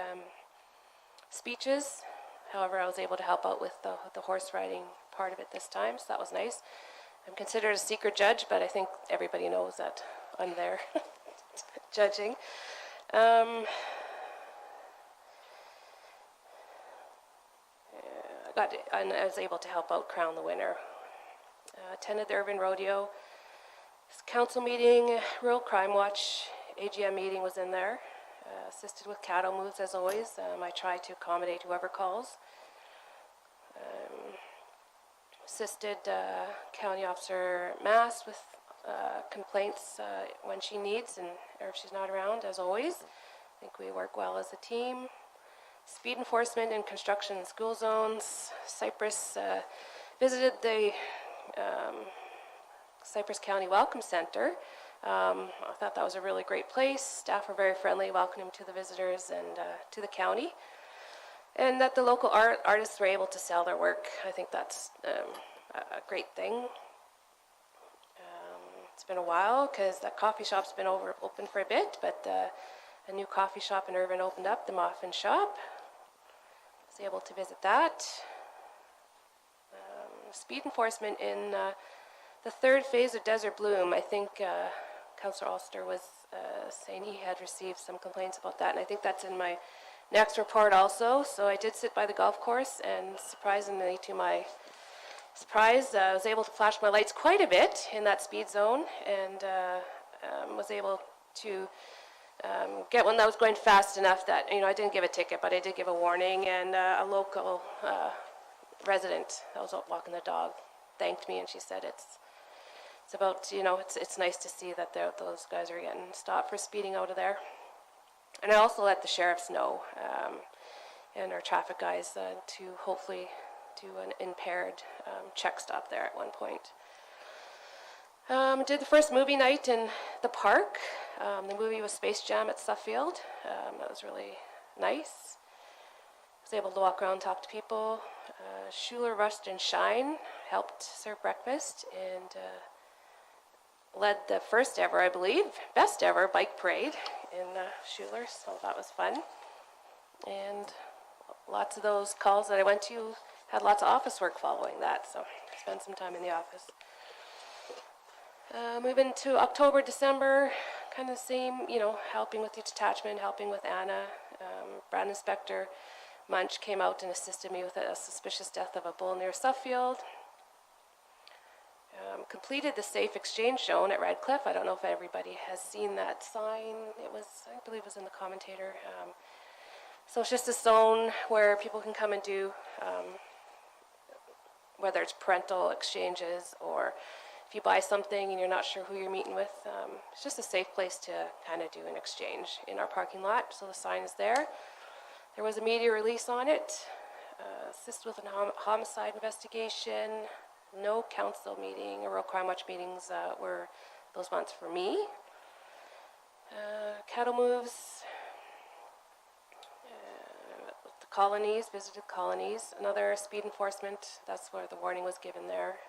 speeches. However, I was able to help out with the horse riding part of it this time, so that was nice. I'm considered a secret judge, but I think everybody knows that I'm there judging. I was able to help out crown the winner. Attended the Urban Rodeo Council meeting, Rural Crime Watch, AGM meeting was in there. Assisted with cattle moves as always. I try to accommodate whoever calls. Assisted County Officer Mass with complaints when she needs or if she's not around, as always. I think we work well as a team. Speed enforcement in construction and school zones. Cypress visited the Cypress County Welcome Center. I thought that was a really great place. Staff were very friendly, welcoming to the visitors and to the county. And that the local artists were able to sell their work. I think that's a great thing. It's been a while because that coffee shop's been open for a bit, but a new coffee shop in Irvine opened up, the Muffin Shop. I was able to visit that. Speed enforcement in the third phase of Desert Bloom. I think Councillor Ulster was saying he had received some complaints about that, and I think that's in my next report also. So I did sit by the golf course, and surprisingly to my surprise, I was able to flash my lights quite a bit in that speed zone, and was able to get one that was going fast enough that, I didn't give a ticket, but I did give a warning, and a local resident that was out walking the dog thanked me, and she said it's about, it's nice to see that those guys are getting stopped for speeding out of there. And I also let the sheriffs know. and our traffic guys to hopefully do an impaired check stop there at one point. Did the first movie night in the park. The movie was Space Jam at Suffield. That was really nice. Was able to walk around and talk to people. Schuler, Rust, and Shine helped serve breakfast and led the first ever, I believe, best ever bike parade in Schuler, so that was fun. And lots of those calls that I went to had lots of office work following that, so spent some time in the office. Moving to October, December, kind of the same, helping with the detachment, helping with Anna. Brand Inspector Munch came out and assisted me with a suspicious death of a bull near Suffield. Completed the Safe Exchange Zone at Radcliffe. I don't know if everybody has seen that sign. I believe it was in the commentator. So it's just a zone where people can come and do, whether it's parental exchanges or if you buy something and you're not sure who you're meeting with, it's just a safe place to kind of do an exchange in our parking lot. So the sign is there. There was a media release on it. Assist with a homicide investigation. No council meeting or Real Crime Watch meetings were those months for me. Cattle moves. The colonies, visited colonies. Another speed enforcement. That's where the warning was given there.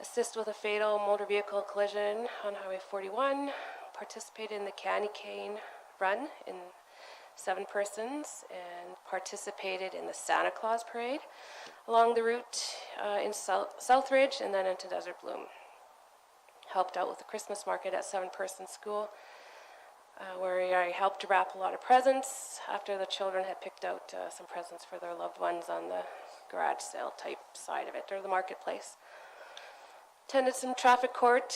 Assist with a fatal motor vehicle collision on Highway 41. Participated in the Candy Cane Run in 7 persons and participated in the Santa Claus Parade along the route in Southridge and then into Desert Bloom. Helped out with the Christmas market at 7-person school where I helped to wrap a lot of presents after the children had picked out some presents for their loved ones on the garage sale type side of it or the marketplace. Attended some traffic court,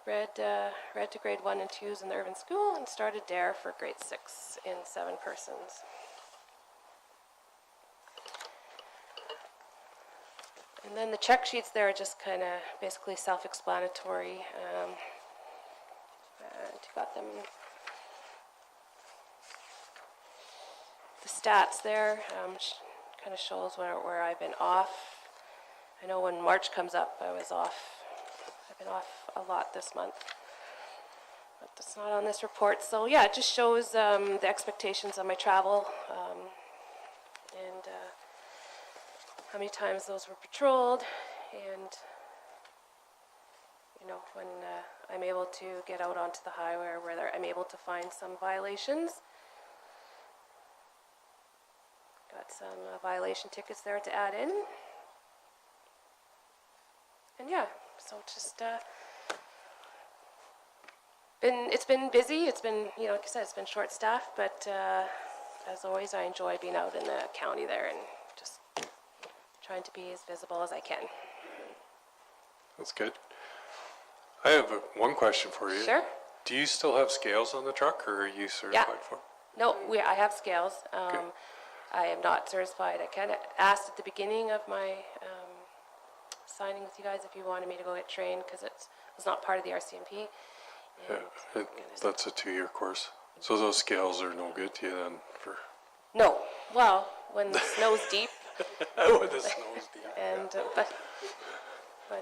read to grade 1 and 2s in the urban school, and started DARE for grade 6 in 7 persons. And then the check sheets there are just kind of basically self-explanatory. And you got them. The stats there kind of shows where I've been off. I know when March comes up, I was off. I've been off a lot this month, but that's not on this report. So yeah, it just shows the expectations of my travel and how many times those were patrolled, and when I'm able to get out onto the highway where I'm able to find some violations. Got some violation tickets there to add in. And yeah, so just it's been busy. It's been, like I said, it's been short staffed, but as always, I enjoy being out in the county there and just trying to be as visible as I can. That's good. I have one question for you. Sure. Do you still have scales on the truck, or are you certified for them? No, I have scales. Okay. I am not certified. I kind of asked at the beginning of my signing with you guys if you wanted me to go get trained because it was not part of the RCMP. Yeah, that's a 2-year course. So those scales are no good to you then for... No. Well, when the snow's deep. When the snow's deep. And,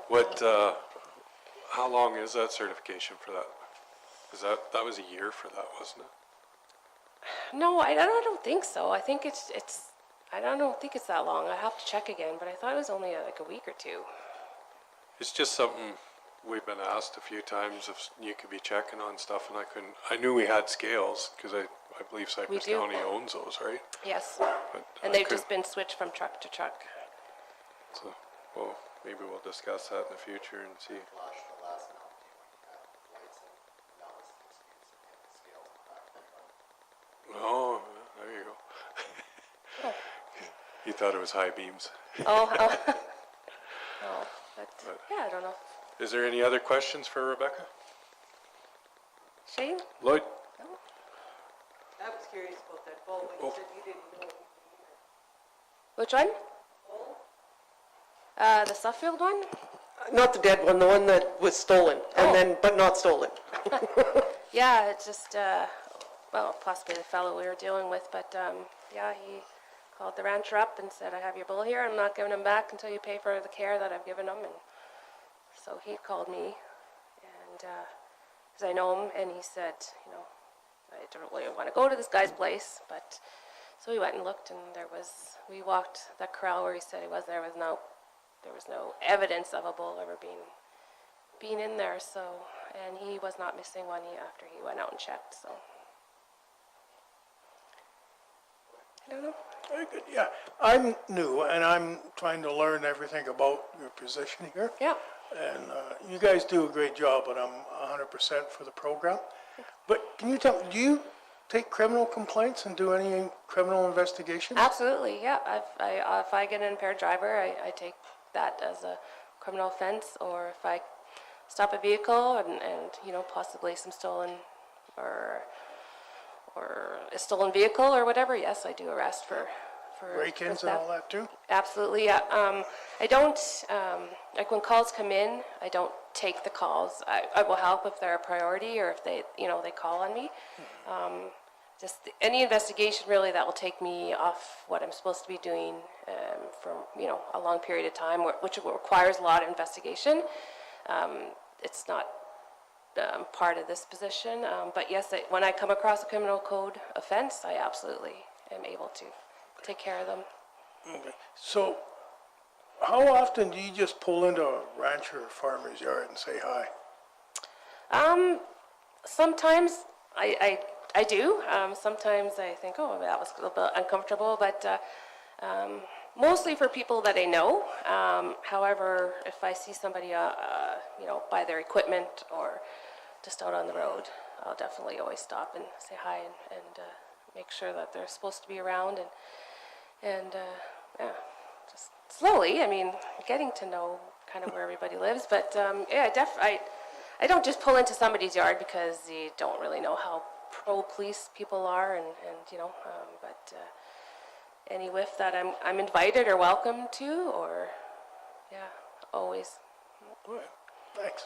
What, how long is that certification for that? Is that was a year for that, wasn't it? No, I don't think so. I think it's I don't think it's that long. I have to check again, but I thought it was only like a week or 2. It's just something we've been asked a few times if you could be checking on stuff, and I knew we had scales because I believe Cypress County owns those, right? Yes. But And they've just been switched from truck to truck. So, well, maybe we'll discuss that in the future and see. Oh, there you go. You thought it was high beams. Oh, but yeah, I don't know. Is there any other questions for Rebecca? Shane? Lloyd? I was curious about that bull when you said you didn't know. Which one? The Suffield one? Not the dead one, the one that was stolen, but not stolen. Yeah, it's just, well, possibly the fellow we were dealing with, but yeah, called the rancher up and said, I have your bull here, I'm not giving him back until you pay for the care that I've given him. And so he called me, and, because I know him, and he said, you know, I don't really want to go to this guy's place, but, so we went and looked, and we walked that corral where he said he was, there was no evidence of a bull ever being in there, so, and he was not missing one after he went out and checked, so. I don't know. Very good, yeah. I'm new, and I'm trying to learn everything about your position here. Yeah. And you guys do a great job, but I'm 100% for the program. But can you tell me, do you take criminal complaints and do any criminal investigations? Absolutely, yeah. If I get an impaired driver, I take that as a criminal offense, or if I stop a vehicle and you know, possibly some stolen or a stolen vehicle or whatever, yes, I do arrest for Break-ins and all that too? Absolutely, yeah. I don't, like when calls come in, I don't take the calls. I will help if they're a priority or if they call on me. Just any investigation really that will take me off what I'm supposed to be doing for, you know, a long period of time, which requires a lot of investigation. It's not part of this position, but yes, when I come across a criminal code offense, I absolutely am able to take care of them. Okay. So, how often do you just pull into a rancher or farmer's yard and say hi? Sometimes I do. Sometimes I think, oh, that was a little bit uncomfortable, but mostly for people that I know. However, if I see somebody, you know, buy their equipment or just out on the road, I'll definitely always stop and say hi and make sure that they're supposed to be around and yeah, just slowly. I mean, getting to know kind of where everybody lives, but yeah, I don't just pull into somebody's yard because you don't really know how pro-police people are, and you know, but any whiff that I'm invited or welcome to, or yeah, always. All right. Thanks.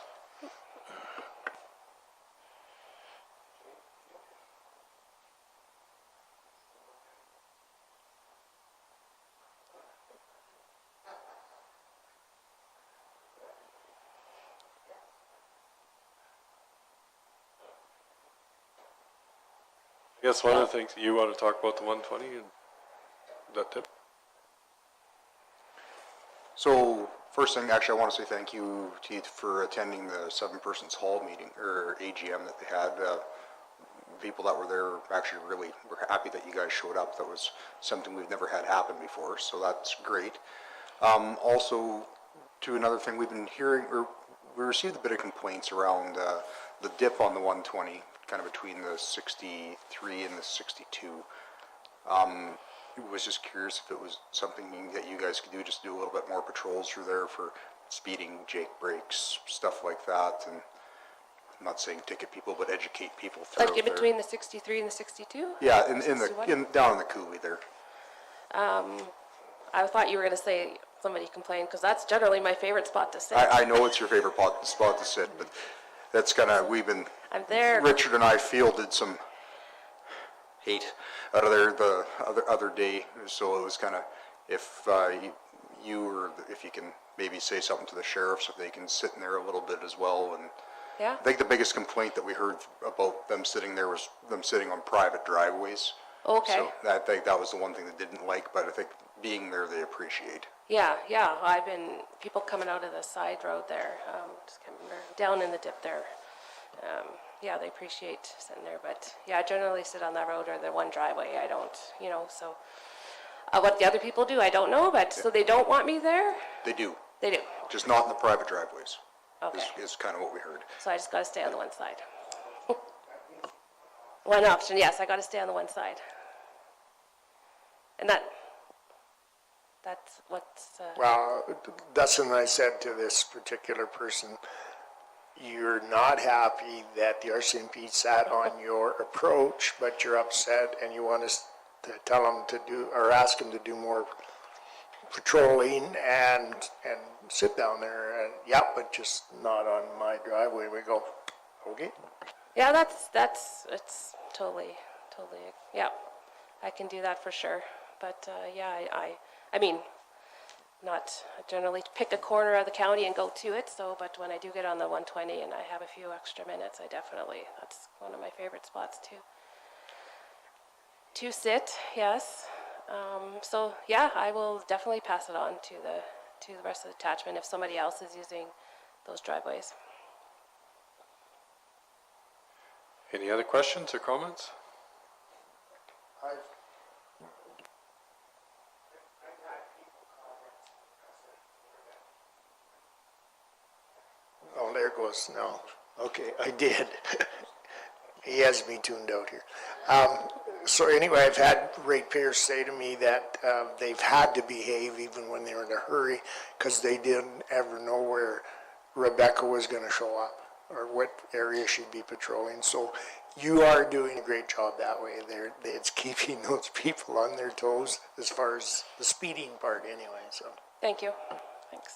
I guess one of the things you want to talk about the 120 and that tip. So, first thing, actually, I want to say thank you, Keith, for attending the 7-persons hall meeting, or AGM that they had. People that were there actually really were happy that you guys showed up. That was something we've never had happen before, so that's great. Also, to another thing, we've been hearing, or we received a bit of complaints around the dip on the 120, kind of between the 63 and the 62. Was just curious if it was something that you guys could do, just do a little bit more patrols through there for speeding, Jake breaks, stuff like that, and I'm not saying ticket people, but educate people through Like in between the 63 and the 62? Yeah, down in the coulee there. I thought you were going to say somebody complained, because that's generally my favorite spot to sit. I know it's your favorite spot to sit, but that's kind of, I'm there. Richard and I fielded some hate out of there the other day, so it was kind of, if you or if you can maybe say something to the sheriff so they can sit in there a little bit as well. And Yeah. I think the biggest complaint that we heard about them sitting there was them sitting on private driveways. Okay. So I think that was the one thing they didn't like, but I think being there they appreciate. Yeah. I've been, people coming out of the side road there, just can't remember, down in the dip there. Yeah, they appreciate sitting there, but yeah, I generally sit on that road or the one driveway. I don't, you know, so what the other people do, I don't know, but so they don't want me there? They do. They do. Just not in the private driveways. Okay. Is kind of what we heard. So I just gotta stay on the one side. One option, yes, I gotta stay on the one side. And that's what's, Well, Dustin and I said to this particular person, you're not happy that the RCMP sat on your approach, but you're upset and you want us to tell them to do, or ask them to do more patrolling and sit down there, and yeah, but just not on my driveway. We go, okay. yeah, it's totally, yeah, I can do that for sure. but, yeah, I mean, not generally pick a corner of the county and go to it, so, but when I do get on the 120 and I have a few extra minutes, that's one of my favorite spots to sit, yes. So, yeah, I will definitely pass it on to the rest of the attachment if somebody else is using those driveways. Any other questions or comments? Oh, there goes, no. Okay, I did. He has me tuned out here. So anyway, I've had ratepayers say to me that they've had to behave even when they were in a hurry because they didn't ever know where Rebecca was going to show up or what area she'd be patrolling. So you are doing a great job that way. It's keeping those people on their toes as far as the speeding part anyway, so. Thank you. Thanks.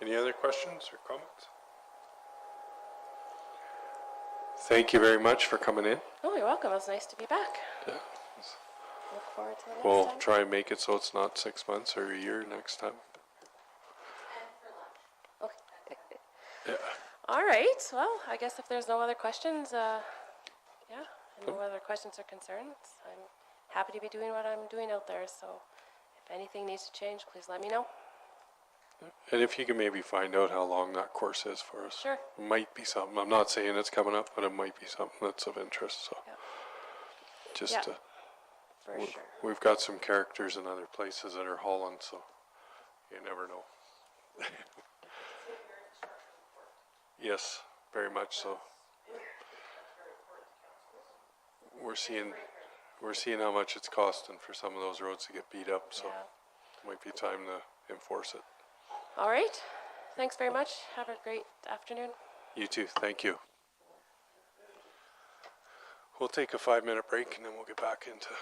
Any other questions or comments? Thank you very much for coming in. Oh, you're welcome. It was nice to be back. Yeah. Look forward to the next We'll time. try and make it so it's not 6 months or a year next time. Yeah. All right. Well, I guess if there's no other questions, yeah, and no other questions or concerns, I'm happy to be doing what I'm doing out there. So if anything needs to change, please let me know. And if you can maybe find out how long that course is for us. Sure. It might be something. I'm not saying it's coming up, but it might be something that's of interest. So Yeah. just Yeah. to, For sure. we've got some characters in other places that are hauling, so you never know. Yes, very much so. We're seeing how much it's costing for some of those roads to get beat up, so Yeah. it might be time to enforce it. All right. Thanks very much. Have a great afternoon. You too, thank you. We'll take a 5-minute break and then we'll get back into